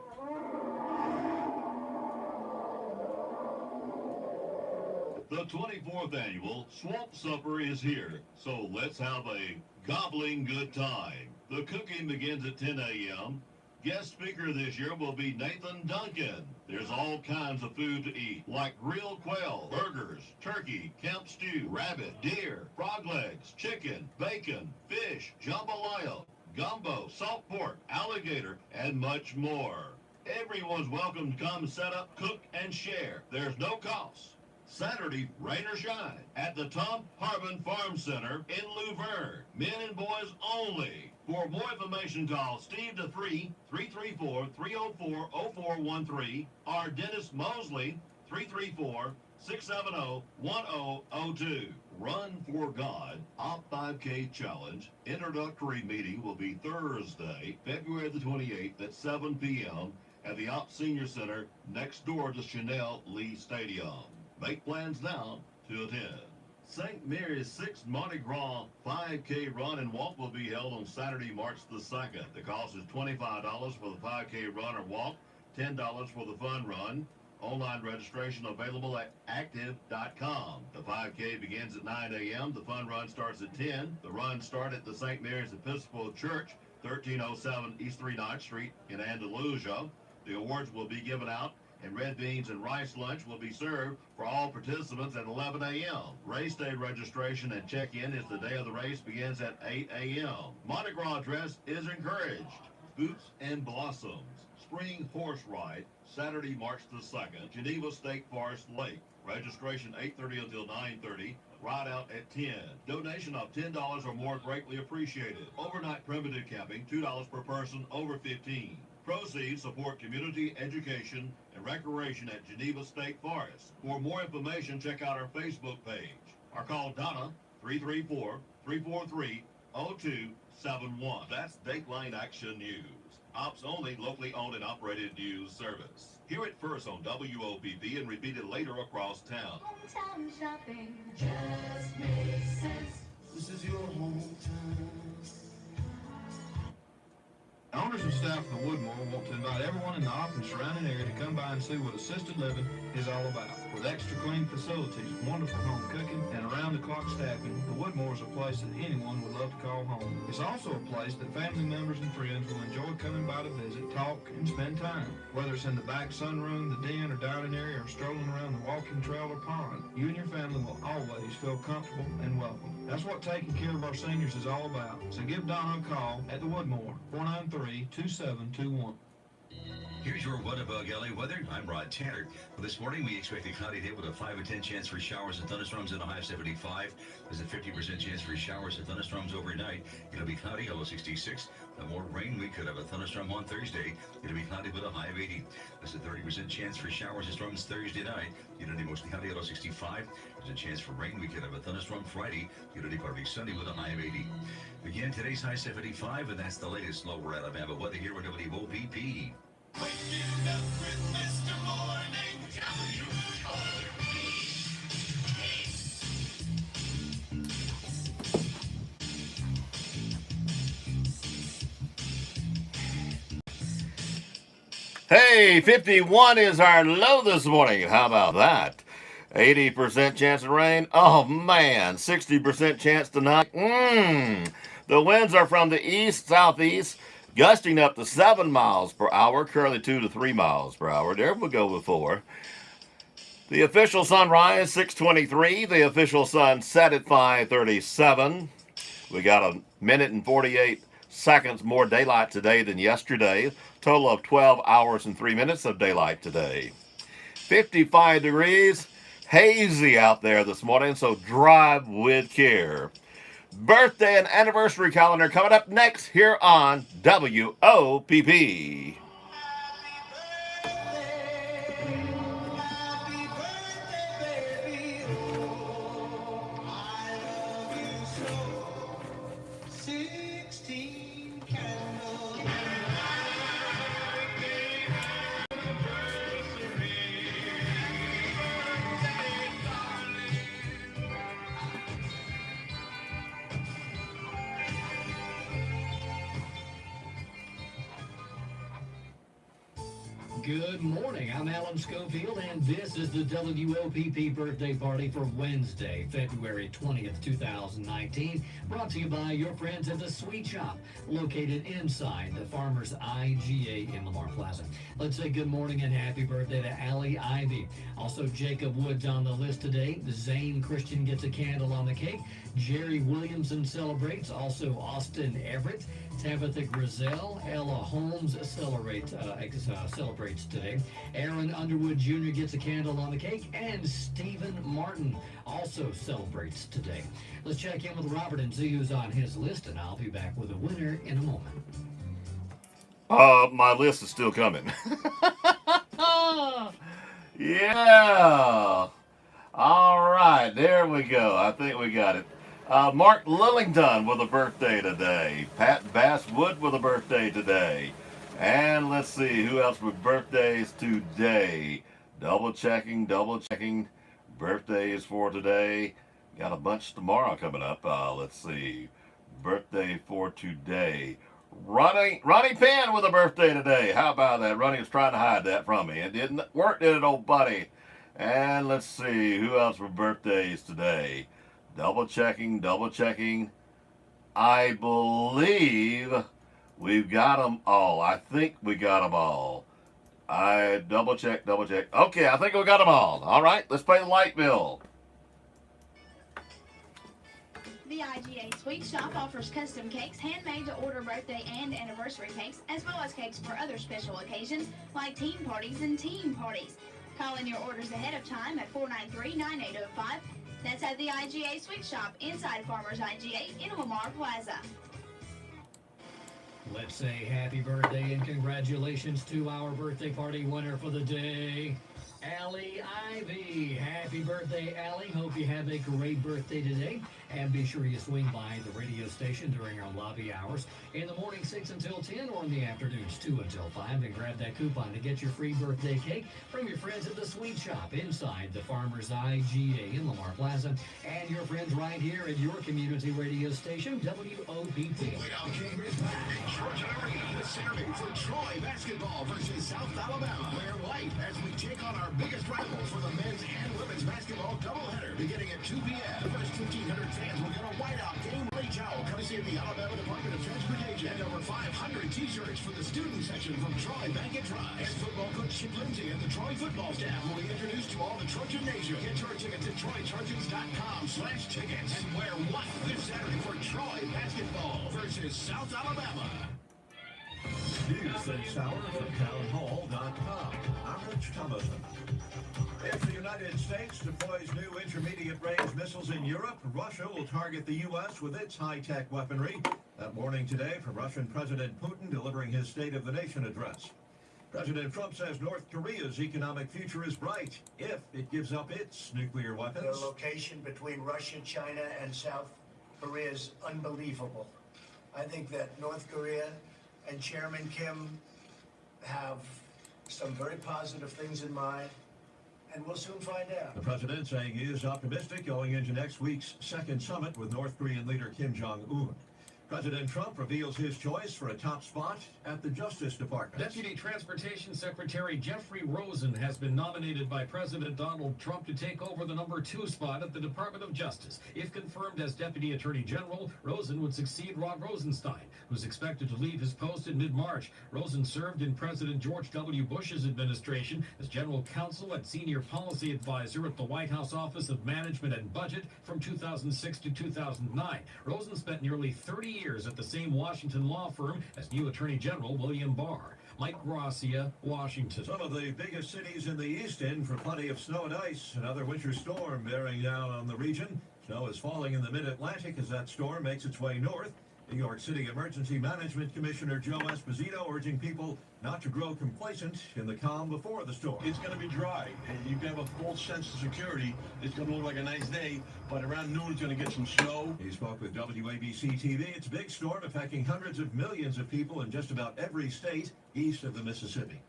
The 24th annual Swamp Supper is here, so let's have a gobbling good time. The cooking begins at 10 a.m. Guest speaker this year will be Nathan Duncan. There's all kinds of food to eat, like grilled quail, burgers, turkey, camp stew, rabbit, deer, frog legs, chicken, bacon, fish, jambalaya, gumbo, salt pork, alligator, and much more. Everyone's welcome to come set up, cook, and share. There's no cost. Saturday, rain or shine, at the Tom Harbin Farm Center in Luverne. Men and boys only. For more information, call Steve DeFree, 334-304-0413, or Dennis Mosley, 334-670-1002. Run for God, Op 5K Challenge. Introductory meeting will be Thursday, February the 28th at 7 p.m. at the Op Senior Center next door to Chanel Lee Stadium. Make plans now to attend. St. Mary's 6th Mardi Gras 5K Run and Walk will be held on Saturday, March the 2nd. The cost is $25 for the 5K Run or Walk, $10 for the Fun Run. Online registration available at active.com. The 5K begins at 9 a.m. The Fun Run starts at 10. The run starts at the St. Mary's Episcopal Church, 1307 East 39th Street in Andalusia. The awards will be given out, and red beans and rice lunch will be served for all participants at 11 a.m. Race day registration and check-in is the day of the race begins at 8 a.m. Mardi Gras dress is encouraged. Boots and Blossoms. Spring Horse Ride, Saturday, March the 2nd, Geneva State Forest Lake. Registration 8:30 until 9:30. Ride out at 10. Donation of $10 or more greatly appreciated. Overnight primitive camping, $2 per person over 15. Proceeds support community education and recreation at Geneva State Forest. For more information, check out our Facebook page or call Donna 334-343-0271. That's Dateline Action News. Ops only, locally owned and operated news service. Hear it first on WOPP and repeat it later across town. Hometown shopping just makes sense. This is your hometown. Owners and staff of the Woodmore want to invite everyone in the Opp and surrounding area to come by and see what assisted living is all about. With extra clean facilities, wonderful home cooking, and around-the-clock staffing, the Woodmore is a place that anyone would love to call home. It's also a place that family members and friends will enjoy coming by to visit, talk, and spend time. Whether it's in the back sunroom, the den or dining area, or strolling around the walking trail or pond, you and your family will always feel comfortable and welcome. That's what taking care of our seniors is all about. So give Donna a call at the Woodmore, 493-2721. Here's your Woodabug LA weather. I'm Rod Tanner. Well, this morning we expect a cloudy day with a 5 and 10 chance for showers and thunderstorms and a high of 75. There's a 50% chance for showers and thunderstorms overnight. It'll be cloudy, a low 66. More rain. We could have a thunderstorm on Thursday. It'll be cloudy with a high of 80. There's a 30% chance for showers and storms Thursday night. It'll be mostly cloudy, a low 65. There's a chance for rain. We could have a thunderstorm Friday. It'll be partly sunny with a high of 80. Again, today's high 75, and that's the latest lower Alabama weather here with WOPP. Waking up with Mr. Morning, Hey, 51 is our low this morning. How about that? 80% chance of rain. Oh, man. 60% chance tonight. The winds are from the east, southeast. Gusting up to 7 miles per hour, currently 2 to 3 miles per hour. There we go with 4. The official sunrise, 6:23. The official sunset at 5:37. We got a minute and 48 seconds more daylight today than yesterday. Total of 12 hours and 3 minutes of daylight today. 55 degrees, hazy out there this morning, so drive with care. Birthday and anniversary calendar coming up next here on WOPP. Good morning. I'm Alan Schofield, and this is the WOPP birthday party for Wednesday, February 20th, 2019. Brought to you by your friends at the Sweet Shop, located inside the Farmers IGA in Lamar Plaza. Let's say good morning and happy birthday to Allie Ivy. Also, Jacob Woods on the list today. Zane Christian gets a candle on the cake. Jerry Williamson celebrates. Also, Austin Everett. Tabitha Grizel, Ella Holmes celebrates today. Aaron Underwood Jr. gets a candle on the cake, and Stephen Martin also celebrates today. Let's check in with Robert and see who's on his list, and I'll be back with a winner in a moment. My list is still coming. Yeah. All right, there we go. I think we got it. Mark Lillington with a birthday today. Pat Basswood with a birthday today. And let's see who else with birthdays today. Double checking. Birthdays for today. Got a bunch tomorrow coming up. Let's see. Birthday for today. Ronnie Penn with a birthday today. How about that? Ronnie was trying to hide that from me. It didn't work, did it, old buddy? And let's see who else with birthdays today. Double checking. I believe we've got them all. I think we got them all. I double check. Okay, I think we got them all. All right, let's pay the light bill. The IGA Sweet Shop offers custom cakes handmade to order birthday and anniversary cakes, as well as cakes for other special occasions like teen parties and team parties. Call in your orders ahead of time at 493-9805. That's at the IGA Sweet Shop inside Farmers IGA in Lamar Plaza. Let's say happy birthday and congratulations to our birthday party winner for the day, Allie Ivy. Happy birthday, Allie. Hope you have a great birthday today. And be sure you swing by the radio station during our lobby hours in the morning 6 until 10 or in the afternoons 2 until 5 and grab that coupon to get your free birthday cake from your friends at the Sweet Shop inside the Farmers IGA in Lamar Plaza and your friends right here at your community radio station, WOPP. Georgia Arena this Saturday for Troy basketball versus South Alabama. Wear white as we take on our biggest rivals for the men's and women's basketball doubleheader beginning at 2 p.m. The first 1,500 fans will get a whiteout game day towel courtesy of the Alabama Department of Transportation and over 500 t-shirts for the student section from Troy Bank and Trust. And football coach Chip Lindsey and the Troy football staff will be introduced to all the Trojan Nation. Get your tickets at TroyTrojans.com/tickets and wear white this Saturday for Troy basketball versus South Alabama. News this hour from townhall.com. I'm Rich Thomason. If the United States deploys new intermediate-range missiles in Europe, Russia will target the U.S. with its high-tech weaponry. That morning today from Russian President Putin delivering his State of the Nation address. President Trump says North Korea's economic future is bright if it gives up its nuclear weapons. The location between Russia, China, and South Korea is unbelievable. I think that North Korea and Chairman Kim have some very positive things in mind, and we'll soon find out. The president saying he is optimistic going into next week's second summit with North Korean leader Kim Jong-un. President Trump reveals his choice for a top spot at the Justice Department. Deputy Transportation Secretary Jeffrey Rosen has been nominated by President Donald Trump to take over the number 2 spot at the Department of Justice. If confirmed as Deputy Attorney General, Rosen would succeed Rod Rosenstein, who's expected to leave his post in mid-March. Rosen served in President George W. Bush's administration as General Counsel and Senior Policy Advisor at the White House Office of Management and Budget from 2006 to 2009. Rosen spent nearly 30 years at the same Washington law firm as new Attorney General William Barr. Mike Gracia, Washington. Some of the biggest cities in the east in for plenty of snow and ice. Another winter storm bearing down on the region. Snow is falling in the mid-Atlantic as that storm makes its way north. New York City Emergency Management Commissioner Joe Esposito urging people not to grow complacent in the calm before the storm. It's going to be dry, and you can have a false sense of security. It's going to look like a nice day, but around noon it's going to get some snow. He spoke with WABC TV. It's a big storm affecting hundreds of millions of people in just about every state east of the Mississippi.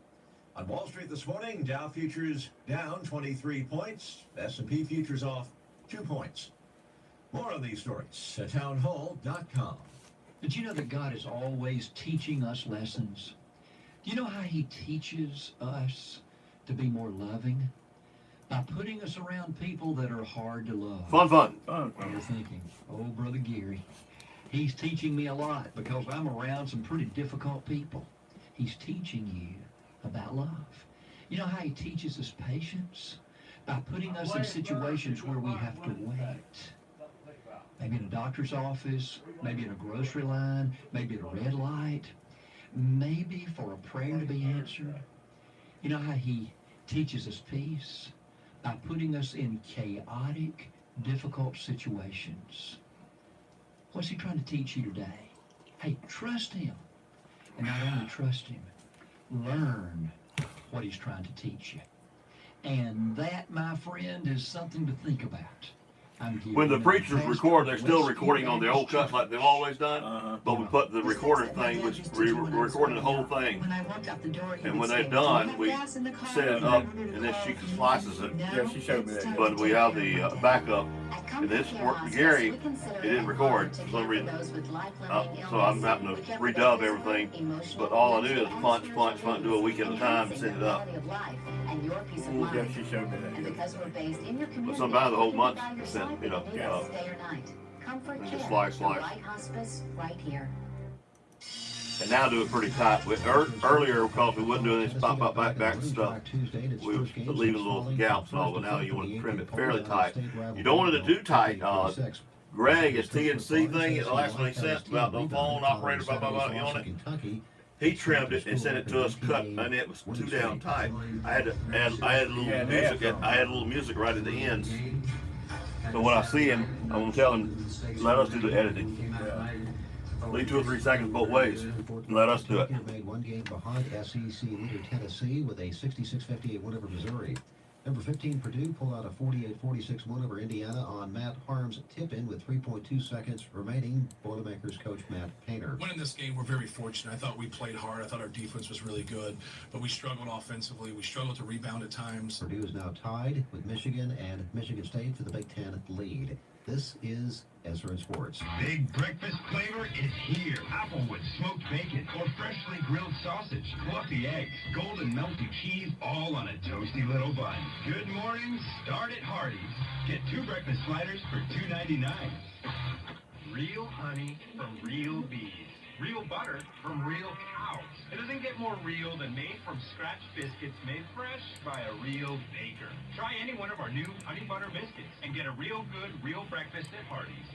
On Wall Street this morning, Dow futures down 23 points. S&P futures off 2 points. More on these stories at townhall.com. Did you know that God is always teaching us lessons? Do you know how he teaches us to be more loving? By putting us around people that are hard to love. Fun. And you're thinking, oh, Brother Gary, he's teaching me a lot because I'm around some pretty difficult people. He's teaching you about love. You know how he teaches us patience? By putting us in situations where we have to wait. Maybe in a doctor's office, maybe in a grocery line, maybe at a red light, maybe for a prayer to be answered. You know how he teaches us peace? By putting us in chaotic, difficult situations. What's he trying to teach you today? Hey, trust him. And not only trust him, learn what he's trying to teach you. And that, my friend, is something to think about. When the preachers record, they're still recording on the old cuts like they've always done. But we put the recorder thing, which we recorded the whole thing. And when they're done, we set it up, and then she slices it. Yeah, she showed me that. But we have the backup. And this worked for Gary. It didn't record for some reason. So I'm having to redub everything. But all I do is punch, do a week at a time and send it up. Yeah, she showed me that. But sometimes the whole month sent, and just slice. And now do it pretty tight. Earlier, because we wouldn't do any pop back stuff, we was leaving little gaps and all, but now you want to trim it fairly tight. You don't want it too tight. Greg, his TNC thing, the last one he sent about the phone operator, on it, he trimmed it and sent it to us cut, and it was too damn tight. I had a little music. I had a little music right at the ends. So when I see him, I'm gonna tell him, let us do the editing. Leave 2 or 3 seconds both ways, and let us do it. Made one game behind SEC leader Tennessee with a 66-58 win over Missouri. Number 15, Purdue pulled out a 48-46 win over Indiana on Matt Harm's tip-in with 3.2 seconds remaining. Boilermakers coach Matt Painter. Winning this game, we're very fortunate. I thought we played hard. I thought our defense was really good, but we struggled offensively. We struggled to rebound at times. Purdue is now tied with Michigan and Michigan State for the Big Ten lead. This is SRN Sports. Big breakfast flavor is here. Applewood smoked bacon or freshly grilled sausage, fluffy eggs, golden melty cheese, all on a toasty little bun. Good mornings start at Hardee's. Get 2 breakfast sliders for $2.99. Real honey from real bees. Real butter from real cows. It doesn't get more real than made from scratch biscuits made fresh by a real baker. Try any one of our new honey butter biscuits and get a real good, real breakfast at Hardee's.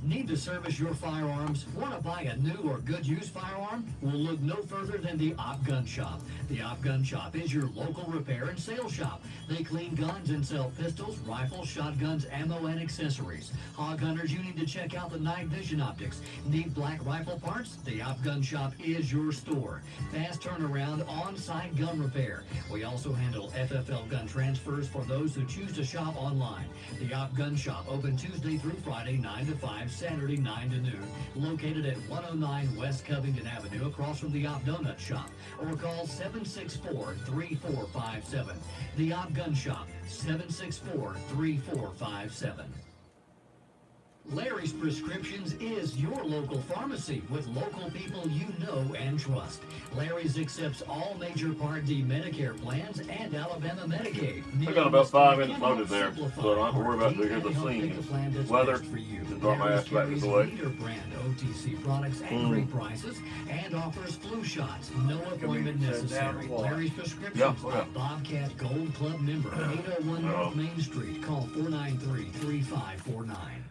Need to service your firearms? Want to buy a new or good used firearm? Well, look no further than the Op Gun Shop. The Op Gun Shop is your local repair and sales shop. They clean guns and sell pistols, rifles, shotguns, ammo, and accessories. Hog hunters, you need to check out the night vision optics. Need black rifle parts? The Op Gun Shop is your store. Fast turnaround, on-site gun repair. We also handle FFL gun transfers for those who choose to shop online. The Op Gun Shop, open Tuesday through Friday, 9 to 5. Saturday 9 to noon, located at 109 West Covington Avenue across from the Op Donut Shop, or call 764-3457. The Op Gun Shop, 764-3457. Larry's Prescriptions is your local pharmacy with local people you know and trust. Larry's accepts all major Part D Medicare plans and Alabama Medicaid. I got about 5 minutes loaded there, so I don't have to worry about hearing the scene. Weather, just drop my ass back this way. Leader brand OTC products at great prices and offers flu shots. No appointment necessary. Larry's Prescriptions, Bobcat Gold Club member, 801 North Main Street. Call 493-3549.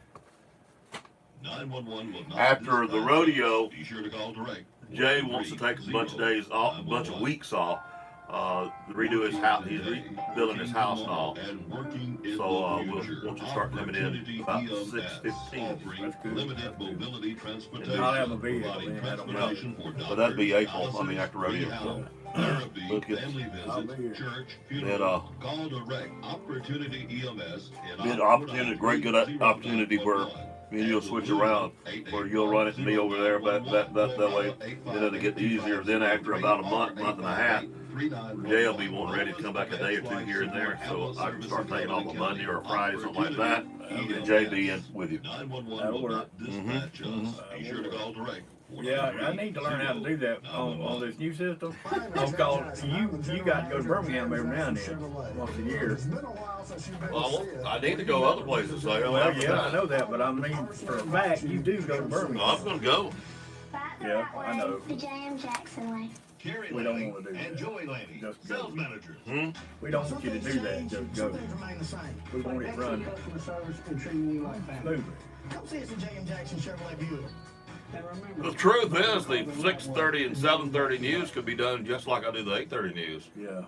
911 will not After the rodeo, be sure to call direct. Jay wants to take a bunch of days off, a bunch of weeks off, to redo his house. He's rebuilding his house and all. So we'll just start coming in about 6:15. Limited mobility transportation. I'll have a vehicle. But that'd be April. I mean, after rodeo. So. Therapy, family visit, church, funeral, call direct. Opportunity EMS. Good opportunity, great good opportunity where me and you'll switch around, where you'll run it to me over there, that way, it'll get easier. Then after about a month and a half, Jay will be wanting ready to come back a day or two here and there, so I can start taking off a Monday or a Friday, something like that, and Jay be in with you. That'll work. Be sure to call direct. Yeah, I need to learn how to do that on this new system. Because you got to go to Birmingham every now and then, once a year. Well, I need to go other places. So Well, yeah, I know that, but I mean, for a fact, you do go to Birmingham. I'm going to go. Yeah, I know. The J.M. Jackson way. Carrie We don't want to do and that. Joey Laney, Just go. sales managers. We don't want you to do that. Just go. We want it running smoothly. Come see us at J.M. Jackson Chevrolet Buick. The truth is, the 6:30 and 7:30 news could be done just like I do the 8:30 news. Yeah.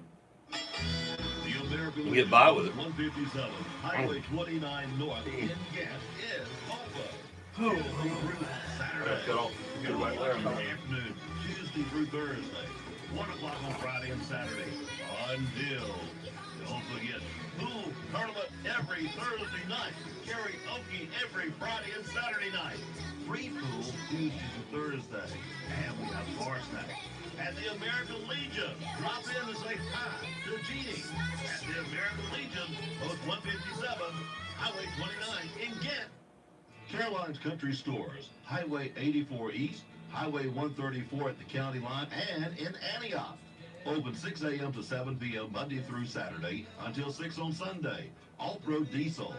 The American You get by with it. 157, Highway 29 North in Gas is open. Saturday. Cut off. Get right there. Afternoon, Tuesday through Thursday. 1 o'clock on Friday and Saturday. Until. Don't forget, pool tournament every Thursday night. Karaoke every Friday and Saturday night. Free pool Tuesday to Thursday. And we have bar snacks. At the American Legion, drop in and say hi to Jeannie. At the American Legion, post 157, Highway 29 in Ghent. Caroline's Country Stores, Highway 84 East, Highway 134 at the county line, and in Antioch. Open 6 a.m. to 7 p.m. Monday through Saturday until 6 on Sunday. All-Pro Diesel.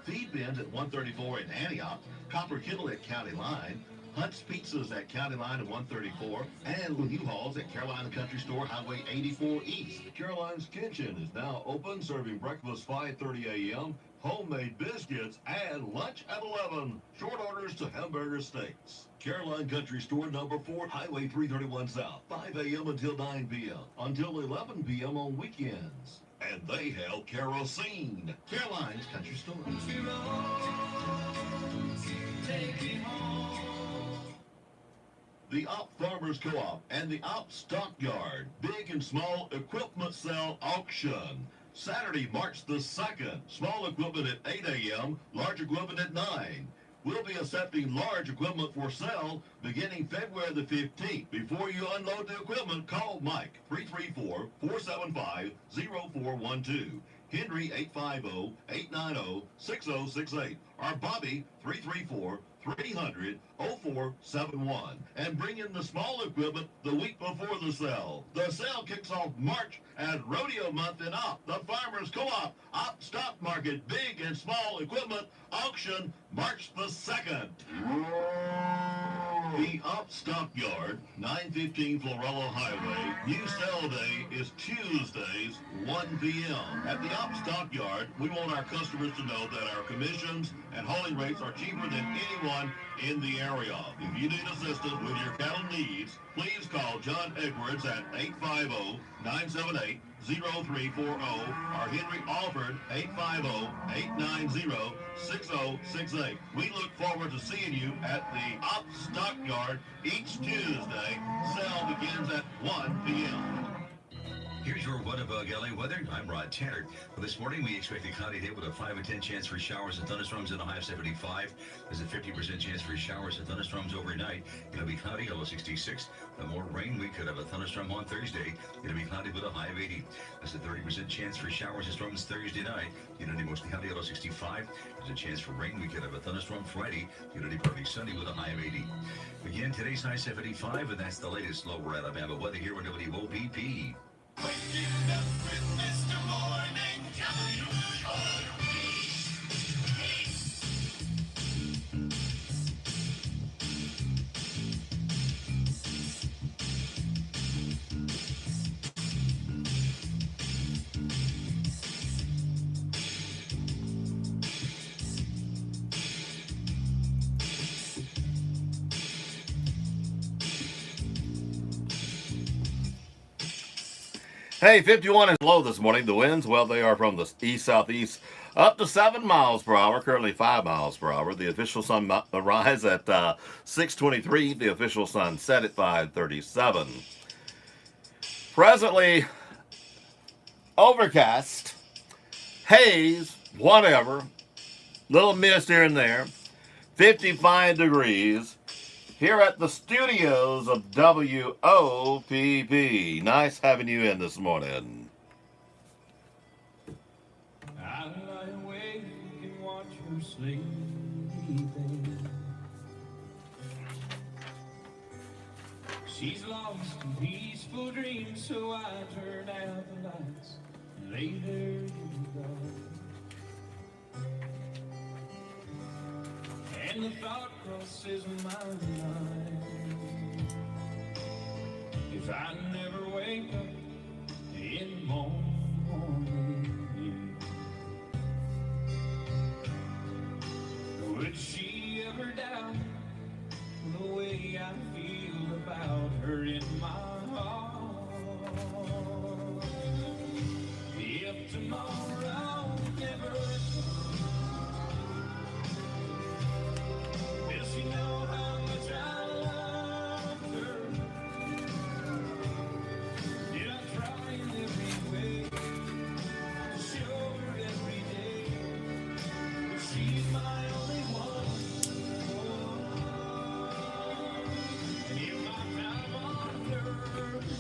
Feed bins at 134 in Antioch, Copper Kittle at County Line, Hunt's Pizzas at County Line at 134, and U-Hauls at Carolina Country Store, Highway 84 East. Caroline's Kitchen is now open, serving breakfast 5:30 a.m., homemade biscuits, and lunch at 11. Short orders to hamburger steaks. Caroline Country Store, number 4, Highway 331 South, 5 a.m. until 9 p.m., until 11 p.m. on weekends. And they have kerosene. Caroline's Country Store. The Opp Farmers Co-op and the Opp Stockyard Big and Small Equipment Sale Auction. Saturday, March the 2nd. Small equipment at 8 a.m., large equipment at 9. We'll be accepting large equipment for sale beginning February the 15th. Before you unload the equipment, call Mike, 334-475-0412. Henry, 850-890-6068. Or Bobby, 334-300-0471. And bring in the small equipment the week before the sale. The sale kicks off March at Rodeo Month in Opp. The Farmers Co-op Opp Stock Market Big and Small Equipment Auction, March the 2nd. The Opp Stockyard, 915 Florello Highway. New sale day is Tuesdays, 1 p.m. At the Opp Stockyard, we want our customers to know that our commissions and hauling rates are cheaper than anyone in the area. If you need assistance with your cattle needs, please call John Edwards at 850-978-0340 or Henry Alford 850-890-6068. We look forward to seeing you at the Opp Stockyard each Tuesday. Sale begins at 1 p.m. Here's your Wopp-Live LA weather. I'm Rod Tanner. Well, this morning we expect a cloudy day with a 5 to 10 chance for showers and thunderstorms and a high of 75. There's a 50% chance for showers and thunderstorms overnight. It'll be cloudy, a low 66. The more rain, we could have a thunderstorm on Thursday. It'll be cloudy with a high of 80. There's a 30% chance for showers and storms Thursday night. It'll be mostly cloudy, a low 65. There's a chance for rain. We could have a thunderstorm Friday. It'll be partly sunny with a high of 80. Again, today's high 75, and that's the latest lower Alabama weather here on WOPP. Waking up with Mr. Morning Hey, 51 is low this morning. The winds, well, they are from the east-southeast up to 7 miles per hour, currently 5 miles per hour. The official sunrise at 6:23. The official sunset at 5:37. Presently overcast, haze, whatever, little mist here and there, 55 degrees. Here at the studios of WOPP. Nice having you in this morning. I lie awake and watch her sleeping. She's lost in peaceful dreams, so I turn out the lights and lay there in the dark. And the thought crosses my mind, if I never wake up in the morning, would she ever doubt the way I feel about her in my heart? If tomorrow never you know how much I love her? Did I try in every way to show her every day that she's my only one? And in my time on earth,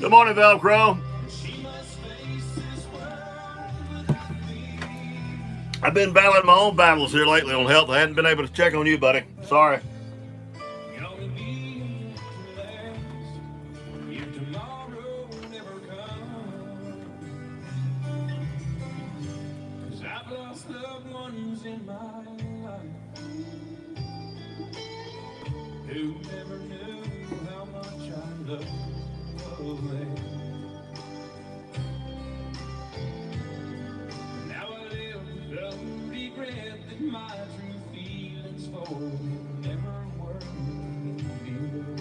Good morning, Velcro. she must face this world without me. I've been battling my own battles here lately on health. I hadn't been able to check on you, buddy. Sorry. Gonna be last if tomorrow never comes. 'Cause I've lost loved ones in my life who never knew how much I loved them. Now I live with the regret that my true feelings for them never were revealed.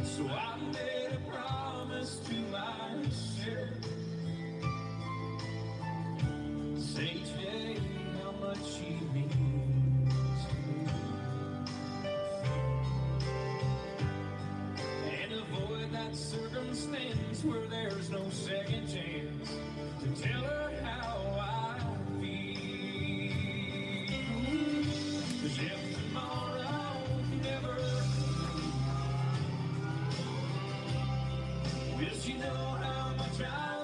So I made a promise to myself, say today how much she means to me, and avoid that circumstance where there's no second chance to tell her how I feel. 'Cause if tomorrow never will she know how much I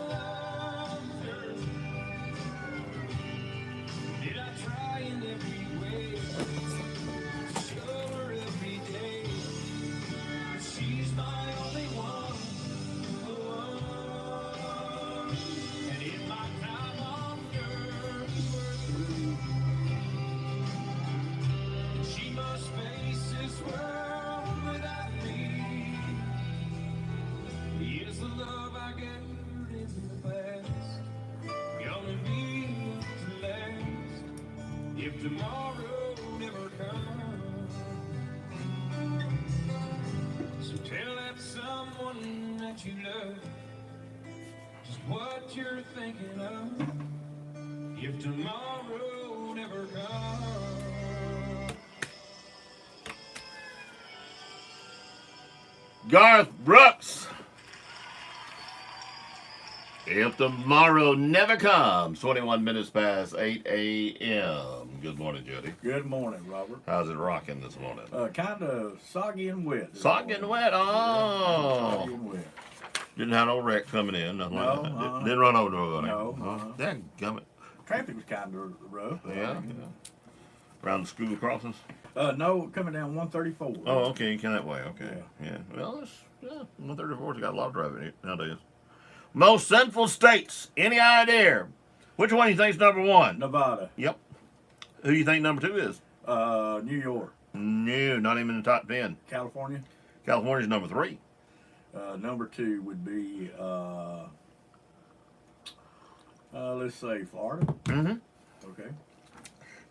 love her? Did I try in every way to show her every day that she's my only one? And in my time on earth, she must face this world without me. Is the love I gave her in the past gonna be to last if tomorrow never comes? So tell that someone that you love just what you're thinking of if tomorrow never comes. Garth Brooks. If tomorrow never comes, 21 minutes past 8 a.m. Good morning, Jody. Good morning, Robert. How's it rocking this morning? Kind of soggy and wet. Soggy and wet? Oh. Soggy and wet. Didn't have no wreck coming in. Nothing like that. Didn't run over nobody. No. Dadgummit. Traffic was kind of rough. Yeah. Around the school crossings? No, coming down 134. Oh, okay. You came that way. Okay. Yeah. Well, 134's got a lot of traffic nowadays. Most sinful states. Any idea? Which one do you think's number one? Nevada. Yep. Who do you think number two is? New York. No, not even in the top 10. California. California's number 3. Number 2 would be, let's say Florida. Mm-hmm. Okay.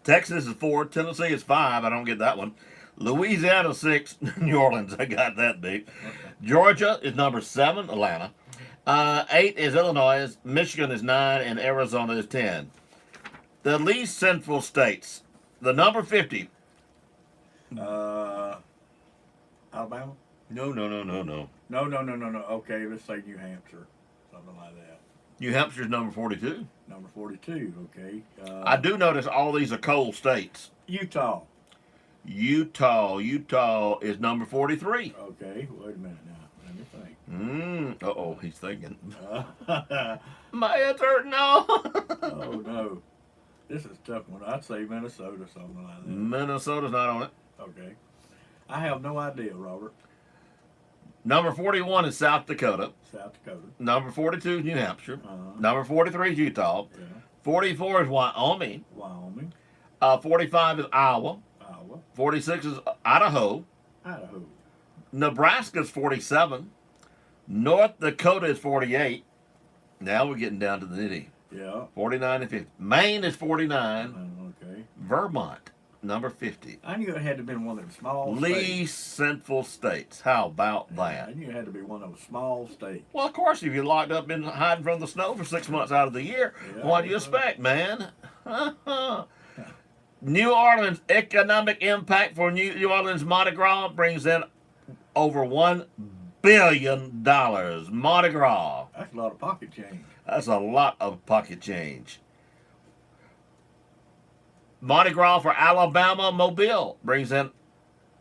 Texas is 4. Tennessee is 5. I don't get that one. Louisiana 6. New Orleans. I got that deep. Okay. Georgia is number 7. Atlanta. 8 is Illinois. Michigan is 9. And Arizona is 10. The least sinful states. The number 50. Alabama? No. No. Okay, let's say New Hampshire. Something like that. New Hampshire's number 42. Number 42, okay. I do notice all these are cold states. Utah is number 43. Okay, wait a minute now. Let me think. Uh-oh, he's thinking. My head's hurting now. Oh, no. This is a tough one. I'd say Minnesota, something like that. Minnesota's not on it. Okay. I have no idea, Robert. Number 41 is South Dakota. South Dakota. Number 42 is New Hampshire. Number 43 is Utah. Yeah. 44 is Wyoming. 45 is Iowa. 46 is Idaho. Nebraska's 47. North Dakota is 48. Now we're getting down to the nitty. Yeah. 49 and 50. Maine is 49. Okay. Vermont, number 50. I knew it had to have been one of them small Least sinful states. How about that? I knew it had to be one of those small states. Well, of course, if you're locked up in hiding from the snow for 6 months out of the year, what do you expect, man? New Orleans economic impact for New Orleans Mardi Gras brings in over $1 billion. Mardi Gras. That's a lot of pocket change. That's a lot of pocket change. Mardi Gras for Alabama, Mobile brings in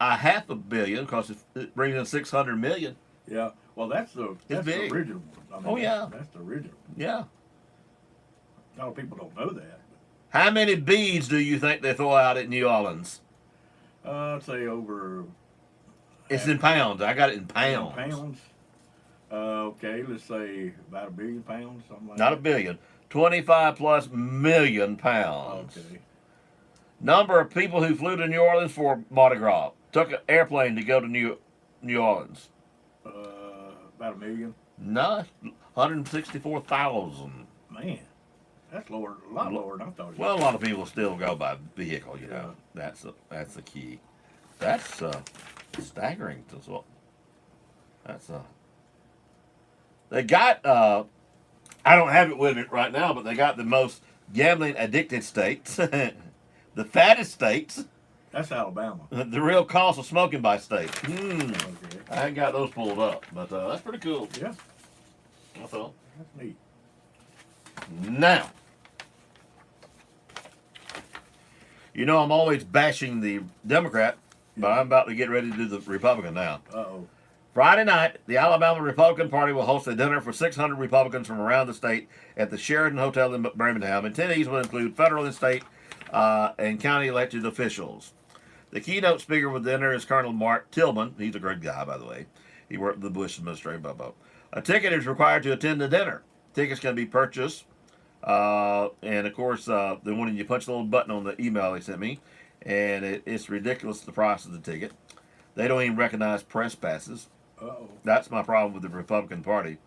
$500 million because it brings in $600 million. Yeah, well, that's the original one. I mean, that's the original. Yeah. A lot of people don't know that. How many beads do you think they throw out at New Orleans? I'd say over. It's in pounds. I got it in pounds. Pounds. Okay, let's say about 1 billion pounds, something like that. Not a billion. 25+ million pounds. Okay. Number of people who flew to New Orleans for Mardi Gras. Took an airplane to go to New Orleans. About 1 million. No, 164,000. Man, that's lower, a lot lower than I thought. Well, a lot of people still go by vehicle. You know, that's the key. That's staggering. They got. I don't have it with me right now, but they got the most gambling addicted states, the fattest states. That's Alabama. The real cost of smoking by state. Okay. I ain't got those pulled up, but that's pretty cool. Yeah. I thought. That's neat. Now, you know I'm always bashing the Democrat, but I'm about to get ready to do the Republican now. Uh-oh. Friday night, the Alabama Republican Party will host a dinner for 600 Republicans from around the state at the Sheridan Hotel in Birmingham. Attendees will include federal and state and county elected officials. The keynote speaker with the dinner is Colonel Mark Tillman. He's a great guy, by the way. He worked with the Bush administration. A ticket is required to attend the dinner. Tickets can be purchased. And, of course, they wanted you to punch the little button on the email they sent me. And it's ridiculous, the price of the ticket. They don't even recognize press passes. Uh-oh. That's my problem with the Republican Party.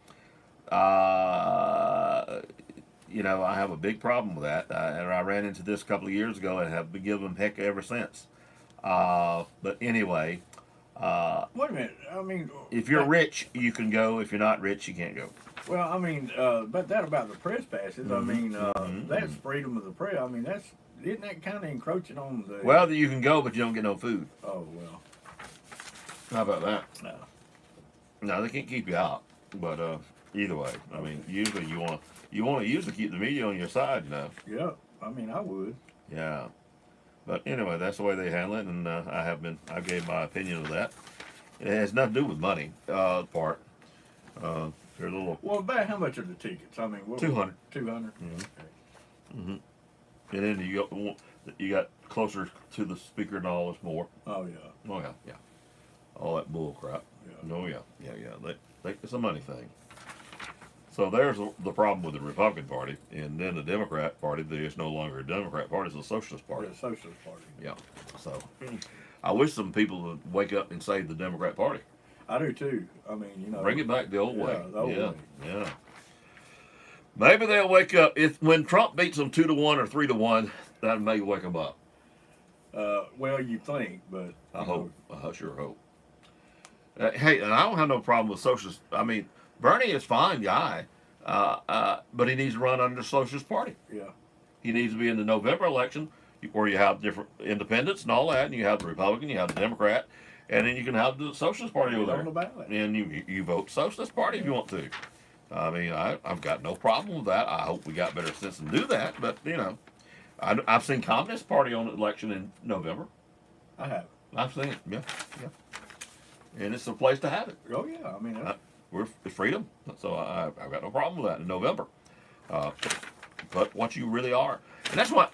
You know, I have a big problem with that. And I ran into this a couple of years ago and have been giving them heck ever since. But anyway. Wait a minute. I mean, if you're rich, you can go. If you're not rich, you can't go. Well, I mean, but that about the press passes, I mean, that's freedom of the press. I mean, isn't that kind of encroaching on the... Well, you can go, but you don't get no food. Oh, well. How about that? No. No, they can't keep you out. But either way, I mean, usually you want to usually keep the media on your side, you know. Yeah, I mean, I would. Yeah. But anyway, that's the way they handle it, and I gave my opinion of that. It has nothing to do with money part. They're a little. Well, about how much are the tickets? I mean, what, 200. 200. And then you got closer to the speaker and all this more. Oh yeah. Oh yeah. All that bull crap. Yeah. Oh yeah. It's a money thing. So there's the problem with the Republican Party, and then the Democrat Party. There's no longer a Democrat Party; it's a Socialist Party. Yeah, Socialist Party. Yeah. So I wish some people would wake up and save the Democrat Party. I do too. I mean, you know, Bring it back the old way. The old way. Yeah. Maybe they'll wake up when Trump beats them 2-1 or 3-1. That may wake them up. Well, you think, but I hope. I sure hope. Hey, and I don't have no problem with socialists. I mean, Bernie is a fine guy, but he needs to run under the Socialist Party. Yeah. He needs to be in the November election where you have different independents and all that, and you have the Republican, you have the Democrat, and then you can have the Socialist Party over there. On the ballot. And you vote Socialist Party if you want to. I mean, I've got no problem with that. I hope we got better sense to do that, but you know, I've seen Communist Party on the election in November. I have. I've seen it. Yeah. And it's a place to have it. Oh yeah, I mean, it's freedom, so I've got no problem with that in November. But what you really are, and that's what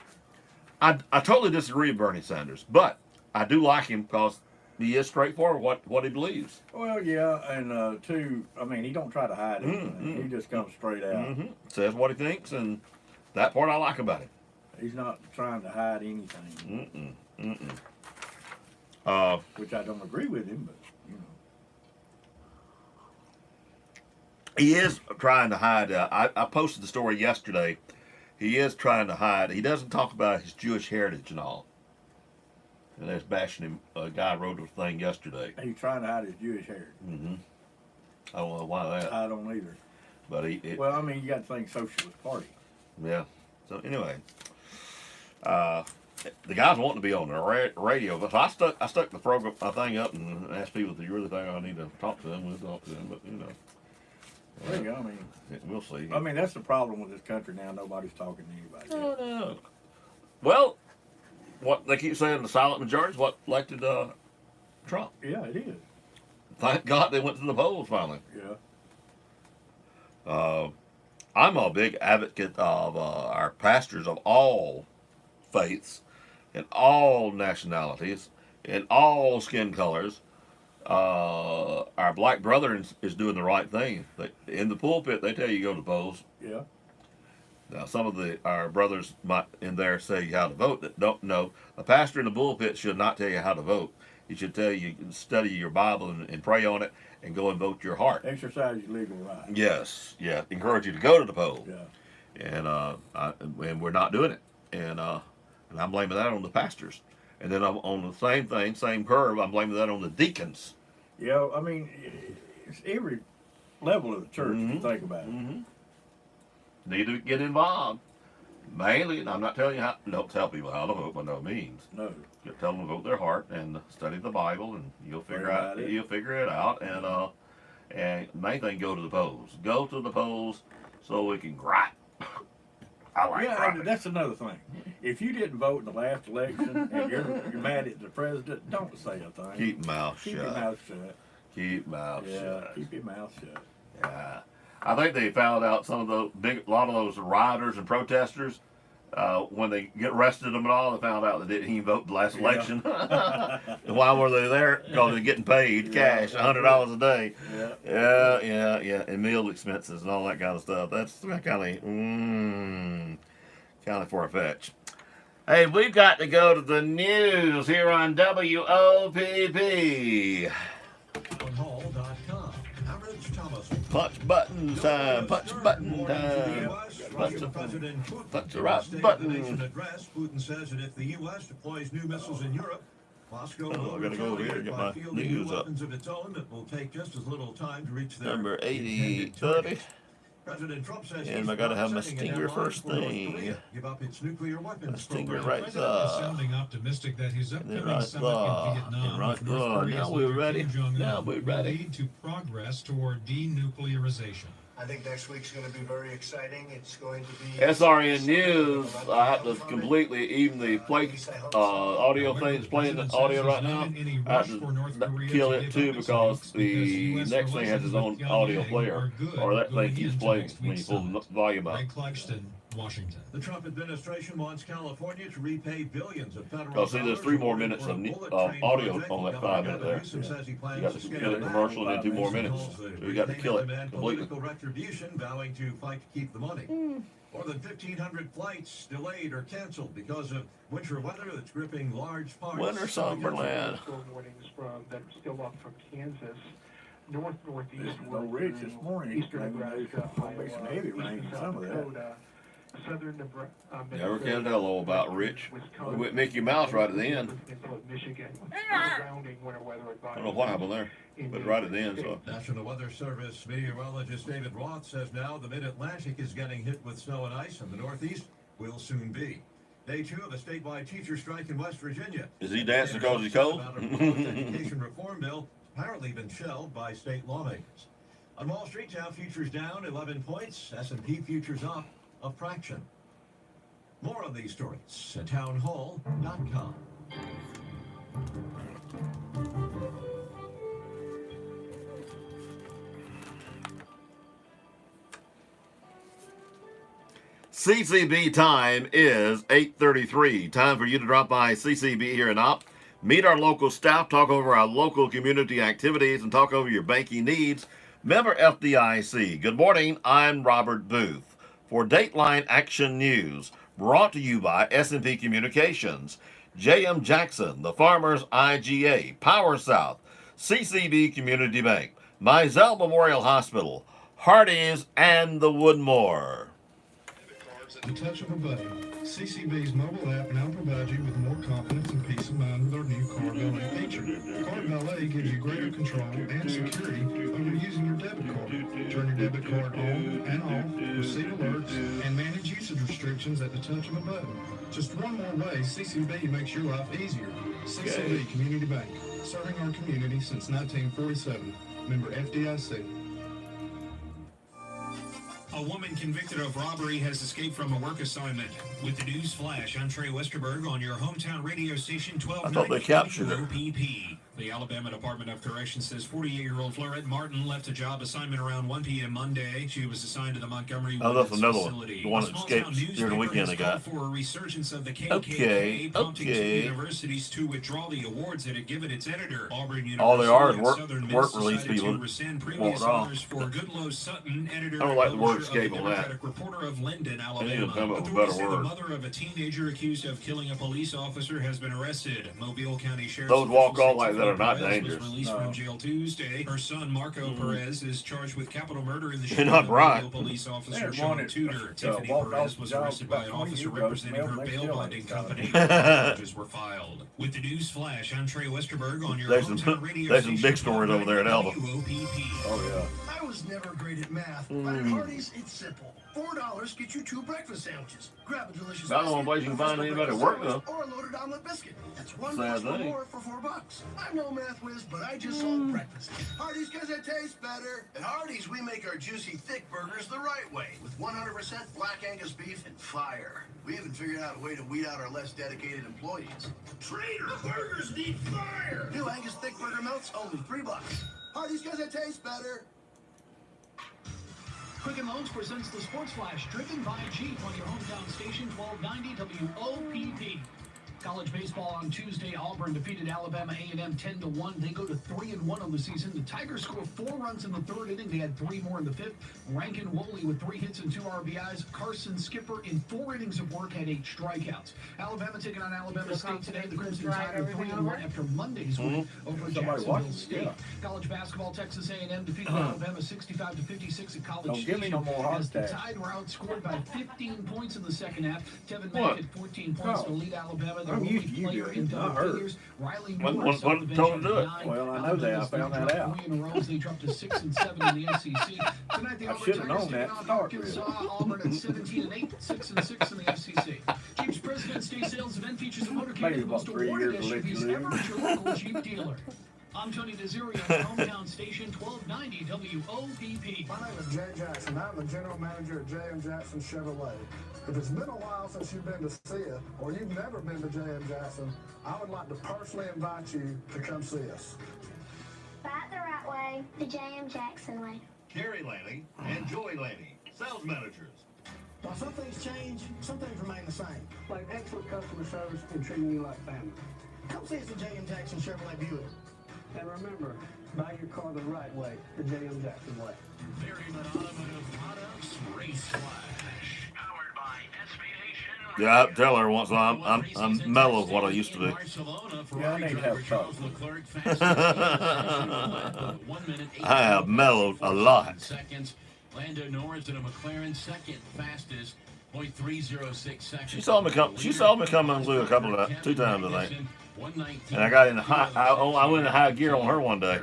I totally disagree with Bernie Sanders, but I do like him because he is straightforward what he believes. Well, yeah, and two, I mean, he don't try to hide anything. He just comes straight out. Says what he thinks, and that part I like about him. He's not trying to hide anything. Which I don't agree with him, but you know. He is trying to hide. I posted the story yesterday. He is trying to hide. He doesn't talk about his Jewish heritage and all. And that's bashing him. A guy wrote a thing yesterday. He's trying to hide his Jewish heritage. I don't know why that. I don't either. But well, I mean, you got to think Socialist Party. Yeah. So anyway, the guys wanting to be on the radio, but so I stuck the program thing up and asked people if you really think I need to talk to them. We'll talk to them, but you know. There you go. I mean, we'll see. I mean, that's the problem with this country now. Nobody's talking to anybody. No. Well, what they keep saying, the silent majority is what elected Trump. Yeah, it is. Thank God they went to the polls finally. Yeah. I'm a big advocate of our pastors of all faiths and all nationalities and all skin colors. Our black brother is doing the right thing. In the pulpit, they tell you go to the polls. Yeah. Now, some of our brothers might in there say how to vote that don't know. A pastor in the pulpit should not tell you how to vote. He should tell you study your Bible and pray on it and go and vote your heart. Exercise your legal right. Yes, yeah. Encourage you to go to the polls. Yeah. And we're not doing it. And I'm blaming that on the pastors. And then I'm on the same thing, same curve, I'm blaming that on the deacons. Yeah, I mean, it's every level of the church if you think about it. Need to get involved. Mainly, and I'm not telling you don't tell people how to vote by no means. No. You tell them to vote their heart and study the Bible, and you'll figure it out. And main thing, go to the polls. Go to the polls so we can gripe. I like griping. That's another thing. If you didn't vote in the last election and you're mad at the president, don't say a thing. Keep your mouth shut. Keep your mouth shut. Keep your mouth shut. Keep your mouth shut. Yeah. I think they found out a lot of those rioters and protesters, when they get arrested them and all, they found out they didn't even vote the last election. And why were they there? Because they're getting paid cash, $100 a day. Yeah. And meal expenses and all that kind of stuff. That's kind of far-fetched. Hey, we've got to go to the news here on WOPP. Townhall.com. Average Thomas. Punch button time. Punch button time. Punch the right button. Address, Putin says that if the U.S. deploys new missiles in Europe, Moscow will I gotta go over here and get my news up. weapons of its own that will take just as little time to reach their Number 80, 30. President Trump says And he's I gotta not have my sending a stinger deadline first for North thing. Korea to give up its nuclear weapons My stinger program. right President is there. sounding optimistic that his And then upcoming right summit in there. Vietnam And right with North there. Korea's Now we're leader ready. Kim Jong-un Now we're will ready. lead to progress toward denuclearization. I think next week's going to be very exciting. It's going to be SRN News. I have to completely even the play audio thing that's playing the audio right now. I have to kill it too because the next thing has its own audio player, or that thing keeps playing when you pull the volume up. Greg Clugston, Washington. The Trump administration wants California to repay billions of federal Oh, see, there's 3 more minutes of audio on that 5 minute there. You got to kill it commercial and then 2 more minutes. So you got to kill it completely. Political retribution, vowing to fight to keep the money. More than 1,500 flights delayed or canceled because of winter weather that's gripping large parts. Winter Summerland. Storm warnings from that are still up from Kansas, northeast, No ridge this morning. eastern Nebraska, Maybe some heavy rain in some of that. Dakota, southern Nebraska. Yeah, we can't tell all about Rich. We went Mickey Mouse right at the end. Michigan, surrounding winter weather I don't know what happened there, but right at the end. So. National Weather Service meteorologist David Roth says now the mid-Atlantic is getting hit with snow and ice, and the Northeast will soon be. Day 2 of a statewide teacher strike in West Virginia. Is he dancing because he's cold? Education reform bill apparently been shelved by state lawmakers. On Wall Street, Dow futures down 11 points, S&P futures up a fraction. More on these stories at townhall.com. CCB time is 8:33. Time for you to drop by CCB here in Opp. Meet our local staff, talk over our local community activities, and talk over your banking needs. Member FDIC. Good morning. I'm Robert Booth for Dateline Action News, brought to you by S&P Communications, J.M. Jackson, the Farmers IGA, Power South, CCB Community Bank, Mizell Memorial Hospital, Hardee's, and the Woodmore. The touch of a button. CCB's mobile app now provides you with more confidence and peace of mind with our new Card Valet feature. Card Valet gives you greater control and security over using your debit card. Turn your debit card on and off, receive alerts, and manage usage restrictions at the touch of a button. Just one more way CCB makes your life easier. CCB Community Bank, serving our community since 1947. Member FDIC. A woman convicted of robbery has escaped from a work assignment. With the news flash, I'm Trey Westerberg on your hometown radio station 1290 I thought they captured her. OPP. The Alabama Department of Corrections says 48-year-old Florette Martin left a job assignment around 1 p.m. Monday. She was assigned to the Montgomery Oh, that's Women's another one. Facility. The one that escaped during the weekend they got. For a resurgence of the KKK, prompting two Okay. universities to withdraw the awards it had given its editor. Auburn University All they are is and work Southern Miss release decided people to rescind that previous walked off. honors for Goodlow Sutton, editor I don't like the and word publisher of escape the on that. Democratic Reporter of Linden, They need to Alabama. come up with a Authorities better say word. the mother of a teenager accused of killing a police officer has been arrested. Mobile County Sheriff's Those walk officials off like say that are not Perez dangerous. was released from jail Tuesday. Her son, Marco Perez, is charged with capital murder in the You're shooting not of right. Mobile police officer There's Sean one that, Tudor. Tiffany walked Perez off was the job arrested by an about 20 officer years ago. representing Smelled her like bail still bonding ain't company. got Charges were filed. With the news flash, I'm Trey Westerberg on your There's hometown some, radio there's some station big stories over there at Elba. WOPP. Oh, yeah. I was never great at math, but at Hardee's, it's simple. $4 gets you 2 breakfast sandwiches. Grab a delicious That's the only place you can find anybody at work, though. or a loaded omelet biscuit. That's one Sad plus thing. more for $4. I'm no math whiz, but I just sold breakfast. Hardee's because it tastes better. At Hardee's, we make our juicy, thick burgers the right way with 100% Black Angus beef and fire. We even figured out a way to weed out our less dedicated employees. Trader burgers need fire! New Angus thick burger melts, only $3. Hardee's because it tastes better. Quicken Loans presents the Sports Flash, driven by Jeep on your hometown station, 1290 WOPP. College baseball on Tuesday, Auburn defeated Alabama A&M 10-1. They go to 3-1 on the season. The Tigers scored 4 runs in the 3rd inning. They had 3 more in the 5th. Rankin Woley with 3 hits and 2 RBIs. Carson Skipper in 4 innings of work had 8 strikeouts. Alabama taking on Alabama State today. The Crimson Tide are 3-1 after Monday's win over Jacksonville State. College basketball, Texas A&M defeated Alabama 65-56 at College Don't give me Station. no more heart As the attack. Tide were outscored by 15 points in the second half. Tevin Mack had 14 points to lead Alabama. I'm rookie used to you player doing in it, not double her. figures. Riley What- Moore what- off what the bench told him had to do it? 9. Well, I know that. I Alabama's found now that dropped out. 3 in a row as they dropped to 6 and 7 in the SEC. Tonight, the I Auburn should have Tigers known taking that on to start Arkansas. with. Auburn at 17 and 8, 6 and 6 in the FCC. Jeep's President's Day sales event features a motorcade Maybe with the about most 3 awarded years to let you SUVs live. ever at your local Jeep dealer. I'm Tony DeZurio, hometown station 1290 WOPP. My name is Jay Jackson. I'm the general manager at J.M. Jackson Chevrolet. If it's been a while since you've been to see us, or you've never been to J.M. Jackson, I would like to personally invite you to come see us. Buy it the right way, the J.M. Jackson way. Carrie Laney and Joey Laney, sales managers. While some things change, some things remain the same. Like excellent customer service and treating you like family. Come see us at J.M. Jackson Chevrolet Buick. And remember, buy your car the right way, the J.M. Jackson way. Berryman Automotive Products Race Flash. Powered by SB Nation. Yeah, tell her once I'm mellow what I used to be. Yeah, I need to have a talk. I have mellowed a lot. Seconds. Lando Norris in a McLaren, second fastest, 0.306 seconds. She saw me come unglued a couple of 2 times, I think. And I got in high. I went in high gear on her one day.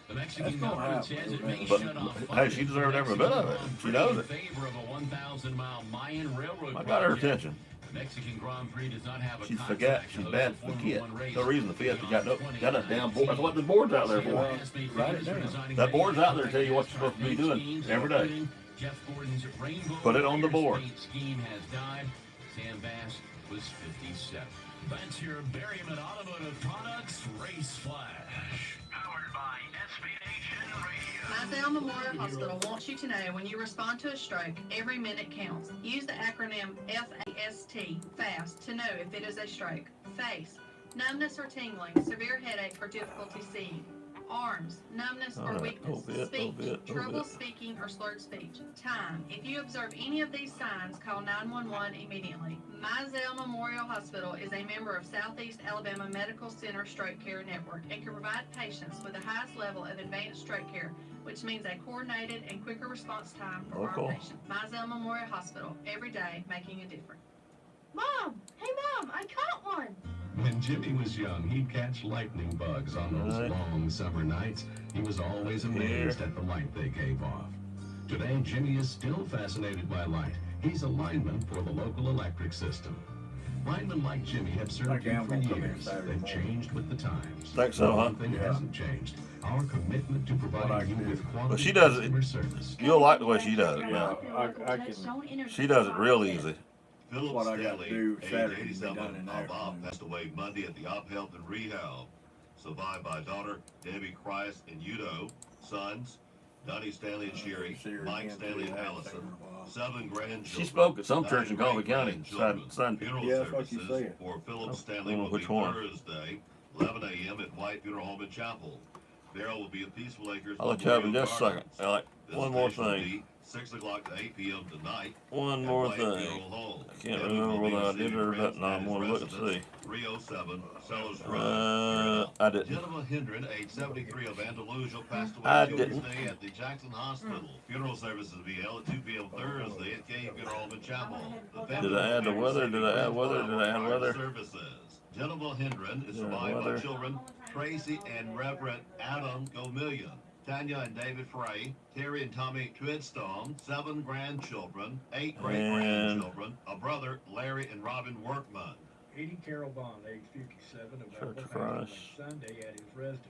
The Mexican government says it may But shut off hey, she deserved every bit of it. She knows it. in favor of a 1,000-mile Mayan railroad I got her project. attention. The Mexican Grand Prix does not have a She's contract She's to bad host to the forget. Formula 1 race. No reason the Fiat got a damn board. That's what the board's out there for. Write it down. That board's out there to tell you what you're supposed to be doing every day. Jeff Gordon's rainbow Put it on the board. paint scheme has died. Sam Bass was 57. That's your Berryman Automotive Products Race Flash. Powered by SB Nation Radio. Mizell Memorial Hospital wants you to know when you respond to a stroke, every minute counts. Use the acronym FAST, FAST, to know if it is a stroke. FACE, numbness or tingling, severe headache or difficulty seeing. Arms, numbness or weakness. Speech, trouble speaking or slurred speech. Time, if you observe any of these signs, call 911 immediately. Mizell Memorial Hospital is a member of Southeast Alabama Medical Center Stroke Care Network and can provide patients with the highest level of advanced stroke care, which means a coordinated and quicker response time for our patients. Mizell Memorial Hospital, every day making a difference. Mom! Hey, Mom! I caught one! When Jimmy was young, he'd catch lightning bugs on those long summer nights. He was always amazed at the light they gave off. Today, Jimmy is still fascinated by light. He's a lineman for the local electric system. Linemen like Jimmy have served you for years. They've changed with the times. Think so, huh? One thing hasn't changed. Our commitment to providing you with quality But she does it. customer service. You'll like the way she does it. Yeah, I can. She does it real easy. Philip What I gotta Stanley, do age Saturday to be 87, done in there. Bob passed away Monday at the Op Health and Rehab. Survived by daughter Debbie Christ and Udo, sons Donnie Stanley and Sherry, Mike Stanley and Allison, 7 grandchildren. She spoke at some church in 9 Colby County great-grandchildren. Sunday. Funeral Yeah, that's what she services said. for Philip I Stanley don't know will which be one. Thursday, 11 a.m. at White Funeral Home and Chapel. Burial will be at Peaceful Acres. I'll let you have it Memorial just a second. Gardens. I like one more Visitation will thing. be 6 o'clock to 8 p.m. tonight. One at more White thing. Funeral Home. I can't Kevin remember will be whether I at did City or not. Prince No, I'm at gonna his look and see. residence, 307 Sellers Road. I didn't. Jennifer Hendren, age 73 of Andalusia, passed away I didn't. Tuesday at the Jackson Hospital. Funeral services will be held at 2 p.m. Thursday at Cave Funeral Home and Chapel. The family Did I add the will weather? receive Did I add weather? Did I add weather? Services. Jennifer Hendren is Yeah, survived by weather. children Tracy and Reverend Adam Gomillion, Tanya and David Frey, Terry and Tommy Twidstone, 7 grandchildren, 8 great-grandchildren, a brother, Larry and Robin Workman. 80 Carol Bond, age 57, Church available of passed away Christ. Sunday at his residence.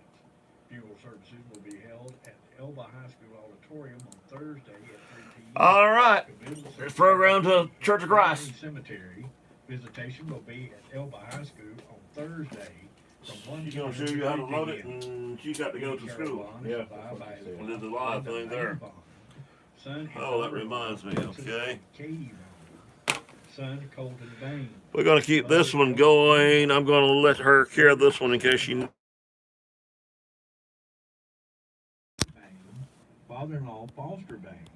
Funeral services will be held at the Elba High School Auditorium on Thursday at 3 p.m. All right. Committal This program to Church of Christ. Cemetery. Visitation will be at Elba High School on Thursday from 1 She's gonna show you how to load it, and she got to go to school. Yeah. And there's a lot of things there. Oh, that reminds me. Okay. Son Colton Bain. We're gonna keep this one going. I'm gonna let her carry this one in case she. Father-in-law Foster Bain.